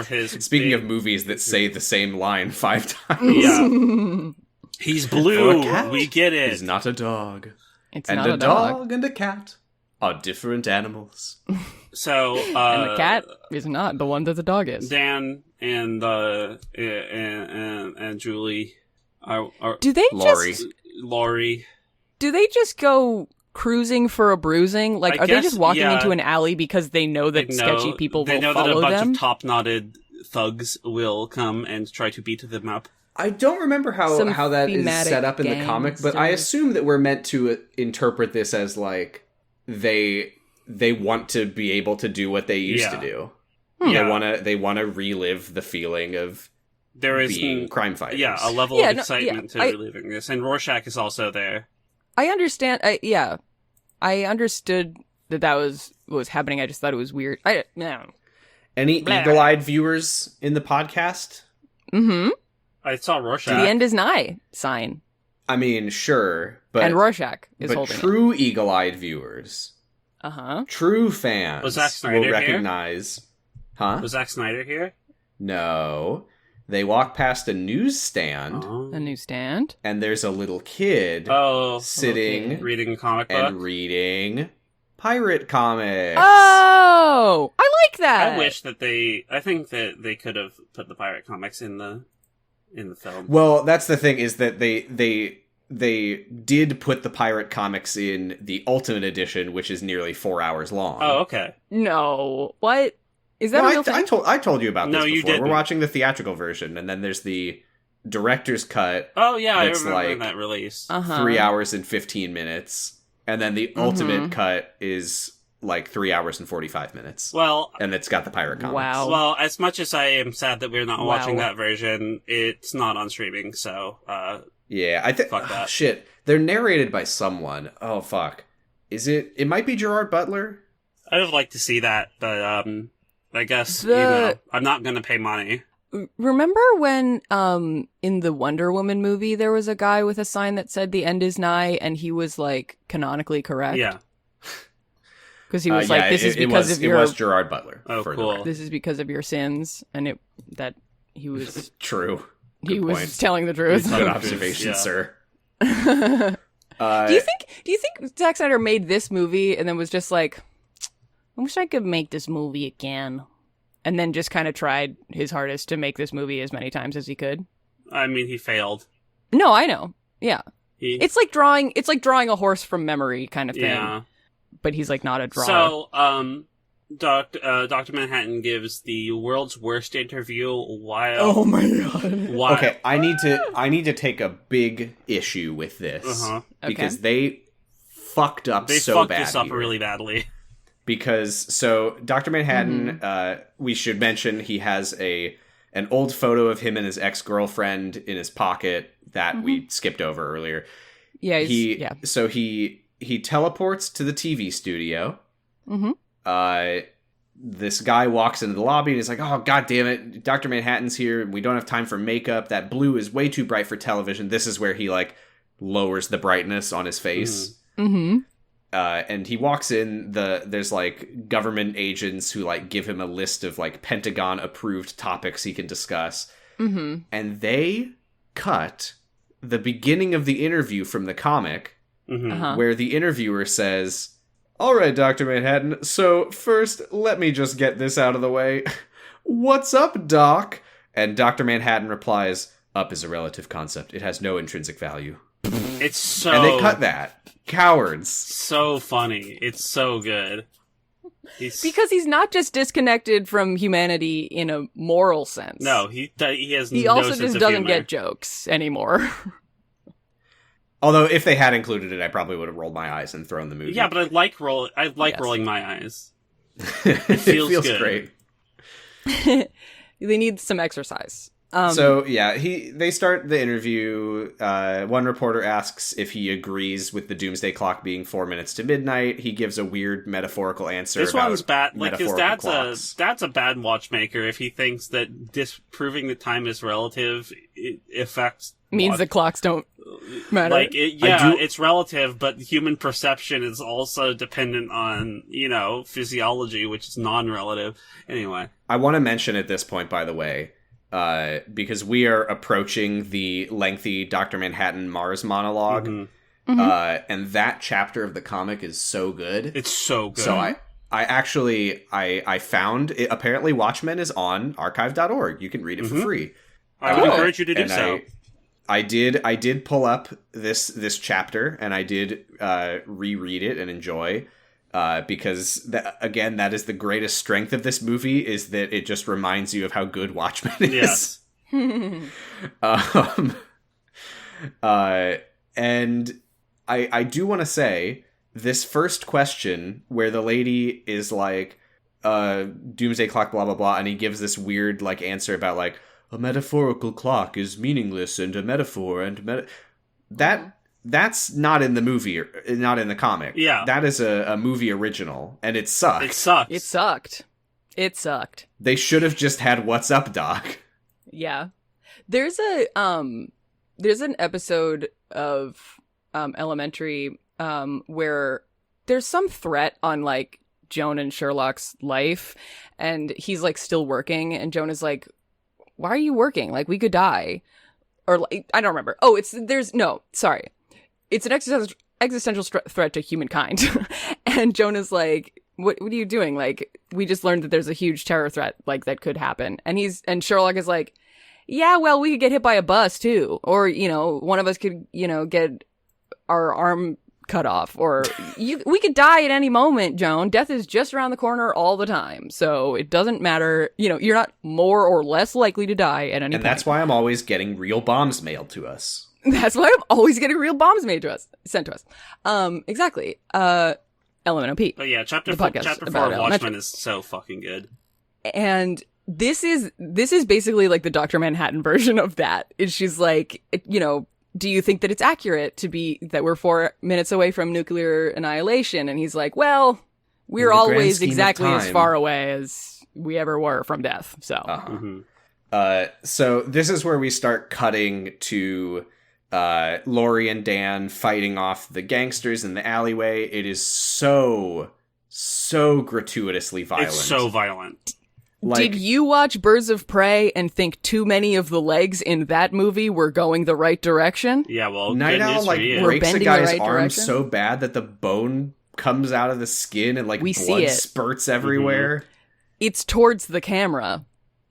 [SPEAKER 2] his.
[SPEAKER 1] Speaking of
[SPEAKER 2] big-
[SPEAKER 1] movies that say the same line 5 times,
[SPEAKER 2] yeah, he's blue.
[SPEAKER 1] For a cat
[SPEAKER 2] We get it.
[SPEAKER 1] is not a dog,
[SPEAKER 3] It's
[SPEAKER 1] and
[SPEAKER 3] not
[SPEAKER 1] a
[SPEAKER 3] a dog.
[SPEAKER 1] dog and a cat are different animals.
[SPEAKER 2] So
[SPEAKER 3] And the cat is not the one that the dog is.
[SPEAKER 2] Dan and Julie are
[SPEAKER 3] Do they
[SPEAKER 1] Laurie.
[SPEAKER 2] Laurie.
[SPEAKER 3] do they just go cruising for a bruising? Like,
[SPEAKER 2] I
[SPEAKER 3] are they
[SPEAKER 2] guess,
[SPEAKER 3] just walking
[SPEAKER 2] yeah.
[SPEAKER 3] into an alley because they know that
[SPEAKER 2] They
[SPEAKER 3] sketchy people
[SPEAKER 2] they
[SPEAKER 3] will
[SPEAKER 2] know that a
[SPEAKER 3] follow
[SPEAKER 2] bunch
[SPEAKER 3] them?
[SPEAKER 2] of top-knotted thugs will come and try to beat them up.
[SPEAKER 1] I don't remember
[SPEAKER 3] Some
[SPEAKER 1] how that is
[SPEAKER 3] thematic
[SPEAKER 1] set up in the comic, but I
[SPEAKER 3] gangsters.
[SPEAKER 1] assume that we're meant to interpret this as like they want to be able to do what they used to
[SPEAKER 2] Yeah.
[SPEAKER 1] do.
[SPEAKER 2] Yeah.
[SPEAKER 1] They want to relive the feeling of
[SPEAKER 2] There is
[SPEAKER 1] being crime fighters.
[SPEAKER 2] a level
[SPEAKER 3] Yeah,
[SPEAKER 2] of
[SPEAKER 3] no,
[SPEAKER 2] excitement
[SPEAKER 3] yeah,
[SPEAKER 2] to reliving this, and Rorschach is also there.
[SPEAKER 3] I understand. I understood that was what was happening. I just thought it was weird. No.
[SPEAKER 1] Any
[SPEAKER 3] Blah.
[SPEAKER 1] eagle-eyed viewers in the podcast?
[SPEAKER 3] Mm-hmm.
[SPEAKER 2] I saw
[SPEAKER 3] The
[SPEAKER 2] Rorschach.
[SPEAKER 3] end is nigh sign,
[SPEAKER 1] I mean, sure, but
[SPEAKER 3] and Rorschach is
[SPEAKER 1] but
[SPEAKER 3] holding
[SPEAKER 1] true eagle-eyed viewers,
[SPEAKER 3] it. Uh-huh.
[SPEAKER 1] true fans
[SPEAKER 2] Was Zack Snyder
[SPEAKER 1] will
[SPEAKER 2] here?
[SPEAKER 1] recognize. Huh?
[SPEAKER 2] Was Zack Snyder here?
[SPEAKER 1] No. They walk past a newsstand,
[SPEAKER 3] A newsstand.
[SPEAKER 1] and there's a little kid
[SPEAKER 2] Oh,
[SPEAKER 1] sitting
[SPEAKER 2] reading a comic book.
[SPEAKER 1] and reading pirate comics.
[SPEAKER 3] Oh, I like that.
[SPEAKER 2] I wish that I think that they could have put the pirate comics in the film.
[SPEAKER 1] Well, that's the thing, is that they did put the pirate comics in the Ultimate Edition, which is nearly 4 hours long.
[SPEAKER 2] Oh, okay.
[SPEAKER 3] No, what is that
[SPEAKER 1] No,
[SPEAKER 3] a real thing?
[SPEAKER 1] I told you about this
[SPEAKER 2] No,
[SPEAKER 1] before.
[SPEAKER 2] you didn't.
[SPEAKER 1] We're watching the theatrical version, and then there's the director's cut,
[SPEAKER 2] Oh, yeah, I
[SPEAKER 1] That's
[SPEAKER 2] remember
[SPEAKER 1] like-
[SPEAKER 2] that release.
[SPEAKER 3] Uh-huh.
[SPEAKER 1] 3 hours and 15 minutes, and then the Ultimate cut is like 3 hours and 45 minutes.
[SPEAKER 2] Well,
[SPEAKER 1] And it's got the pirate comics.
[SPEAKER 3] Wow.
[SPEAKER 2] well, as much as I am sad that we're not
[SPEAKER 3] Wow.
[SPEAKER 2] watching that version, it's not on streaming, so
[SPEAKER 1] Yeah, I think.
[SPEAKER 2] Fuck that.
[SPEAKER 1] Shit, they're narrated by someone. Oh fuck, is it? It might be Gerard Butler.
[SPEAKER 2] I would like to see that, but I guess
[SPEAKER 3] The-
[SPEAKER 2] I'm not gonna pay money.
[SPEAKER 3] Remember when in the Wonder Woman movie there was a guy with a sign that said the end is nigh, and he was like canonically correct?
[SPEAKER 2] Yeah.
[SPEAKER 3] Because he was like, "This is because of your
[SPEAKER 1] It was Gerard Butler.
[SPEAKER 2] Oh,
[SPEAKER 1] for the
[SPEAKER 2] cool.
[SPEAKER 1] record.
[SPEAKER 3] this is because of your sins," and he was
[SPEAKER 1] True.
[SPEAKER 3] he
[SPEAKER 1] Good
[SPEAKER 3] was
[SPEAKER 1] point.
[SPEAKER 3] telling the truth.
[SPEAKER 1] Good observation,
[SPEAKER 2] Yeah.
[SPEAKER 1] sir.
[SPEAKER 3] Do you think Zack Snyder made this movie and then was just like, I wish I could make this movie again, and then just kind of tried his hardest to make this movie as many times as he could?
[SPEAKER 2] I mean, he failed.
[SPEAKER 3] No, I know. Yeah,
[SPEAKER 2] He,
[SPEAKER 3] it's like drawing a horse from memory kind of thing.
[SPEAKER 2] yeah.
[SPEAKER 3] But he's like not a drawer.
[SPEAKER 2] So, Dr. Manhattan gives the world's worst interview while.
[SPEAKER 3] oh my god.
[SPEAKER 2] while
[SPEAKER 1] Okay, I need to take a big issue with this
[SPEAKER 2] Uh-huh.
[SPEAKER 1] because they fucked up
[SPEAKER 2] They
[SPEAKER 1] so
[SPEAKER 2] fucked
[SPEAKER 1] bad
[SPEAKER 2] this up
[SPEAKER 1] here.
[SPEAKER 2] really badly.
[SPEAKER 1] Because so Dr. Manhattan, we should mention he has an old photo of him and his ex-girlfriend in his pocket that we skipped over earlier.
[SPEAKER 3] Yeah,
[SPEAKER 1] He teleports to the TV studio.
[SPEAKER 3] Mm-hmm.
[SPEAKER 1] This guy walks into the lobby and is like, "Oh, god damn it, Dr. Manhattan's here. We don't have time for makeup. That blue is way too bright for television." This is where he like lowers the brightness on his face.
[SPEAKER 3] Mm-hmm.
[SPEAKER 1] And he walks in, there's like government agents who like give him a list of like Pentagon approved topics he can discuss.
[SPEAKER 3] Mm-hmm.
[SPEAKER 1] And they cut the beginning of the interview from the comic
[SPEAKER 2] Mhm.
[SPEAKER 3] Uh-huh.
[SPEAKER 1] where the interviewer says, "All right, Dr. Manhattan, so first let me just get this out of the way. What's up, Doc?" And Dr. Manhattan replies, "Up is a relative concept. It has no intrinsic value."
[SPEAKER 2] It's so.
[SPEAKER 1] And they cut that. Cowards.
[SPEAKER 2] So funny. It's so good.
[SPEAKER 3] Because he's not just disconnected from humanity in a moral sense.
[SPEAKER 2] No, he has.
[SPEAKER 3] He
[SPEAKER 2] no
[SPEAKER 3] also
[SPEAKER 2] sense
[SPEAKER 3] just
[SPEAKER 2] of
[SPEAKER 3] doesn't
[SPEAKER 2] humor.
[SPEAKER 3] get jokes anymore.
[SPEAKER 1] Although if they had included it, I probably would have rolled my eyes and thrown the movie.
[SPEAKER 2] Yeah, but I like
[SPEAKER 3] Yes.
[SPEAKER 2] rolling my eyes.
[SPEAKER 1] it
[SPEAKER 2] feels
[SPEAKER 1] feels
[SPEAKER 2] good.
[SPEAKER 1] great.
[SPEAKER 3] They need some exercise.
[SPEAKER 1] So yeah, they start the interview. One reporter asks if he agrees with the doomsday clock being 4 minutes to midnight. He gives a weird metaphorical answer.
[SPEAKER 2] This
[SPEAKER 1] about
[SPEAKER 2] one's bad. Like his
[SPEAKER 1] clocks.
[SPEAKER 2] dad's a bad watchmaker if he thinks that disproving that time is relative affects
[SPEAKER 3] Means the clocks don't matter.
[SPEAKER 2] Like it's relative, but human perception is also dependent on physiology, which is non-relative. Anyway,
[SPEAKER 1] I want to mention at this point, by the way. Because we are approaching the lengthy Dr. Manhattan Mars monologue, and that chapter of the comic is so good.
[SPEAKER 2] It's so good.
[SPEAKER 1] So I found it. Apparently, Watchmen is on archive.org. You can read it for free.
[SPEAKER 2] I would encourage you to do so.
[SPEAKER 1] I did pull up this chapter, and I did reread it and enjoy. Because that is the greatest strength of this movie, is that it just reminds you of how good Watchmen is.
[SPEAKER 2] Yes.
[SPEAKER 1] And I do want to say this first question where the lady is like, doomsday clock, blah, blah, blah. And he gives this weird answer about a metaphorical clock is meaningless and a metaphor and that's not in the movie, or not in the comic. Yeah. That is a movie original, and it sucked.
[SPEAKER 2] It
[SPEAKER 3] sucked.
[SPEAKER 1] They should have just had What's Up, Doc.
[SPEAKER 3] Yeah. There's an episode of Elementary where there's some threat on, Joan and Sherlock's life, and he's, still working, and Joan is like, why are you working? We could die. Or, I don't remember. Oh, sorry. It's an existential threat to humankind. And Jonah's like, what are you doing? We just learned that there's a huge terror threat, that could happen. And Sherlock is like, yeah, well, we could get hit by a bus too. Or, one of us could, get our arm cut off. Or we could die at any moment, Joan. Death is just around the corner all the time. So it doesn't matter. You're not more or less likely to die at any point.
[SPEAKER 1] And that's why I'm always getting real bombs mailed to us.
[SPEAKER 3] That's why I'm always getting real bombs sent to us. Exactly. LMNOP.
[SPEAKER 2] But yeah, chapter 4 of Watchmen is so fucking good.
[SPEAKER 3] And this is basically the Dr. Manhattan version of that. She's like, do you think that it's accurate to be that we're 4 minutes away from nuclear annihilation? And he's like, well, we're always exactly as far away as we ever were from death. So,
[SPEAKER 1] so this is where we start cutting to Laurie and Dan fighting off the gangsters in the alleyway. It is so gratuitously violent.
[SPEAKER 2] It's so violent.
[SPEAKER 3] Did you watch Birds of Prey and think too many of the legs in that movie were going the right direction?
[SPEAKER 2] Yeah, well,
[SPEAKER 1] Night Owl breaks a guy's arm so bad that the bone comes out of the skin and blood spurts everywhere.
[SPEAKER 3] Mm-hmm. It's towards the camera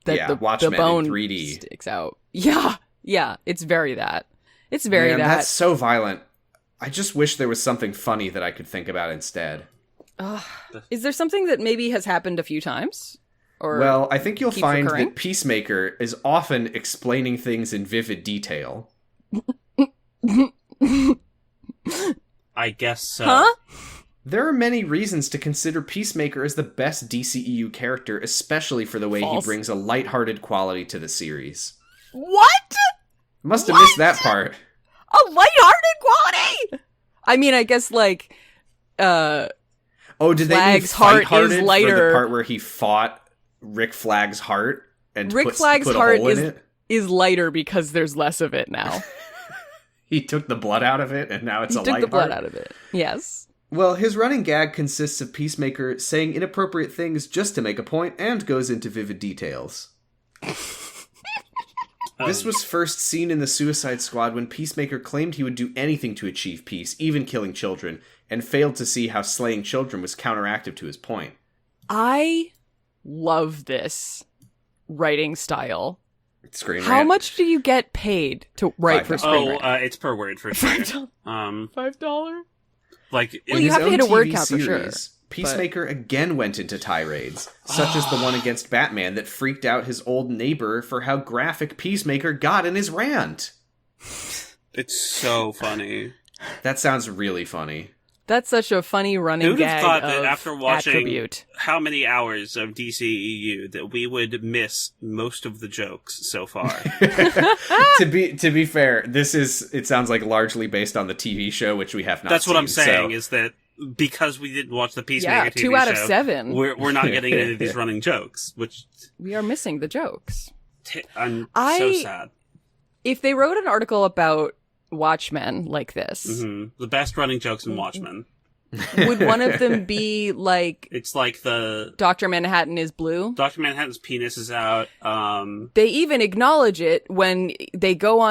[SPEAKER 3] that the bone
[SPEAKER 1] 3D
[SPEAKER 3] sticks out. Yeah, it's very that. It's very that.
[SPEAKER 1] That's so violent. I just wish there was something funny that I could think about instead.
[SPEAKER 3] Is there something that maybe has happened a few times?
[SPEAKER 1] Well, I think you'll find that Peacemaker is often explaining things in vivid detail.
[SPEAKER 2] I guess so.
[SPEAKER 3] Huh?
[SPEAKER 1] There are many reasons to consider Peacemaker as the best DCEU character, especially for the way he brings a lighthearted quality to the series.
[SPEAKER 3] What?
[SPEAKER 1] Must have missed that part.
[SPEAKER 3] A lighthearted quality? I mean, I guess
[SPEAKER 1] oh, did
[SPEAKER 3] Flag's
[SPEAKER 1] they mean
[SPEAKER 3] heart is lighter
[SPEAKER 1] for the part where he fought Rick Flag's heart and
[SPEAKER 3] Rick Flag's heart is lighter because there's less of it now.
[SPEAKER 1] He took the blood out of it and now it's a light heart.
[SPEAKER 3] He took the blood out of it. Yes.
[SPEAKER 1] Well, his running gag consists of Peacemaker saying inappropriate things just to make a point and goes into vivid details. This was first seen in the Suicide Squad when Peacemaker claimed he would do anything to achieve peace, even killing children, and failed to see how slaying children was counteractive to his point.
[SPEAKER 3] I love this writing style.
[SPEAKER 1] Screen
[SPEAKER 3] How
[SPEAKER 1] Rant.
[SPEAKER 3] much do you get paid to write for Screen Rant?
[SPEAKER 2] It's per word for sure.
[SPEAKER 3] $5?
[SPEAKER 1] In
[SPEAKER 3] you
[SPEAKER 1] his
[SPEAKER 3] have to
[SPEAKER 1] own
[SPEAKER 3] hit a word
[SPEAKER 1] TV
[SPEAKER 3] count for sure.
[SPEAKER 1] series, Peacemaker again went into tirades, such as the one against Batman that freaked out his old neighbor for how graphic Peacemaker got in his rant.
[SPEAKER 2] It's so funny.
[SPEAKER 1] That sounds really funny.
[SPEAKER 3] That's such a funny running
[SPEAKER 2] Who'd have
[SPEAKER 3] gag
[SPEAKER 2] thought
[SPEAKER 3] of
[SPEAKER 2] that after watching
[SPEAKER 3] attribute.
[SPEAKER 2] how many hours of DCEU that we would miss most of the jokes so far?
[SPEAKER 1] To be fair, it sounds like largely based on the TV show, which we have not
[SPEAKER 2] That's
[SPEAKER 1] seen.
[SPEAKER 2] what I'm saying,
[SPEAKER 1] so.
[SPEAKER 2] is that because we didn't watch the Peacemaker TV
[SPEAKER 3] 2 out of
[SPEAKER 2] show,
[SPEAKER 3] 7.
[SPEAKER 2] we're not getting any of these running jokes, which
[SPEAKER 3] We are missing the jokes.
[SPEAKER 2] I'm so sad.
[SPEAKER 3] If they wrote an article about Watchmen like this,
[SPEAKER 2] The best running jokes in Watchmen.
[SPEAKER 3] would one of them be like
[SPEAKER 2] It's like the
[SPEAKER 3] Dr. Manhattan is blue?
[SPEAKER 2] Dr. Manhattan's penis is out.
[SPEAKER 3] They even acknowledge it when he goes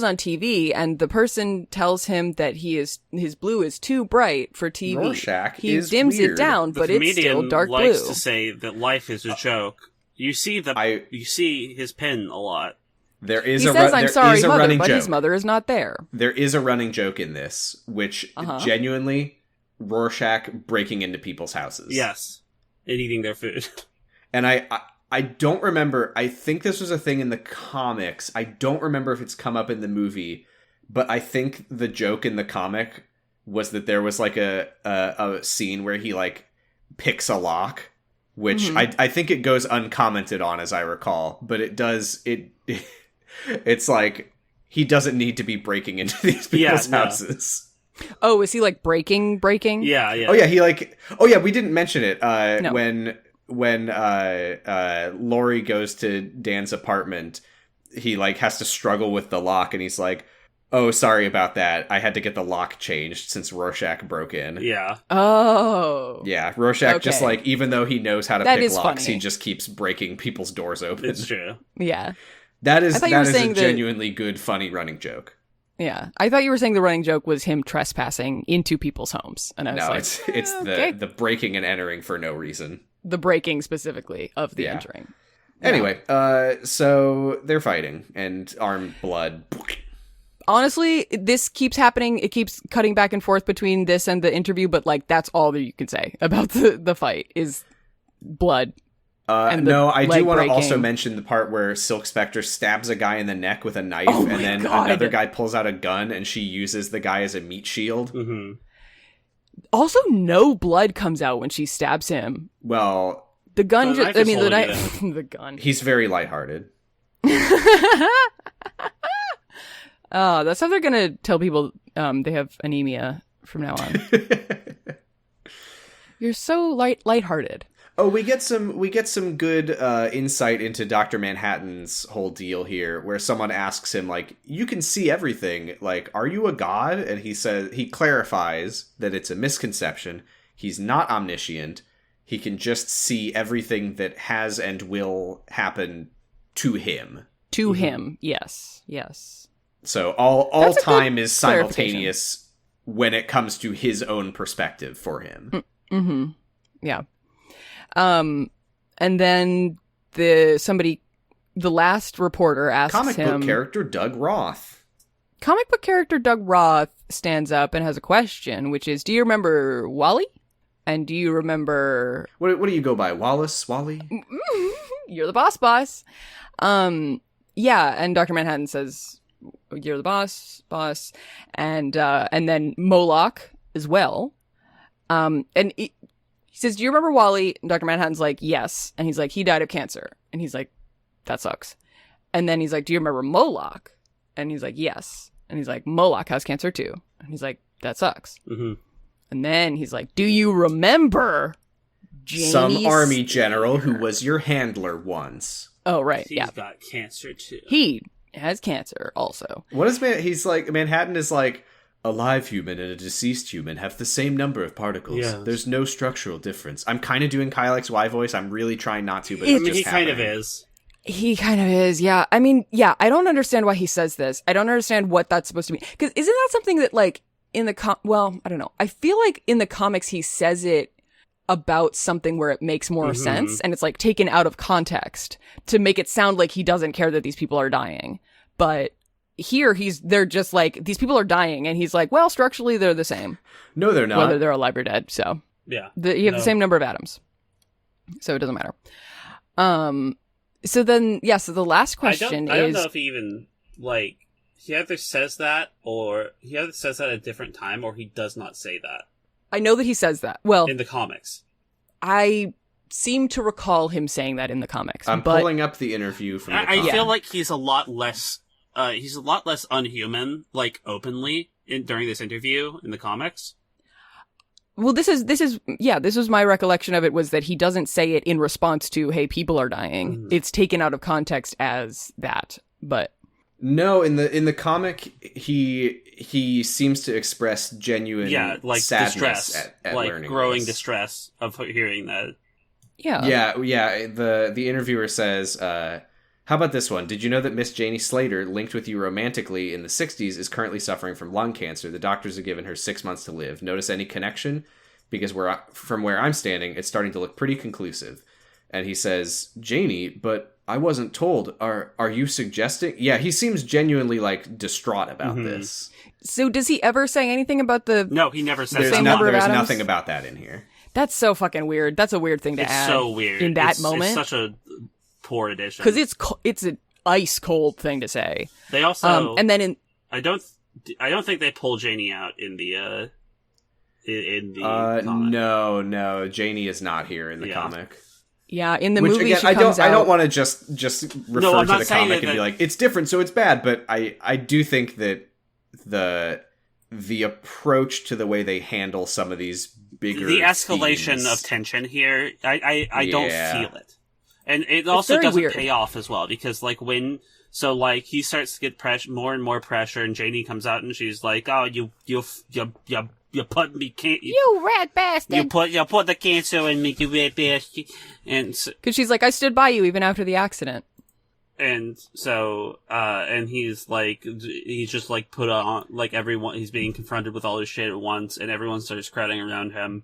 [SPEAKER 3] on TV and the person tells him that his blue is too bright for TV.
[SPEAKER 1] Rorschach
[SPEAKER 3] he
[SPEAKER 1] is
[SPEAKER 3] dims
[SPEAKER 1] weird.
[SPEAKER 3] it down,
[SPEAKER 2] The
[SPEAKER 3] but it's
[SPEAKER 2] comedian
[SPEAKER 3] still dark
[SPEAKER 2] likes
[SPEAKER 3] blue.
[SPEAKER 2] to say that life is a joke. You see you see his pen a lot.
[SPEAKER 1] There is
[SPEAKER 3] He
[SPEAKER 1] a
[SPEAKER 3] says,
[SPEAKER 1] there
[SPEAKER 3] "I'm
[SPEAKER 1] is
[SPEAKER 3] sorry,
[SPEAKER 1] a
[SPEAKER 3] mother,"
[SPEAKER 1] running
[SPEAKER 3] but
[SPEAKER 1] joke.
[SPEAKER 3] his mother is not there.
[SPEAKER 1] There is a running joke in this, which genuinely Rorschach breaking into people's houses.
[SPEAKER 2] Yes, and eating their food.
[SPEAKER 1] And I don't remember. I think this was a thing in the comics. I don't remember if it's come up in the movie, but I think the joke in the comic was that there was like a scene where he like picks a lock, which I think it goes uncommented on, as I recall, but it does it's like he doesn't need to be breaking into these people's houses.
[SPEAKER 3] Oh, is he like breaking?
[SPEAKER 2] Yeah.
[SPEAKER 1] Oh yeah, we didn't mention it.
[SPEAKER 3] No.
[SPEAKER 1] When Laurie goes to Dan's apartment, he like has to struggle with the lock, and he's like, "Oh, sorry about that. I had to get the lock changed since Rorschach broke in."
[SPEAKER 2] Yeah.
[SPEAKER 3] Oh.
[SPEAKER 1] Yeah, Rorschach just
[SPEAKER 3] Okay.
[SPEAKER 1] like, even though he knows how to
[SPEAKER 3] That
[SPEAKER 1] pick
[SPEAKER 3] is
[SPEAKER 1] locks,
[SPEAKER 3] funny.
[SPEAKER 1] he just keeps breaking people's doors open.
[SPEAKER 2] It's true.
[SPEAKER 3] Yeah.
[SPEAKER 1] That is
[SPEAKER 3] I thought you were
[SPEAKER 1] a
[SPEAKER 3] saying that-
[SPEAKER 1] genuinely good, funny running joke.
[SPEAKER 3] Yeah. I thought you were saying the running joke was him trespassing into people's homes. And I was
[SPEAKER 1] No,
[SPEAKER 3] like,
[SPEAKER 1] it's
[SPEAKER 3] okay.
[SPEAKER 1] the breaking and entering for no reason.
[SPEAKER 3] The breaking specifically of the
[SPEAKER 1] Yeah.
[SPEAKER 3] entering.
[SPEAKER 1] Anyway, so they're fighting and arm blood.
[SPEAKER 3] Honestly, this keeps happening. It keeps cutting back and forth between this and the interview, but like that's all that you can say about the fight is blood. And the
[SPEAKER 1] No, I do
[SPEAKER 3] leg
[SPEAKER 1] want to
[SPEAKER 3] breaking.
[SPEAKER 1] also mention the part where Silk Spectre stabs a guy in the neck with a knife,
[SPEAKER 3] Oh my
[SPEAKER 1] and then
[SPEAKER 3] God.
[SPEAKER 1] another guy pulls out a gun, and she uses the guy as a meat shield.
[SPEAKER 2] Mm-hmm.
[SPEAKER 3] Also, no blood comes out when she stabs him.
[SPEAKER 1] Well,
[SPEAKER 3] The gun,
[SPEAKER 2] The knife
[SPEAKER 3] I
[SPEAKER 2] is
[SPEAKER 3] mean, the
[SPEAKER 2] holding
[SPEAKER 3] knife,
[SPEAKER 2] it
[SPEAKER 3] the gun.
[SPEAKER 1] he's very lighthearted.
[SPEAKER 3] That's how they're gonna tell people they have anemia from now on. You're so lighthearted.
[SPEAKER 1] Oh, we get some good insight into Dr. Manhattan's whole deal here, where someone asks him, like, "You can see everything. Like, are you a god?" And he clarifies that it's a misconception. He's not omniscient. He can just see everything that has and will happen to him.
[SPEAKER 3] To him, yes.
[SPEAKER 1] So all
[SPEAKER 3] That's a good
[SPEAKER 1] time is
[SPEAKER 3] clarification.
[SPEAKER 1] simultaneous when it comes to his own perspective for him.
[SPEAKER 3] Mm-hmm. Yeah. And then the last reporter asks
[SPEAKER 1] Comic
[SPEAKER 3] him.
[SPEAKER 1] book character Doug Roth.
[SPEAKER 3] Comic book character Doug Roth stands up and has a question, which is, do you remember Wally? And do you remember...
[SPEAKER 1] What do you go by? Wallace? Wally?
[SPEAKER 3] You're the boss. Yeah, and Dr. Manhattan says, you're the boss. And then Moloch as well. And he says, do you remember Wally? And Dr. Manhattan's like, yes. And he's like, he died of cancer. And he's like, that sucks. And then he's like, do you remember Moloch? And he's like, yes. And he's like, Moloch has cancer too. And he's like, that sucks.
[SPEAKER 2] Mm-hmm.
[SPEAKER 3] And then he's like, do you remember
[SPEAKER 1] Some
[SPEAKER 3] Janie's...
[SPEAKER 1] army general who was your handler once.
[SPEAKER 3] Oh, right.
[SPEAKER 2] He's
[SPEAKER 3] Yeah.
[SPEAKER 2] got cancer too.
[SPEAKER 3] He has cancer also.
[SPEAKER 1] What is he's like, Manhattan is like, a live human and a deceased human have the same number of particles.
[SPEAKER 2] Yes.
[SPEAKER 1] There's no structural difference. I'm kind of doing Kyle XY voice. I'm really trying not to, but
[SPEAKER 3] I
[SPEAKER 1] it's
[SPEAKER 3] mean,
[SPEAKER 1] just
[SPEAKER 2] he kind of
[SPEAKER 1] happening.
[SPEAKER 2] is.
[SPEAKER 3] He kind of is, yeah. I mean, yeah, I don't understand why he says this. I don't understand what that's supposed to mean. Because isn't that something that, like, in the well, I don't know. I feel like in the comics he says it about something where it makes more sense, and it's, like, taken out of context to make it sound like he doesn't care that these people are dying. But here, they're just like, these people are dying, and he's like, well, structurally, they're the same.
[SPEAKER 1] No, they're not.
[SPEAKER 3] Whether they're alive or dead, so.
[SPEAKER 2] Yeah.
[SPEAKER 3] You have the same number of atoms. So it doesn't matter. So then, yeah, so the last question
[SPEAKER 2] I don't
[SPEAKER 3] is...
[SPEAKER 2] know if he even, like, he either says that at a different time, or he does not say that.
[SPEAKER 3] I know that he says that. Well,
[SPEAKER 2] in the comics.
[SPEAKER 3] I seem to recall him saying that in the comics.
[SPEAKER 1] I'm
[SPEAKER 3] but
[SPEAKER 1] pulling up the interview from the
[SPEAKER 2] I
[SPEAKER 1] comic.
[SPEAKER 2] feel like he's a lot less unhuman, like openly during this interview in the comics.
[SPEAKER 3] Well, this was my recollection of it, was that he doesn't say it in response to, hey, people are dying.
[SPEAKER 2] Mm.
[SPEAKER 3] It's taken out of context as that, but...
[SPEAKER 1] No, in the comic, he seems to express genuine sadness
[SPEAKER 2] distress,
[SPEAKER 1] at
[SPEAKER 2] like
[SPEAKER 1] learning
[SPEAKER 2] growing
[SPEAKER 1] this.
[SPEAKER 2] distress of hearing that.
[SPEAKER 3] Yeah.
[SPEAKER 1] Yeah. The interviewer says, how about this one? Did you know that Miss Janie Slater, linked with you romantically in the 60s, is currently suffering from lung cancer? The doctors have given her 6 months to live. Notice any connection? Because from where I'm standing, it's starting to look pretty conclusive. And he says, Janie, but I wasn't told. Are you suggesting? Yeah, he seems genuinely, like, distraught about this.
[SPEAKER 3] So does he ever say anything about the...
[SPEAKER 2] No, he never says
[SPEAKER 1] There's,
[SPEAKER 3] Same
[SPEAKER 2] that.
[SPEAKER 3] number of
[SPEAKER 1] there's
[SPEAKER 3] atoms?
[SPEAKER 1] nothing about that in here.
[SPEAKER 3] That's so fucking weird. That's a weird thing to
[SPEAKER 2] It's
[SPEAKER 3] add.
[SPEAKER 2] so weird.
[SPEAKER 3] In that
[SPEAKER 2] It's
[SPEAKER 3] moment.
[SPEAKER 2] such a poor addition.
[SPEAKER 3] Because it's an ice cold thing to say.
[SPEAKER 2] They also...
[SPEAKER 3] and then in...
[SPEAKER 2] I don't think they pull Janie out in the comic.
[SPEAKER 1] No, Janie is not here in the
[SPEAKER 2] Yeah.
[SPEAKER 1] comic.
[SPEAKER 3] Yeah, in the
[SPEAKER 1] Which
[SPEAKER 3] movie
[SPEAKER 1] again,
[SPEAKER 3] she comes out...
[SPEAKER 1] I don't want to just refer
[SPEAKER 2] I'm
[SPEAKER 1] to
[SPEAKER 2] not
[SPEAKER 1] the
[SPEAKER 2] saying
[SPEAKER 1] comic and
[SPEAKER 2] that-
[SPEAKER 1] be like, it's different, so it's bad. But I do think that the approach to the way they handle some of these bigger
[SPEAKER 2] The escalation
[SPEAKER 1] themes,
[SPEAKER 2] of tension here, I don't
[SPEAKER 1] Yeah.
[SPEAKER 2] feel it. And it also
[SPEAKER 3] very
[SPEAKER 2] doesn't
[SPEAKER 3] weird.
[SPEAKER 2] pay off as well, because he starts to get more and more pressure, and Janie comes out and she's like, "Oh, you put me
[SPEAKER 3] You rat bastard!
[SPEAKER 2] you put the cancer in me, you rat bastard." And
[SPEAKER 3] Because she's like, I stood by you even after the accident.
[SPEAKER 2] and he's like, he's just like put on, like, everyone, he's being confronted with all this shit at once, and everyone starts crowding around him.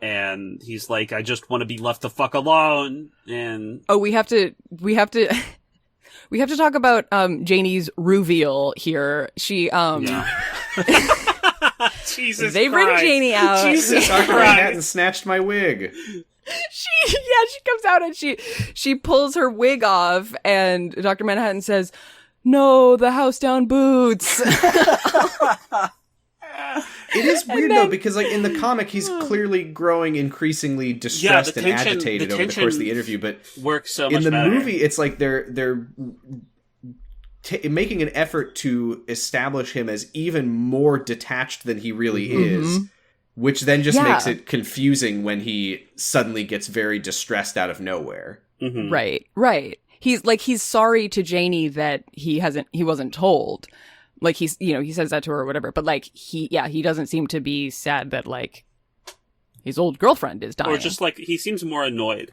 [SPEAKER 2] And he's like, I just want to be left the fuck alone. And
[SPEAKER 3] Oh, we have to we have to talk about Janie's reveal here. She
[SPEAKER 2] Jesus
[SPEAKER 3] they bring
[SPEAKER 2] Christ.
[SPEAKER 3] Janie out.
[SPEAKER 2] Jesus
[SPEAKER 1] Dr.
[SPEAKER 2] Christ.
[SPEAKER 1] Manhattan snatched my wig.
[SPEAKER 3] she comes out and she pulls her wig off, and Dr. Manhattan says, "No, the house down boots."
[SPEAKER 1] It is weird though, because like in the comic, he's clearly growing increasingly distressed and
[SPEAKER 2] tension-
[SPEAKER 1] agitated
[SPEAKER 2] the
[SPEAKER 1] over the
[SPEAKER 2] tension
[SPEAKER 1] course of the interview. But
[SPEAKER 2] Works so
[SPEAKER 1] in
[SPEAKER 2] much
[SPEAKER 1] the
[SPEAKER 2] better.
[SPEAKER 1] movie, it's like they're making an effort to establish him as even more detached than he really is, which then just
[SPEAKER 3] Yeah.
[SPEAKER 1] makes it confusing when he suddenly gets very distressed out of nowhere.
[SPEAKER 2] Mhm.
[SPEAKER 3] Right. He's sorry to Janie that he wasn't told. Like he says that to her or whatever, but like he doesn't seem to be sad that like his old girlfriend is dying.
[SPEAKER 2] Or just like, he seems more annoyed.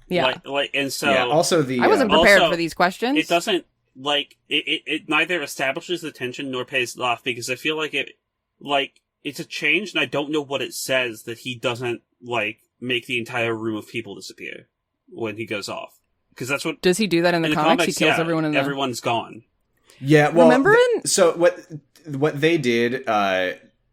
[SPEAKER 3] yeah.
[SPEAKER 2] And so
[SPEAKER 1] Yeah. Also, the
[SPEAKER 3] I wasn't prepared
[SPEAKER 2] Also,
[SPEAKER 3] for these questions.
[SPEAKER 2] it doesn't, like, it neither establishes the tension nor pays it off, because I feel like it's a change, and I don't know what it says that he doesn't, like, make the entire room of people disappear when he goes off. Because that's what...
[SPEAKER 3] Does he do that in the
[SPEAKER 2] in
[SPEAKER 3] comics? He kills everyone in the...
[SPEAKER 2] Everyone's gone.
[SPEAKER 1] Yeah, well,
[SPEAKER 3] Remember in-
[SPEAKER 1] so what they did,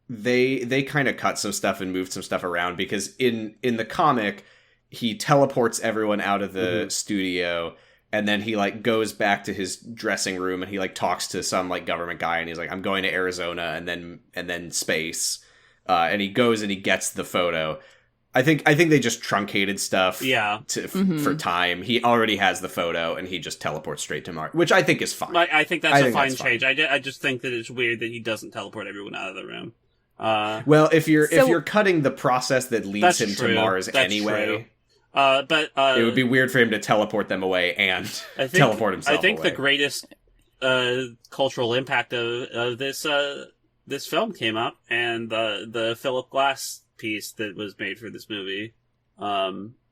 [SPEAKER 1] they kind of cut some stuff and moved some stuff around, because in the comic, he teleports everyone out of the studio, and then he like goes back to his dressing room and he like talks to some like government guy, and he's like, I'm going to Arizona and then space, and he goes and he gets the photo. I think they just truncated stuff for time. He already has the photo, and he just teleports straight to Mars, which I think is fine.
[SPEAKER 2] I think that's a fine
[SPEAKER 1] that's
[SPEAKER 2] change. I just think that it's weird that he doesn't teleport everyone out of the room.
[SPEAKER 1] Well, if you're cutting the process that leads
[SPEAKER 2] That's
[SPEAKER 1] him
[SPEAKER 2] true.
[SPEAKER 1] to Mars
[SPEAKER 2] That's
[SPEAKER 1] anyway,
[SPEAKER 2] true. But
[SPEAKER 1] it would be weird for him to teleport them away and teleport himself
[SPEAKER 2] I think
[SPEAKER 1] away.
[SPEAKER 2] the greatest cultural impact of this film came up, and the Philip Glass piece that was made for this movie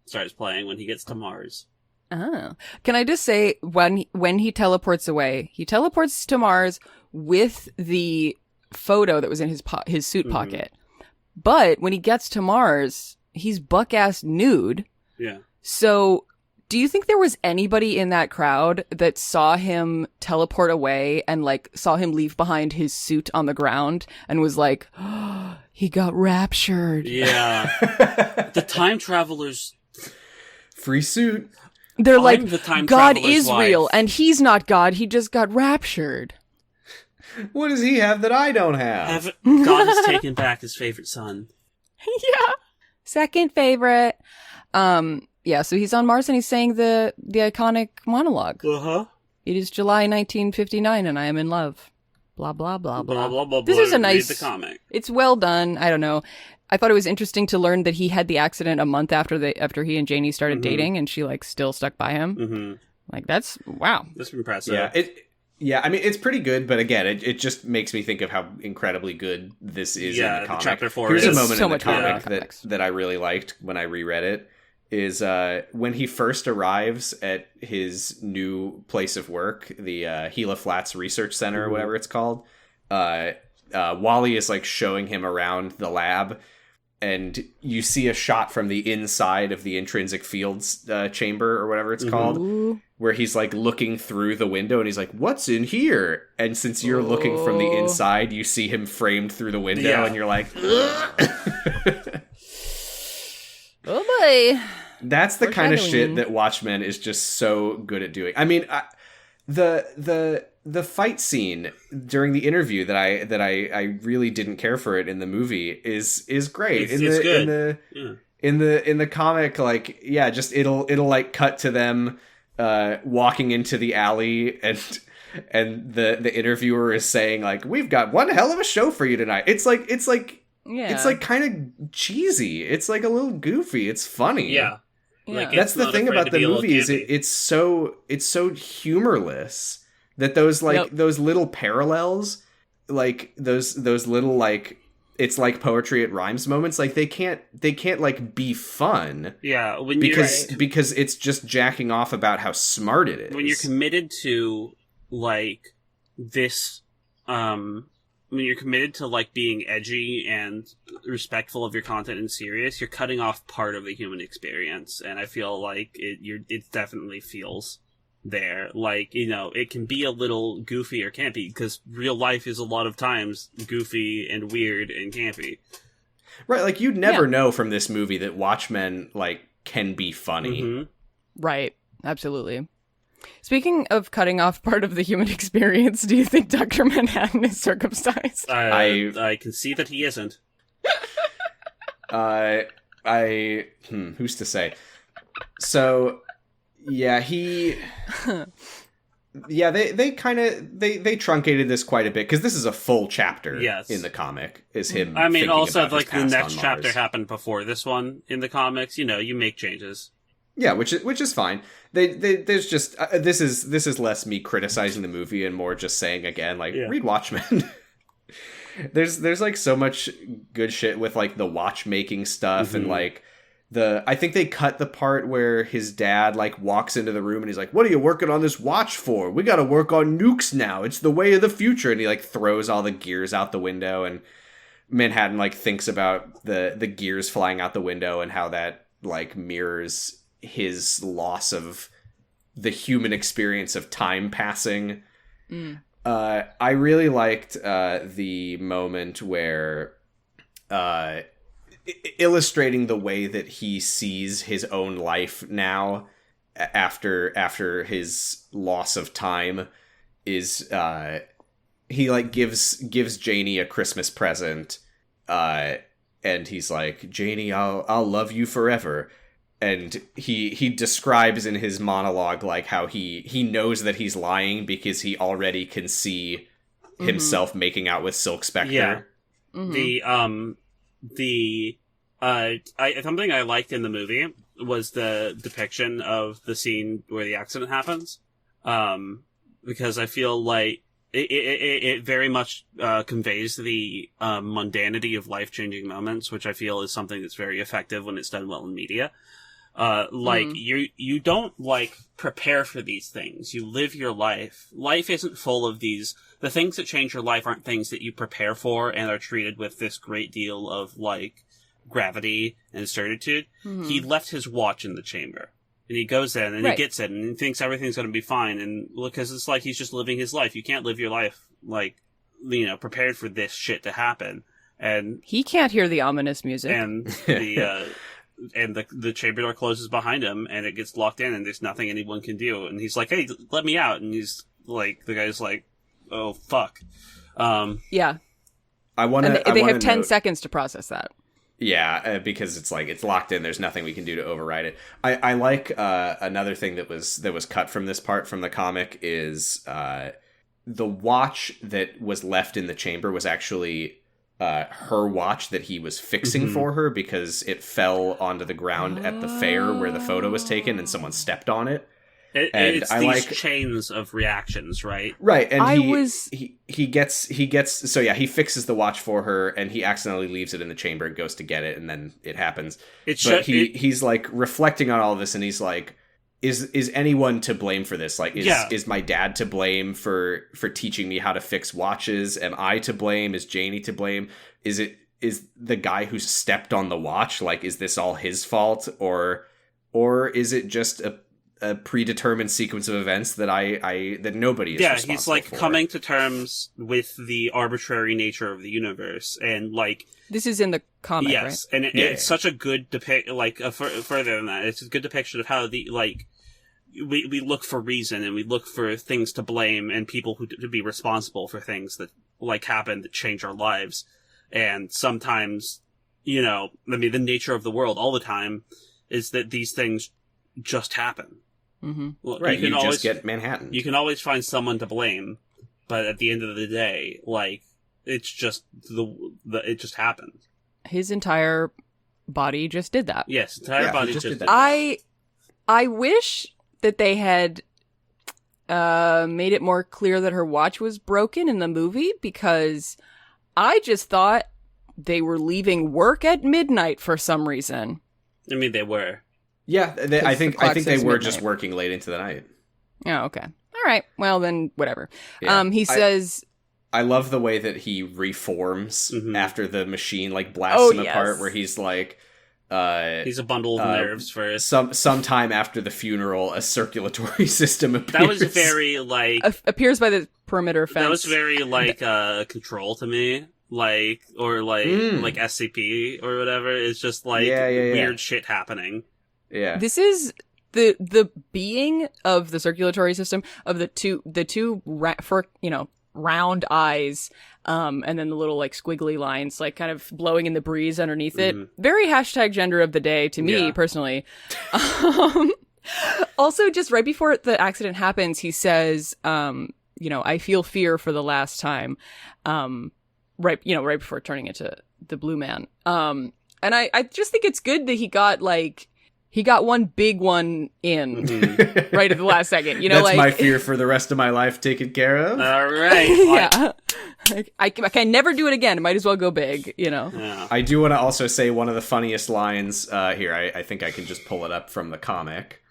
[SPEAKER 2] starts playing when he gets to Mars.
[SPEAKER 3] Oh. Can I just say, when he teleports away, he teleports to Mars with the photo that was in his suit pocket. But when he gets to Mars, he's buck-ass nude.
[SPEAKER 2] Yeah.
[SPEAKER 3] So, do you think there was anybody in that crowd that saw him teleport away and like saw him leave behind his suit on the ground and was like, oh, he got raptured?
[SPEAKER 2] Yeah. The time travelers.
[SPEAKER 1] Free suit.
[SPEAKER 3] They're
[SPEAKER 2] I'm
[SPEAKER 3] like,
[SPEAKER 2] the time
[SPEAKER 3] God
[SPEAKER 2] traveler's
[SPEAKER 3] is real,
[SPEAKER 2] wife."
[SPEAKER 3] and he's not God. He just got raptured.
[SPEAKER 1] What does he have that I don't have?
[SPEAKER 2] God has taken back his favorite son.
[SPEAKER 3] Yeah. Second favorite. Yeah, so he's on Mars and he's saying the iconic monologue.
[SPEAKER 2] Uh-huh.
[SPEAKER 3] It is July 1959 and I am in love. Blah, blah, blah, blah.
[SPEAKER 2] Blah, blah, blah,
[SPEAKER 3] This
[SPEAKER 2] blah.
[SPEAKER 3] is a nice...
[SPEAKER 2] Read the comic.
[SPEAKER 3] It's well done. I don't know. I thought it was interesting to learn that he had the accident a month after he and Janie started dating, and she like still stuck by him.
[SPEAKER 2] Mm-hmm.
[SPEAKER 3] Like that's wow.
[SPEAKER 2] That's impressive.
[SPEAKER 1] Yeah, I mean it's pretty good, but again, it just makes me think of how incredibly good this is in the comic.
[SPEAKER 2] Chapter 4.
[SPEAKER 1] Here's a
[SPEAKER 3] It's
[SPEAKER 1] moment
[SPEAKER 3] so
[SPEAKER 1] in the
[SPEAKER 3] much better
[SPEAKER 1] comic
[SPEAKER 3] than comics.
[SPEAKER 1] that I really liked when I reread it. Is when he first arrives at his new place of work, the Gila Flats Research Center or whatever it's called. Wally is like showing him around the lab, and you see a shot from the inside of the intrinsic fields chamber or whatever it's called,
[SPEAKER 3] Ooh.
[SPEAKER 1] where he's like looking through the window and he's like, "What's in here?" And since you're looking from the inside, you see him framed through the window, and you're like, "Ugh."
[SPEAKER 3] Oh boy.
[SPEAKER 1] That's the kind of
[SPEAKER 3] Foreshadowing.
[SPEAKER 1] shit that Watchmen is just so good at doing. I mean, the fight scene during the interview that I really didn't care for it in the movie is great.
[SPEAKER 2] It's good.
[SPEAKER 1] In the comic, like, yeah, just it'll like cut to them walking into the alley, and the interviewer is saying like, "We've got one hell of a show for you tonight." It's like
[SPEAKER 3] Yeah.
[SPEAKER 1] it's like kind of cheesy. It's like a little goofy. It's funny.
[SPEAKER 2] Yeah.
[SPEAKER 3] Yeah.
[SPEAKER 1] That's
[SPEAKER 2] it's
[SPEAKER 1] the
[SPEAKER 2] not
[SPEAKER 1] thing
[SPEAKER 2] afraid
[SPEAKER 1] about
[SPEAKER 2] to
[SPEAKER 1] the
[SPEAKER 2] be a little
[SPEAKER 1] movie is
[SPEAKER 2] campy.
[SPEAKER 1] it's so humorless that those those little parallels, like those little like it's like poetry at rhymes moments, like they can't like be fun
[SPEAKER 2] Yeah,
[SPEAKER 1] because it's just jacking off about how smart it is.
[SPEAKER 2] when you're committed to like this when you're committed to like being edgy and respectful of your content and serious, you're cutting off part of the human experience, and I feel like it definitely feels there. Like, you know, it can be a little goofy or campy because real life is a lot of times goofy and weird and campy.
[SPEAKER 1] Right, like you'd never know from this movie that Watchmen like can be funny.
[SPEAKER 2] Mm-hmm.
[SPEAKER 3] Right. Absolutely. Speaking of cutting off part of the human experience, do you think Dr. Manhattan is circumcised?
[SPEAKER 2] I can see that he isn't.
[SPEAKER 1] Who's to say? So, yeah, they kind of they truncated this quite a bit because this is a full chapter in the comic. Is him?
[SPEAKER 2] I mean,
[SPEAKER 1] thinking
[SPEAKER 2] also
[SPEAKER 1] about his
[SPEAKER 2] like the
[SPEAKER 1] past
[SPEAKER 2] next
[SPEAKER 1] on
[SPEAKER 2] chapter
[SPEAKER 1] Mars.
[SPEAKER 2] happened before this one in the comics. You know, you make changes.
[SPEAKER 1] Yeah, which is fine. There's just this is less me criticizing the movie and more just saying again like read Watchmen. there's like so much good shit with like the watchmaking stuff and like I think they cut the part where his dad like walks into the room and he's like, "What are you working on this watch for? We got to work on nukes now. It's the way of the future." And he like throws all the gears out the window, and Manhattan like thinks about the gears flying out the window and how that like mirrors his loss of the human experience of time passing. I really liked the moment where illustrating the way that he sees his own life now after his loss of time is he like gives Janie a Christmas present and he's like, "Janie, I'll love you forever." And he describes in his monologue like how he knows that he's lying because he already can see himself making out with Silk Spectre.
[SPEAKER 2] Yeah. Something I liked in the movie was the depiction of the scene where the accident happens. Because I feel like it very much conveys the mundanity of life-changing moments, which I feel is something that's very effective when it's done well in media. You don't like prepare for these things. You live your life. Life isn't full of these. The things that change your life aren't things that you prepare for and are treated with this great deal of like gravity and certitude. He left his watch in the chamber. And he goes in and he gets it and he thinks everything's going to be fine. And because it's like he's just living his life. You can't live your life like, you know, prepared for this shit to happen. And
[SPEAKER 3] He can't hear the ominous music.
[SPEAKER 2] and the the chamber door closes behind him and it gets locked in and there's nothing anyone can do. And he's like, "Hey, let me out." And he's like, the guy's like, "Oh fuck."
[SPEAKER 3] Yeah.
[SPEAKER 1] I want to.
[SPEAKER 3] And they have 10 seconds to process that.
[SPEAKER 1] Yeah, because it's like it's locked in. There's nothing we can do to override it. I like another thing that was cut from this part from the comic is the watch that was left in the chamber was actually her watch that he was fixing for her because it fell onto the ground at the fair where the photo was taken and someone stepped on it.
[SPEAKER 2] It's these chains of reactions, right?
[SPEAKER 1] Right, and he gets so yeah, he fixes the watch for her, and he accidentally leaves it in the chamber and goes to get it, and then it happens. He's like reflecting on all of this, and he's like, "Is anyone to blame for this? Like, is my dad to blame for teaching me how to fix watches? Am I to blame? Is Janie to blame? Is the guy who stepped on the watch, like, is this all his fault, or is it just a predetermined sequence of events that that nobody is responsible
[SPEAKER 2] he's like
[SPEAKER 1] for?
[SPEAKER 2] Coming to terms with the arbitrary nature of the universe, and like
[SPEAKER 3] This is in the comic, right?
[SPEAKER 2] And it's such a good further than that, it's a good depiction of how the like we look for reason and we look for things to blame and people who to be responsible for things that like happen that change our lives, and sometimes the nature of the world all the time is that these things just happen.
[SPEAKER 3] Mm-hmm.
[SPEAKER 2] Well,
[SPEAKER 1] right, you just get Manhattan.
[SPEAKER 2] You can always find someone to blame, but at the end of the day, like, it's just it just happened.
[SPEAKER 3] His entire body just did that.
[SPEAKER 2] Yes, entire body just did that.
[SPEAKER 3] I wish that they had made it more clear that her watch was broken in the movie, because I just thought they were leaving work at midnight for some reason.
[SPEAKER 2] I mean, they were.
[SPEAKER 1] Yeah, I think they were
[SPEAKER 3] midnight.
[SPEAKER 1] just working late into the night.
[SPEAKER 3] Oh, okay. All right. Well, then whatever.
[SPEAKER 1] Yeah.
[SPEAKER 3] He says,
[SPEAKER 1] I love the way that he reforms after the machine like blasts him apart, where he's like
[SPEAKER 2] he's a bundle of nerves first.
[SPEAKER 1] Sometime after the funeral, a circirculatory system appears.
[SPEAKER 2] That was very like
[SPEAKER 3] appears by the perimeter fence.
[SPEAKER 2] That was very like Control to me. Like SCP or whatever. It's just like weird shit happening.
[SPEAKER 1] Yeah.
[SPEAKER 3] This is the being of the circulatory system of the two round eyes, and then the little like squiggly lines like kind of blowing in the breeze underneath it. Very #gender of the day to me personally. Also, just right before the accident happens, he says, I feel fear for the last time. Right before turning into the Blue Man. And I just think it's good that he got one big one in right at the last second.
[SPEAKER 1] That's my fear for the rest of my life taken care of.
[SPEAKER 2] All right.
[SPEAKER 3] Yeah. I can never do it again. Might as well go big,
[SPEAKER 2] Yeah.
[SPEAKER 1] I do want to also say one of the funniest lines here. I think I can just pull it up from the comic.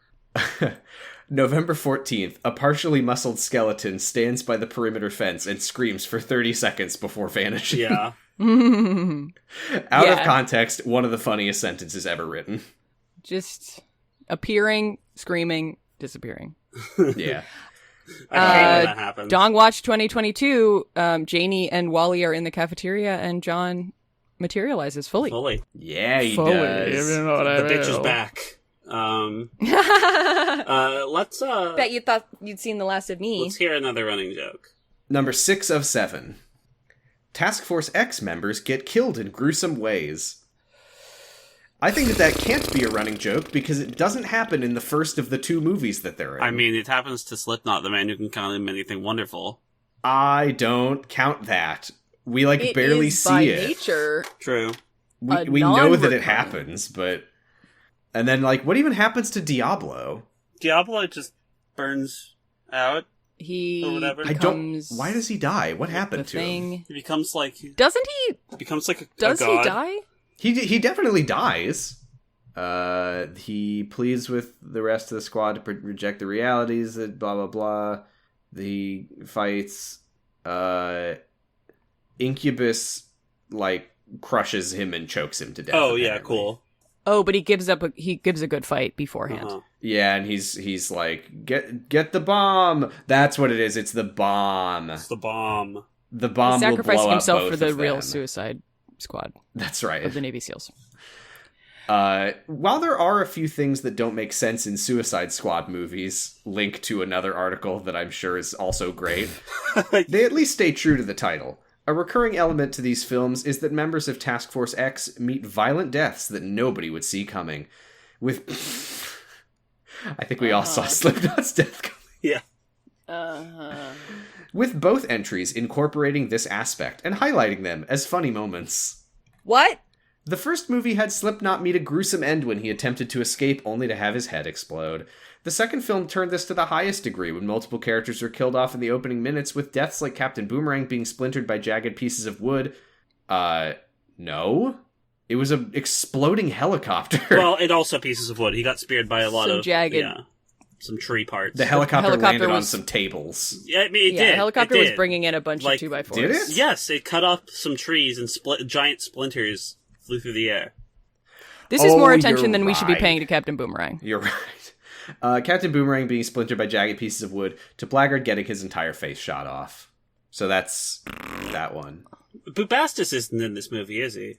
[SPEAKER 1] November 14th, a partially muscled skeleton stands by the perimeter fence and screams for 30 seconds before vanishing.
[SPEAKER 2] Yeah.
[SPEAKER 1] Out of context, one of the funniest sentences ever written.
[SPEAKER 3] Just appearing, screaming, disappearing.
[SPEAKER 1] Yeah.
[SPEAKER 2] I hate when that happens.
[SPEAKER 3] Dong Watch 2022, Janie and Wally are in the cafeteria and John materializes fully.
[SPEAKER 1] Yeah, he
[SPEAKER 3] fully.
[SPEAKER 1] does.
[SPEAKER 2] The bitch is back. Let's
[SPEAKER 3] Bet you thought you'd seen the last of me.
[SPEAKER 2] Let's hear another running joke.
[SPEAKER 1] Number 6 of 7. Task Force X members get killed in gruesome ways. I think that can't be a running joke because it doesn't happen in the first of the 2 movies that they're in.
[SPEAKER 2] I mean, it happens to Slipknot, the man who can count him anything wonderful.
[SPEAKER 1] I don't count that. We
[SPEAKER 3] It
[SPEAKER 1] barely
[SPEAKER 3] is
[SPEAKER 1] see
[SPEAKER 3] by
[SPEAKER 1] it.
[SPEAKER 3] nature.
[SPEAKER 2] True.
[SPEAKER 1] We know that it happens, but... And then, what even happens to Diablo?
[SPEAKER 2] Diablo just burns out.
[SPEAKER 3] He
[SPEAKER 2] or whatever.
[SPEAKER 1] Why does he die? What happened to him?
[SPEAKER 2] He becomes like...
[SPEAKER 3] Doesn't he?
[SPEAKER 2] Becomes like a
[SPEAKER 3] Does
[SPEAKER 2] god.
[SPEAKER 3] he die?
[SPEAKER 1] He definitely dies. He pleads with the rest of the squad to reject the realities that blah blah blah. He fights. Incubus crushes him and chokes him to death.
[SPEAKER 2] Oh yeah,
[SPEAKER 1] apparently.
[SPEAKER 2] cool.
[SPEAKER 3] Oh, but he gives a good fight beforehand.
[SPEAKER 2] Uh-huh.
[SPEAKER 1] Yeah, and he's like, get the bomb. That's what it is. It's the bomb.
[SPEAKER 2] It's the bomb.
[SPEAKER 1] The bomb
[SPEAKER 3] He's
[SPEAKER 1] will
[SPEAKER 3] sacrificing
[SPEAKER 1] blow up
[SPEAKER 3] himself
[SPEAKER 1] both
[SPEAKER 3] for the
[SPEAKER 1] of
[SPEAKER 3] real
[SPEAKER 1] them.
[SPEAKER 3] Suicide Squad
[SPEAKER 1] That's right.
[SPEAKER 3] of the Navy SEALs.
[SPEAKER 1] While there are a few things that don't make sense in Suicide Squad movies, link to another article that I'm sure is also great, they at least stay true to the title. A recurring element to these films is that members of Task Force X meet violent deaths that nobody would see coming. With... I think we all saw Slipknot's death coming.
[SPEAKER 2] Yeah.
[SPEAKER 1] With both entries incorporating this aspect and highlighting them as funny moments.
[SPEAKER 3] What?
[SPEAKER 1] The first movie had Slipknot meet a gruesome end when he attempted to escape only to have his head explode. The second film turned this to the highest degree when multiple characters are killed off in the opening minutes, with deaths like Captain Boomerang being splintered by jagged pieces of wood. No. It was an exploding helicopter.
[SPEAKER 2] Well, and also pieces of wood. He got speared by a lot
[SPEAKER 3] Some
[SPEAKER 2] of...
[SPEAKER 3] jagged...
[SPEAKER 2] Yeah, some tree parts.
[SPEAKER 1] The helicopter landed on
[SPEAKER 3] was...
[SPEAKER 1] some tables.
[SPEAKER 2] Yeah, I mean, it did.
[SPEAKER 3] The helicopter
[SPEAKER 2] it
[SPEAKER 3] was
[SPEAKER 2] did.
[SPEAKER 3] bringing in a bunch of 2x4s.
[SPEAKER 1] Did it?
[SPEAKER 2] Yes, it cut off some trees and giant splinters flew through the air.
[SPEAKER 3] This is more
[SPEAKER 1] you're
[SPEAKER 3] attention than we should be
[SPEAKER 1] right.
[SPEAKER 3] paying to Captain Boomerang.
[SPEAKER 1] You're right. Captain Boomerang being splintered by jagged pieces of wood, to Blackguard getting his entire face shot off. So that's that one.
[SPEAKER 2] Bubastis isn't in this movie, is he?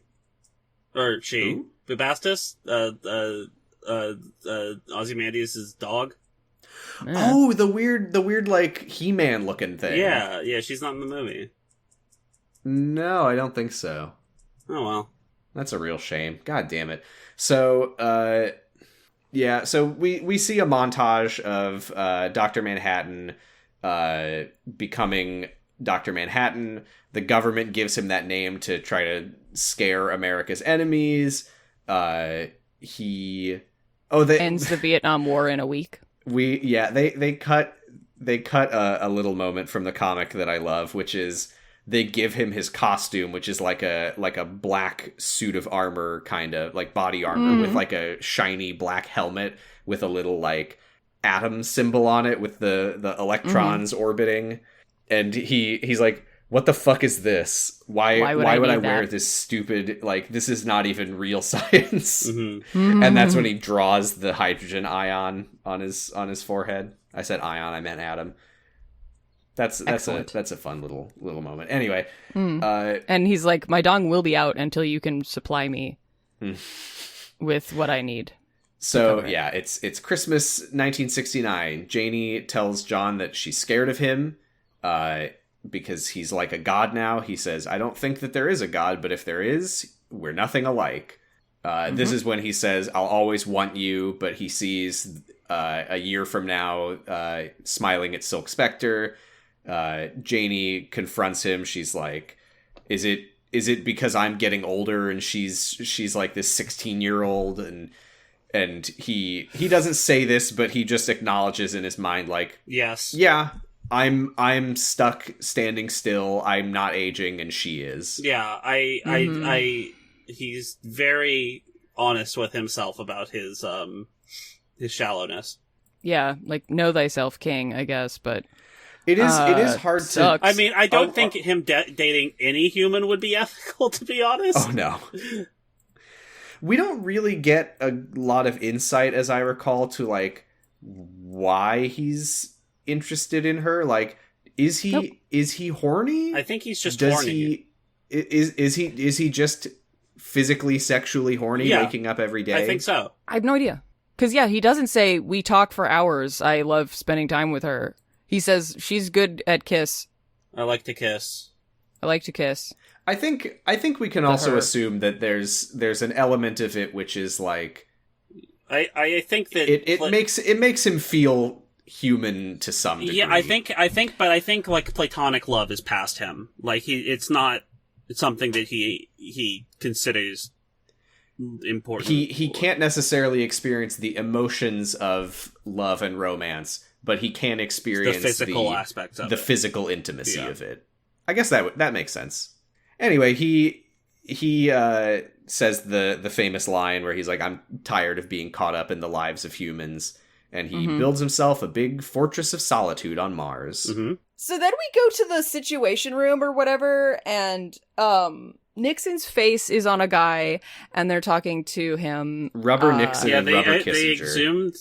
[SPEAKER 2] Or she?
[SPEAKER 1] Who?
[SPEAKER 2] Bubastis? Ozymandias' dog?
[SPEAKER 3] Yeah.
[SPEAKER 1] Oh, the weird like He-Man looking thing.
[SPEAKER 2] Yeah, she's not in the movie.
[SPEAKER 1] No, I don't think so.
[SPEAKER 2] Oh well.
[SPEAKER 1] That's a real shame. God damn it. So, so we see a montage of Dr. Manhattan becoming Dr. Manhattan. The government gives him that name to try to scare America's enemies. Ends
[SPEAKER 3] the Vietnam War in a week.
[SPEAKER 1] They cut a little moment from the comic that I love, which is they give him his costume, which is like a black suit of armor, kind of like body armor with like a shiny black helmet with a little like atom symbol on it with the electrons orbiting. And he's like, what the fuck is this? Why would I wear this stupid, like, this is not even real science. And that's when he draws the hydrogen ion on his forehead. I said ion, I meant atom. That's a fun little moment. Anyway,
[SPEAKER 3] and he's like, my dong will be out until you can supply me with what I need.
[SPEAKER 1] So yeah, it's Christmas 1969. Janie tells John that she's scared of him because he's like a god now. He says, I don't think that there is a god, but if there is, we're nothing alike. This is when he says, I'll always want you, but he sees a year from now smiling at Silk Spectre. Janie confronts him. She's like, is it because I'm getting older and she's like this 16-year-old and he doesn't say this, but he just acknowledges in his mind like,
[SPEAKER 2] yes,
[SPEAKER 1] yeah, I'm stuck standing still. I'm not aging and she is.
[SPEAKER 2] Yeah, he's very honest with himself about his shallowness.
[SPEAKER 3] Yeah, like know thyself, king, I guess, but
[SPEAKER 1] it is hard
[SPEAKER 3] sucks.
[SPEAKER 1] to.
[SPEAKER 2] I mean, I don't think him dating any human would be ethical, to be honest.
[SPEAKER 1] Oh no. We don't really get a lot of insight, as I recall, to like why he's interested in her. Like, is he horny?
[SPEAKER 2] I think he's just horny.
[SPEAKER 1] Is he just physically sexually horny, waking up every day?
[SPEAKER 2] I think so.
[SPEAKER 3] I have no idea. Because, yeah, he doesn't say, we talk for hours, I love spending time with her. He says, she's good at kiss.
[SPEAKER 2] I like to kiss.
[SPEAKER 3] I like to kiss.
[SPEAKER 1] I think we can also assume that there's an element of it which is like...
[SPEAKER 2] I think that...
[SPEAKER 1] It makes him feel human to some degree.
[SPEAKER 2] Yeah, I think like platonic love is past him. Like it's not something that he considers important.
[SPEAKER 1] He can't necessarily experience the emotions of love and romance, but he can experience
[SPEAKER 2] the physical aspects of
[SPEAKER 1] the physical intimacy of it. I guess that makes sense. Anyway, he says the famous line where he's like, I'm tired of being caught up in the lives of humans. And he builds himself a big fortress of solitude on Mars.
[SPEAKER 2] Mm-hmm.
[SPEAKER 3] So then we go to the situation room or whatever, and Nixon's face is on a guy, and they're talking to him.
[SPEAKER 1] Rubber Nixon and Rubber Kissinger.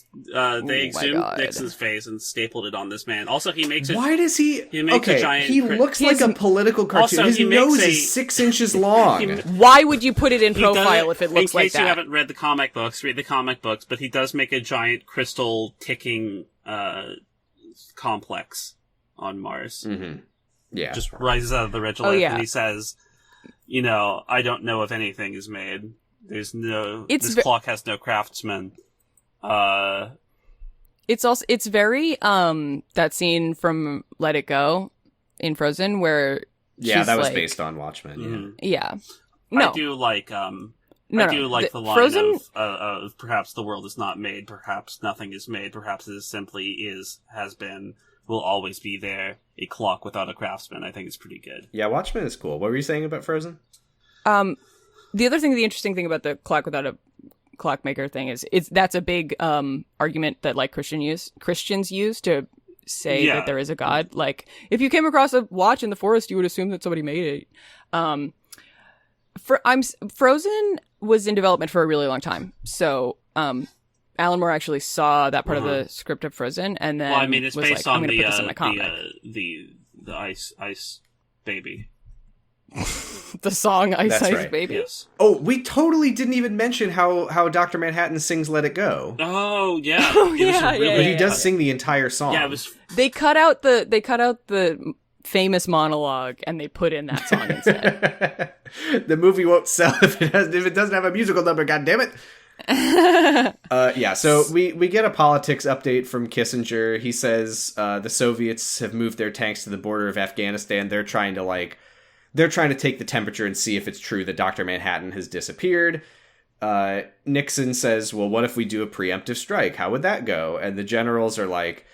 [SPEAKER 2] They exhumed Nixon's face and stapled it on this man. Also, he makes it...
[SPEAKER 1] Why does he...
[SPEAKER 2] He makes a giant...
[SPEAKER 1] He looks like a political cartoon.
[SPEAKER 2] Also,
[SPEAKER 1] his nose is 6 inches long.
[SPEAKER 3] Why would you put it in profile if it looks like that?
[SPEAKER 2] In case you haven't read the comic books, read the comic books, but he does make a giant crystal ticking complex on Mars.
[SPEAKER 1] Mm-hmm. Yeah.
[SPEAKER 2] just rises out of the regolith,
[SPEAKER 3] yeah.
[SPEAKER 2] and he says, I don't know if anything is made. This
[SPEAKER 3] It's
[SPEAKER 2] clock has no craftsman.
[SPEAKER 3] It's very that scene from Let It Go in Frozen where she's
[SPEAKER 1] that was
[SPEAKER 3] like,
[SPEAKER 1] based on Watchmen.
[SPEAKER 2] Mhm.
[SPEAKER 3] Yeah. No.
[SPEAKER 2] I do like
[SPEAKER 3] No,
[SPEAKER 2] the line
[SPEAKER 3] Frozen-
[SPEAKER 2] of perhaps the world is not made, perhaps nothing is made, perhaps it simply has been, will always be there, a clock without a craftsman. I think it's pretty good.
[SPEAKER 1] Yeah, Watchmen is cool. What were you saying about Frozen?
[SPEAKER 3] The interesting thing about the clock without a clockmaker thing is that's a big argument that like Christians use to say that there is a god. Like if you came across a watch in the forest, you would assume that somebody made it. Frozen was in development for a really long time, so Alan Moore actually saw that part of the script of Frozen, and then
[SPEAKER 2] it's
[SPEAKER 3] was
[SPEAKER 2] based
[SPEAKER 3] like, I'm
[SPEAKER 2] on
[SPEAKER 3] going to put this in my comic.
[SPEAKER 2] the ice baby.
[SPEAKER 3] The song Ice
[SPEAKER 1] That's
[SPEAKER 3] Ice
[SPEAKER 1] right.
[SPEAKER 3] Baby.
[SPEAKER 2] Yes.
[SPEAKER 1] Oh, we totally didn't even mention how Dr. Manhattan sings "Let It Go."
[SPEAKER 2] Oh yeah.
[SPEAKER 3] Oh,
[SPEAKER 2] It was
[SPEAKER 3] yeah,
[SPEAKER 2] really-
[SPEAKER 3] yeah,
[SPEAKER 1] But he
[SPEAKER 3] yeah.
[SPEAKER 1] does sing the entire song.
[SPEAKER 2] Yeah, it was.
[SPEAKER 3] They cut out the famous monologue and they put in that song instead.
[SPEAKER 1] The movie won't sell if it doesn't have a musical number. God damn it! So we get a politics update from Kissinger. He says the Soviets have moved their tanks to the border of Afghanistan. They're trying to take the temperature and see if it's true that Dr. Manhattan has disappeared. Nixon says, well, what if we do a preemptive strike? How would that go? And the generals are like,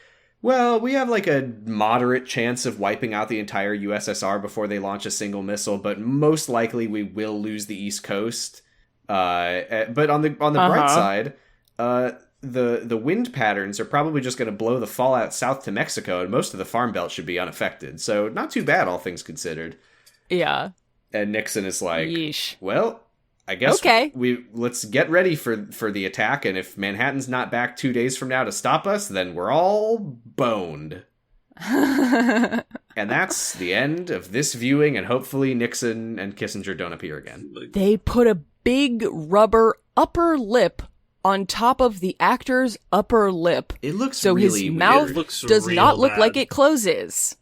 [SPEAKER 1] well, we have like a moderate chance of wiping out the entire USSR before they launch a single missile, but most likely we will lose the East Coast. But on the bright side, the wind patterns are probably just going to blow the fallout south to Mexico, and most of the Farm Belt should be unaffected. So not too bad, all things considered.
[SPEAKER 3] Yeah.
[SPEAKER 1] And Nixon is like,
[SPEAKER 3] Yeesh.
[SPEAKER 1] well, I guess
[SPEAKER 3] Okay.
[SPEAKER 1] let's get ready for the attack, and if Manhattan's not back 2 days from now to stop us, then we're all boned. And that's the end of this viewing, and hopefully Nixon and Kissinger don't appear again.
[SPEAKER 3] They put a big rubber upper lip on top of the actor's upper lip.
[SPEAKER 1] It looks
[SPEAKER 3] So
[SPEAKER 1] really
[SPEAKER 3] his mouth
[SPEAKER 1] weird.
[SPEAKER 2] Looks
[SPEAKER 3] does
[SPEAKER 2] real
[SPEAKER 3] not look
[SPEAKER 2] bad.
[SPEAKER 3] like it closes.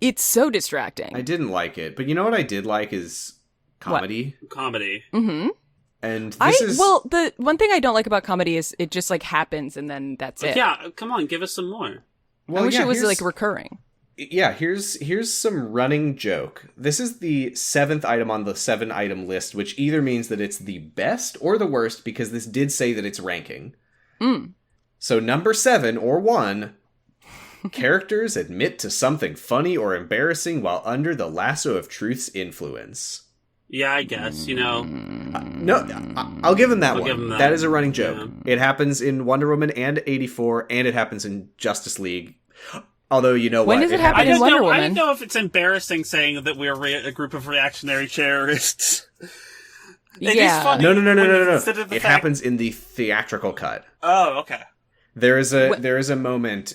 [SPEAKER 3] It's so distracting.
[SPEAKER 1] I didn't like it, but you know what I did like is comedy.
[SPEAKER 2] Comedy.
[SPEAKER 3] Mm-hmm.
[SPEAKER 1] And this is
[SPEAKER 3] the one thing I don't like about comedy is it just like happens and then that's it.
[SPEAKER 2] Yeah, come on, give us some more.
[SPEAKER 1] well,
[SPEAKER 3] I wish
[SPEAKER 1] yeah,
[SPEAKER 3] it was
[SPEAKER 1] here's-
[SPEAKER 3] like recurring.
[SPEAKER 1] Yeah, here's some running joke. This is the 7th item on the 7-item list, which either means that it's the best or the worst, because this did say that it's ranking. So number 7, or 1, characters admit to something funny or embarrassing while under the lasso of truth's influence.
[SPEAKER 2] Yeah, I guess,
[SPEAKER 1] No, I'll give him that
[SPEAKER 2] I'll
[SPEAKER 1] one.
[SPEAKER 2] give him that.
[SPEAKER 1] That is a running joke.
[SPEAKER 2] Yeah.
[SPEAKER 1] It happens in Wonder Woman and 84, and it happens in Justice League. Although, you know
[SPEAKER 3] When
[SPEAKER 1] what?
[SPEAKER 3] does it happen
[SPEAKER 2] I
[SPEAKER 3] in
[SPEAKER 2] just
[SPEAKER 3] Wonder
[SPEAKER 2] know, I
[SPEAKER 3] Woman?
[SPEAKER 2] don't know if it's embarrassing saying that we're a group of reactionary terrorists. It is
[SPEAKER 3] Yeah.
[SPEAKER 2] funny
[SPEAKER 1] No.
[SPEAKER 2] when you consider the
[SPEAKER 1] It
[SPEAKER 2] fact-
[SPEAKER 1] happens in the theatrical cut.
[SPEAKER 2] Oh, okay.
[SPEAKER 1] There is a moment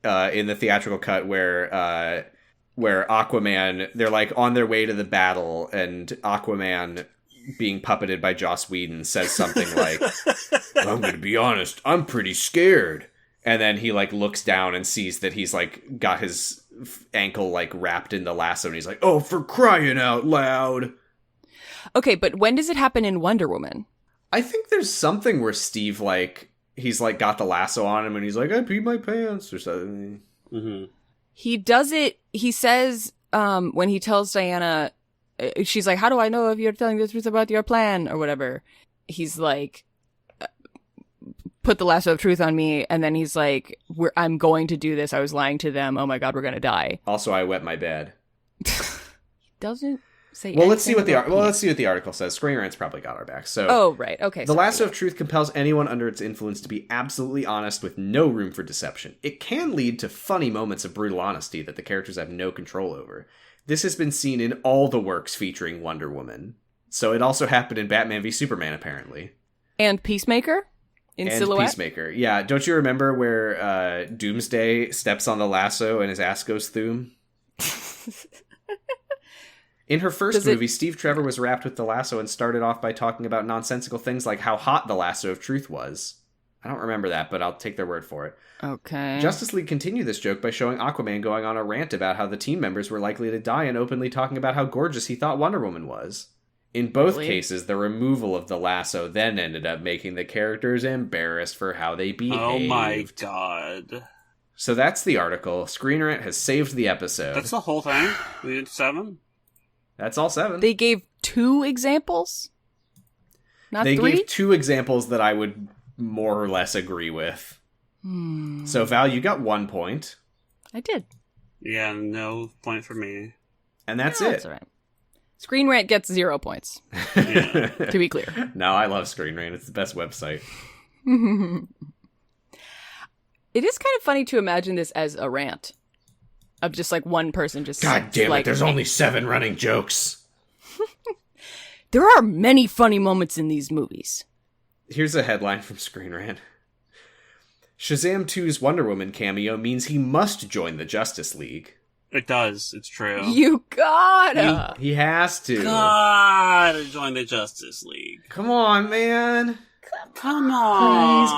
[SPEAKER 1] in the theatrical cut where Aquaman, they're like on their way to the battle, and Aquaman, being puppeted by Joss Whedon, says something like, "I'm going to be honest, I'm pretty scared." And then he like looks down and sees that he's like got his ankle like wrapped in the lasso, and he's like, "Oh, for crying out loud!"
[SPEAKER 3] Okay, but when does it happen in Wonder Woman?
[SPEAKER 1] I think there's something where Steve like he's like got the lasso on him, and he's like, "I peed my pants" or something.
[SPEAKER 2] Mm-hmm.
[SPEAKER 3] He does it. He says when he tells Diana, she's like, "How do I know if you're telling the truth about your plan or whatever?" He's like, "Put the lasso of truth on me," and then he's like, "I'm going to do this. I was lying to them. Oh my god, we're gonna die."
[SPEAKER 1] Also, I wet my bed.
[SPEAKER 3] Doesn't say.
[SPEAKER 1] Well, let's see what
[SPEAKER 3] anything about
[SPEAKER 1] let's see what the article says. Screen Rant's probably got our back. So,
[SPEAKER 3] Oh right, okay.
[SPEAKER 1] the
[SPEAKER 3] sorry.
[SPEAKER 1] lasso of truth compels anyone under its influence to be absolutely honest with no room for deception. It can lead to funny moments of brutal honesty that the characters have no control over. This has been seen in all the works featuring Wonder Woman. So it also happened in Batman v Superman, apparently.
[SPEAKER 3] And Peacemaker in
[SPEAKER 1] And
[SPEAKER 3] silhouette.
[SPEAKER 1] Peacemaker. Yeah, don't you remember where Doomsday steps on the lasso and his ass goes through? In her first
[SPEAKER 3] Does it-
[SPEAKER 1] movie, Steve Trevor was wrapped with the lasso and started off by talking about nonsensical things like how hot the lasso of truth was. I don't remember that, but I'll take their word for it.
[SPEAKER 3] Okay.
[SPEAKER 1] Justice League continued this joke by showing Aquaman going on a rant about how the team members were likely to die and openly talking about how gorgeous he thought Wonder Woman was. In both cases, the removal of the lasso then ended up making the characters embarrassed for how they behaved.
[SPEAKER 2] Oh my god.
[SPEAKER 1] So that's the article. Screen Rant has saved the episode.
[SPEAKER 2] That's the whole thing? We did 7?
[SPEAKER 1] That's all 7.
[SPEAKER 3] They gave 2 examples? Not
[SPEAKER 1] they
[SPEAKER 3] 3?
[SPEAKER 1] gave 2 examples that I would more or less agree with. So, Val, you got 1 point.
[SPEAKER 3] I did.
[SPEAKER 2] Yeah, no point for me.
[SPEAKER 1] And that's
[SPEAKER 3] No,
[SPEAKER 1] it.
[SPEAKER 3] That's all right. Screen Rant gets 0 points,
[SPEAKER 2] Yeah.
[SPEAKER 3] to be clear.
[SPEAKER 1] No, I love Screen Rant. It's the best website.
[SPEAKER 3] It is kind of funny to imagine this as a rant of just like one person just
[SPEAKER 1] God damn
[SPEAKER 3] like,
[SPEAKER 1] it, there's only 7 running jokes.
[SPEAKER 3] There are many funny moments in these movies.
[SPEAKER 1] Here's a headline from Screen Rant. Shazam 2's Wonder Woman cameo means he must join the Justice League.
[SPEAKER 2] It does. It's true.
[SPEAKER 3] You gotta.
[SPEAKER 1] He has to.
[SPEAKER 2] Gotta join the Justice League.
[SPEAKER 1] Come on, man.
[SPEAKER 2] Come on.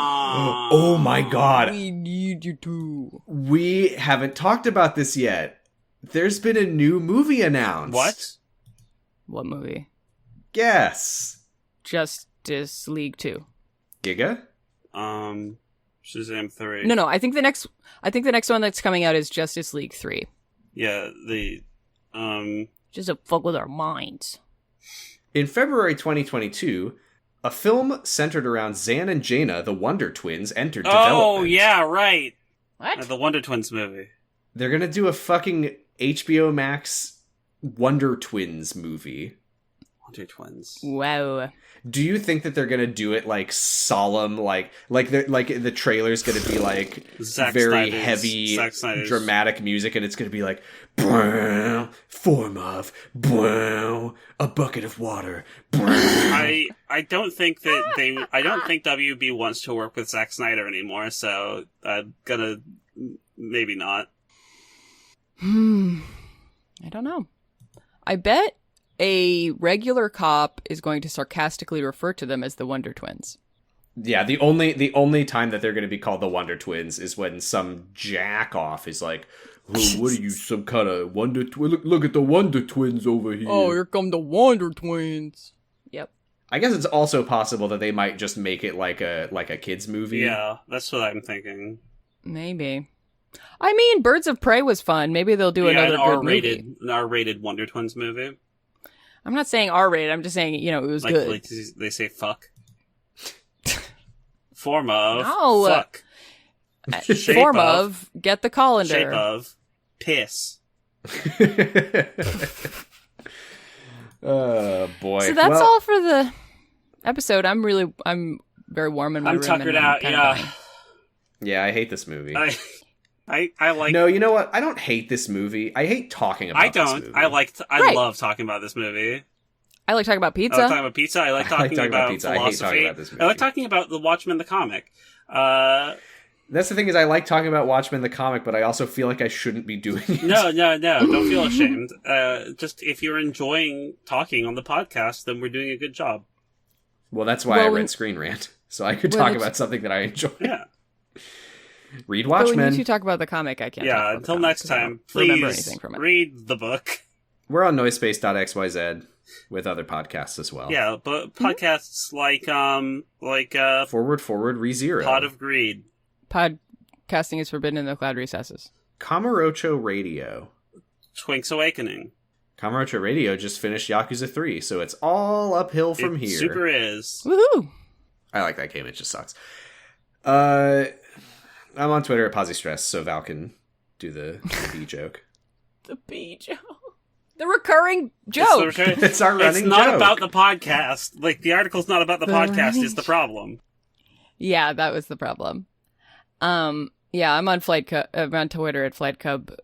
[SPEAKER 1] Oh my god.
[SPEAKER 3] We need you to.
[SPEAKER 1] We haven't talked about this yet. There's been a new movie announced.
[SPEAKER 2] What?
[SPEAKER 3] What movie?
[SPEAKER 1] Guess.
[SPEAKER 3] Justice League 2.
[SPEAKER 1] Giga?
[SPEAKER 2] Shazam 3.
[SPEAKER 3] No, I think the next one that's coming out is Justice League 3.
[SPEAKER 2] Yeah,
[SPEAKER 3] Just to fuck with our minds.
[SPEAKER 1] In February 2022, a film centered around Zan and Jaina, the Wonder Twins, entered development.
[SPEAKER 2] Oh, yeah, right.
[SPEAKER 3] What?
[SPEAKER 2] The Wonder Twins movie.
[SPEAKER 1] They're gonna do a fucking HBO Max Wonder Twins movie.
[SPEAKER 2] Wonder Twins.
[SPEAKER 3] Wow.
[SPEAKER 1] Do you think that they're gonna do it like solemn, like the trailer's gonna be like
[SPEAKER 2] Zack
[SPEAKER 1] very
[SPEAKER 2] Snyder's-
[SPEAKER 1] heavy,
[SPEAKER 2] Zack Snyder's.
[SPEAKER 1] dramatic music, and it's gonna be like "Brow, form of brow, a bucket of water. Brow."
[SPEAKER 2] I don't think that I don't think WB wants to work with Zack Snyder anymore, so I'm gonna maybe not.
[SPEAKER 3] I don't know. I bet a regular cop is going to sarcastically refer to them as the Wonder Twins.
[SPEAKER 1] Yeah, the only time that they're gonna be called the Wonder Twins is when some jack off is like, "Oh, what are you, some kind of Wonder Twin? Look at the Wonder Twins over here."
[SPEAKER 3] Oh, here come the Wonder Twins. Yep.
[SPEAKER 1] I guess it's also possible that they might just make it like a kids movie.
[SPEAKER 2] Yeah, that's what I'm thinking.
[SPEAKER 3] Maybe. I mean, Birds of Prey was fun. Maybe they'll do another
[SPEAKER 2] an
[SPEAKER 3] good movie.
[SPEAKER 2] R-rated Wonder Twins movie.
[SPEAKER 3] I'm not saying R-rated. I'm just saying, it was good.
[SPEAKER 2] Like they say fuck. Form of
[SPEAKER 3] No.
[SPEAKER 2] fuck. Shape
[SPEAKER 3] Form of get the colander.
[SPEAKER 2] Shape of piss.
[SPEAKER 1] Oh boy.
[SPEAKER 3] So that's all for the episode. I'm very warm in my
[SPEAKER 2] I'm
[SPEAKER 3] room.
[SPEAKER 2] tuckered
[SPEAKER 3] and
[SPEAKER 2] out.
[SPEAKER 3] kinda
[SPEAKER 2] Yeah.
[SPEAKER 3] dying.
[SPEAKER 1] Yeah, I hate this movie.
[SPEAKER 2] I like.
[SPEAKER 1] No, you know what? I don't hate this movie. I hate talking about
[SPEAKER 2] I
[SPEAKER 1] this
[SPEAKER 2] don't.
[SPEAKER 1] movie.
[SPEAKER 2] I
[SPEAKER 3] Right.
[SPEAKER 2] love talking about this movie.
[SPEAKER 3] I like talking about
[SPEAKER 2] I
[SPEAKER 3] pizza.
[SPEAKER 2] like talking about pizza. I like talking, about
[SPEAKER 1] pizza. I hate
[SPEAKER 2] philosophy.
[SPEAKER 1] talking about this movie.
[SPEAKER 2] I like talking about the Watchmen the comic.
[SPEAKER 1] That's the thing is I like talking about Watchmen the comic, but I also feel like I shouldn't be doing it.
[SPEAKER 2] No, don't feel ashamed. Just if you're enjoying talking on the podcast, then we're doing a good job.
[SPEAKER 1] Well, that's why I
[SPEAKER 3] Well,
[SPEAKER 1] read Screen Rant. So I could
[SPEAKER 3] Well,
[SPEAKER 1] talk
[SPEAKER 3] it's-
[SPEAKER 1] about something that I enjoy.
[SPEAKER 2] Yeah.
[SPEAKER 1] Read
[SPEAKER 3] But when
[SPEAKER 1] Watchmen.
[SPEAKER 3] you two talk about the comic, I can't. talk
[SPEAKER 2] Yeah,
[SPEAKER 3] about the
[SPEAKER 2] until
[SPEAKER 3] comic
[SPEAKER 2] next
[SPEAKER 3] 'cause I
[SPEAKER 2] time,
[SPEAKER 3] don't remember
[SPEAKER 2] please
[SPEAKER 3] anything from it.
[SPEAKER 2] read the book.
[SPEAKER 1] We're on noisepace.xyz with other podcasts as well.
[SPEAKER 2] Yeah, but podcasts like
[SPEAKER 1] Forward, ReZero.
[SPEAKER 2] Pot of Greed,
[SPEAKER 3] Podcasting is forbidden in the cloud recesses.
[SPEAKER 1] Kamurocho Radio.
[SPEAKER 2] Twink's Awakening.
[SPEAKER 1] Kamurocho Radio just finished Yakuza 3, so it's all uphill from
[SPEAKER 2] It
[SPEAKER 1] here.
[SPEAKER 2] super is.
[SPEAKER 3] Woohoo!
[SPEAKER 1] I like that game, it just sucks. I'm on Twitter at Posistress, so Val can do the B joke.
[SPEAKER 3] The B joke. The recurring joke.
[SPEAKER 1] It's our running
[SPEAKER 2] It's not
[SPEAKER 1] joke.
[SPEAKER 2] about the podcast. Like, the article's not about the podcast
[SPEAKER 3] running
[SPEAKER 2] is the problem.
[SPEAKER 3] Yeah, that was the problem. Yeah, I'm on I'm on Twitter at FlightCub.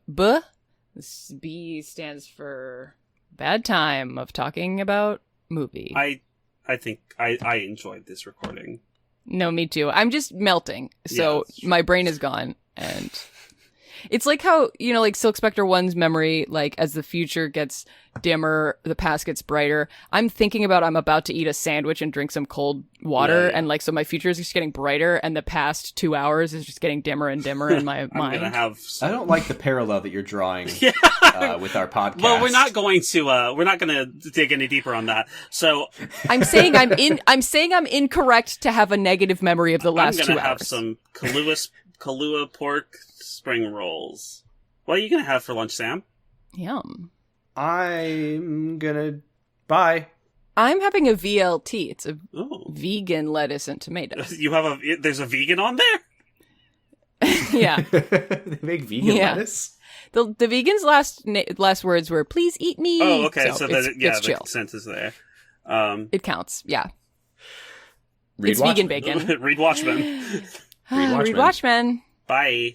[SPEAKER 3] This B stands for bad time of talking about movie.
[SPEAKER 2] I think I enjoyed this recording.
[SPEAKER 3] No, me too. I'm just melting, so
[SPEAKER 2] Yeah, that's true.
[SPEAKER 3] my brain is gone, and It's like how, like Silk Spectre 1's memory, like as the future gets dimmer, the past gets brighter. I'm thinking about I'm about to eat a sandwich and drink some cold water, and like so my future is just getting brighter, and the past 2 hours is just getting dimmer and dimmer in my mind.
[SPEAKER 1] I don't like the parallel that you're drawing with our podcast.
[SPEAKER 2] Well, we're not going to dig any deeper on that. So
[SPEAKER 3] I'm saying I'm incorrect to have a negative memory of the last 2 hours.
[SPEAKER 2] I'm gonna have some Kahlua pork spring rolls. What are you gonna have for lunch, Sam?
[SPEAKER 3] Yum.
[SPEAKER 1] I'm gonna buy.
[SPEAKER 3] I'm having a VLT. It's a vegan lettuce and tomato.
[SPEAKER 2] There's a vegan on there?
[SPEAKER 3] Yeah.
[SPEAKER 1] They make vegan lettuce?
[SPEAKER 3] The vegan's last words were, please eat me.
[SPEAKER 2] Oh, okay. So
[SPEAKER 3] it's chill.
[SPEAKER 2] The consent is there.
[SPEAKER 3] It counts, yeah.
[SPEAKER 1] Read
[SPEAKER 3] it's
[SPEAKER 1] Watchmen.
[SPEAKER 3] vegan bacon.
[SPEAKER 2] Read Watchmen.
[SPEAKER 3] Read Watchmen.
[SPEAKER 2] Bye.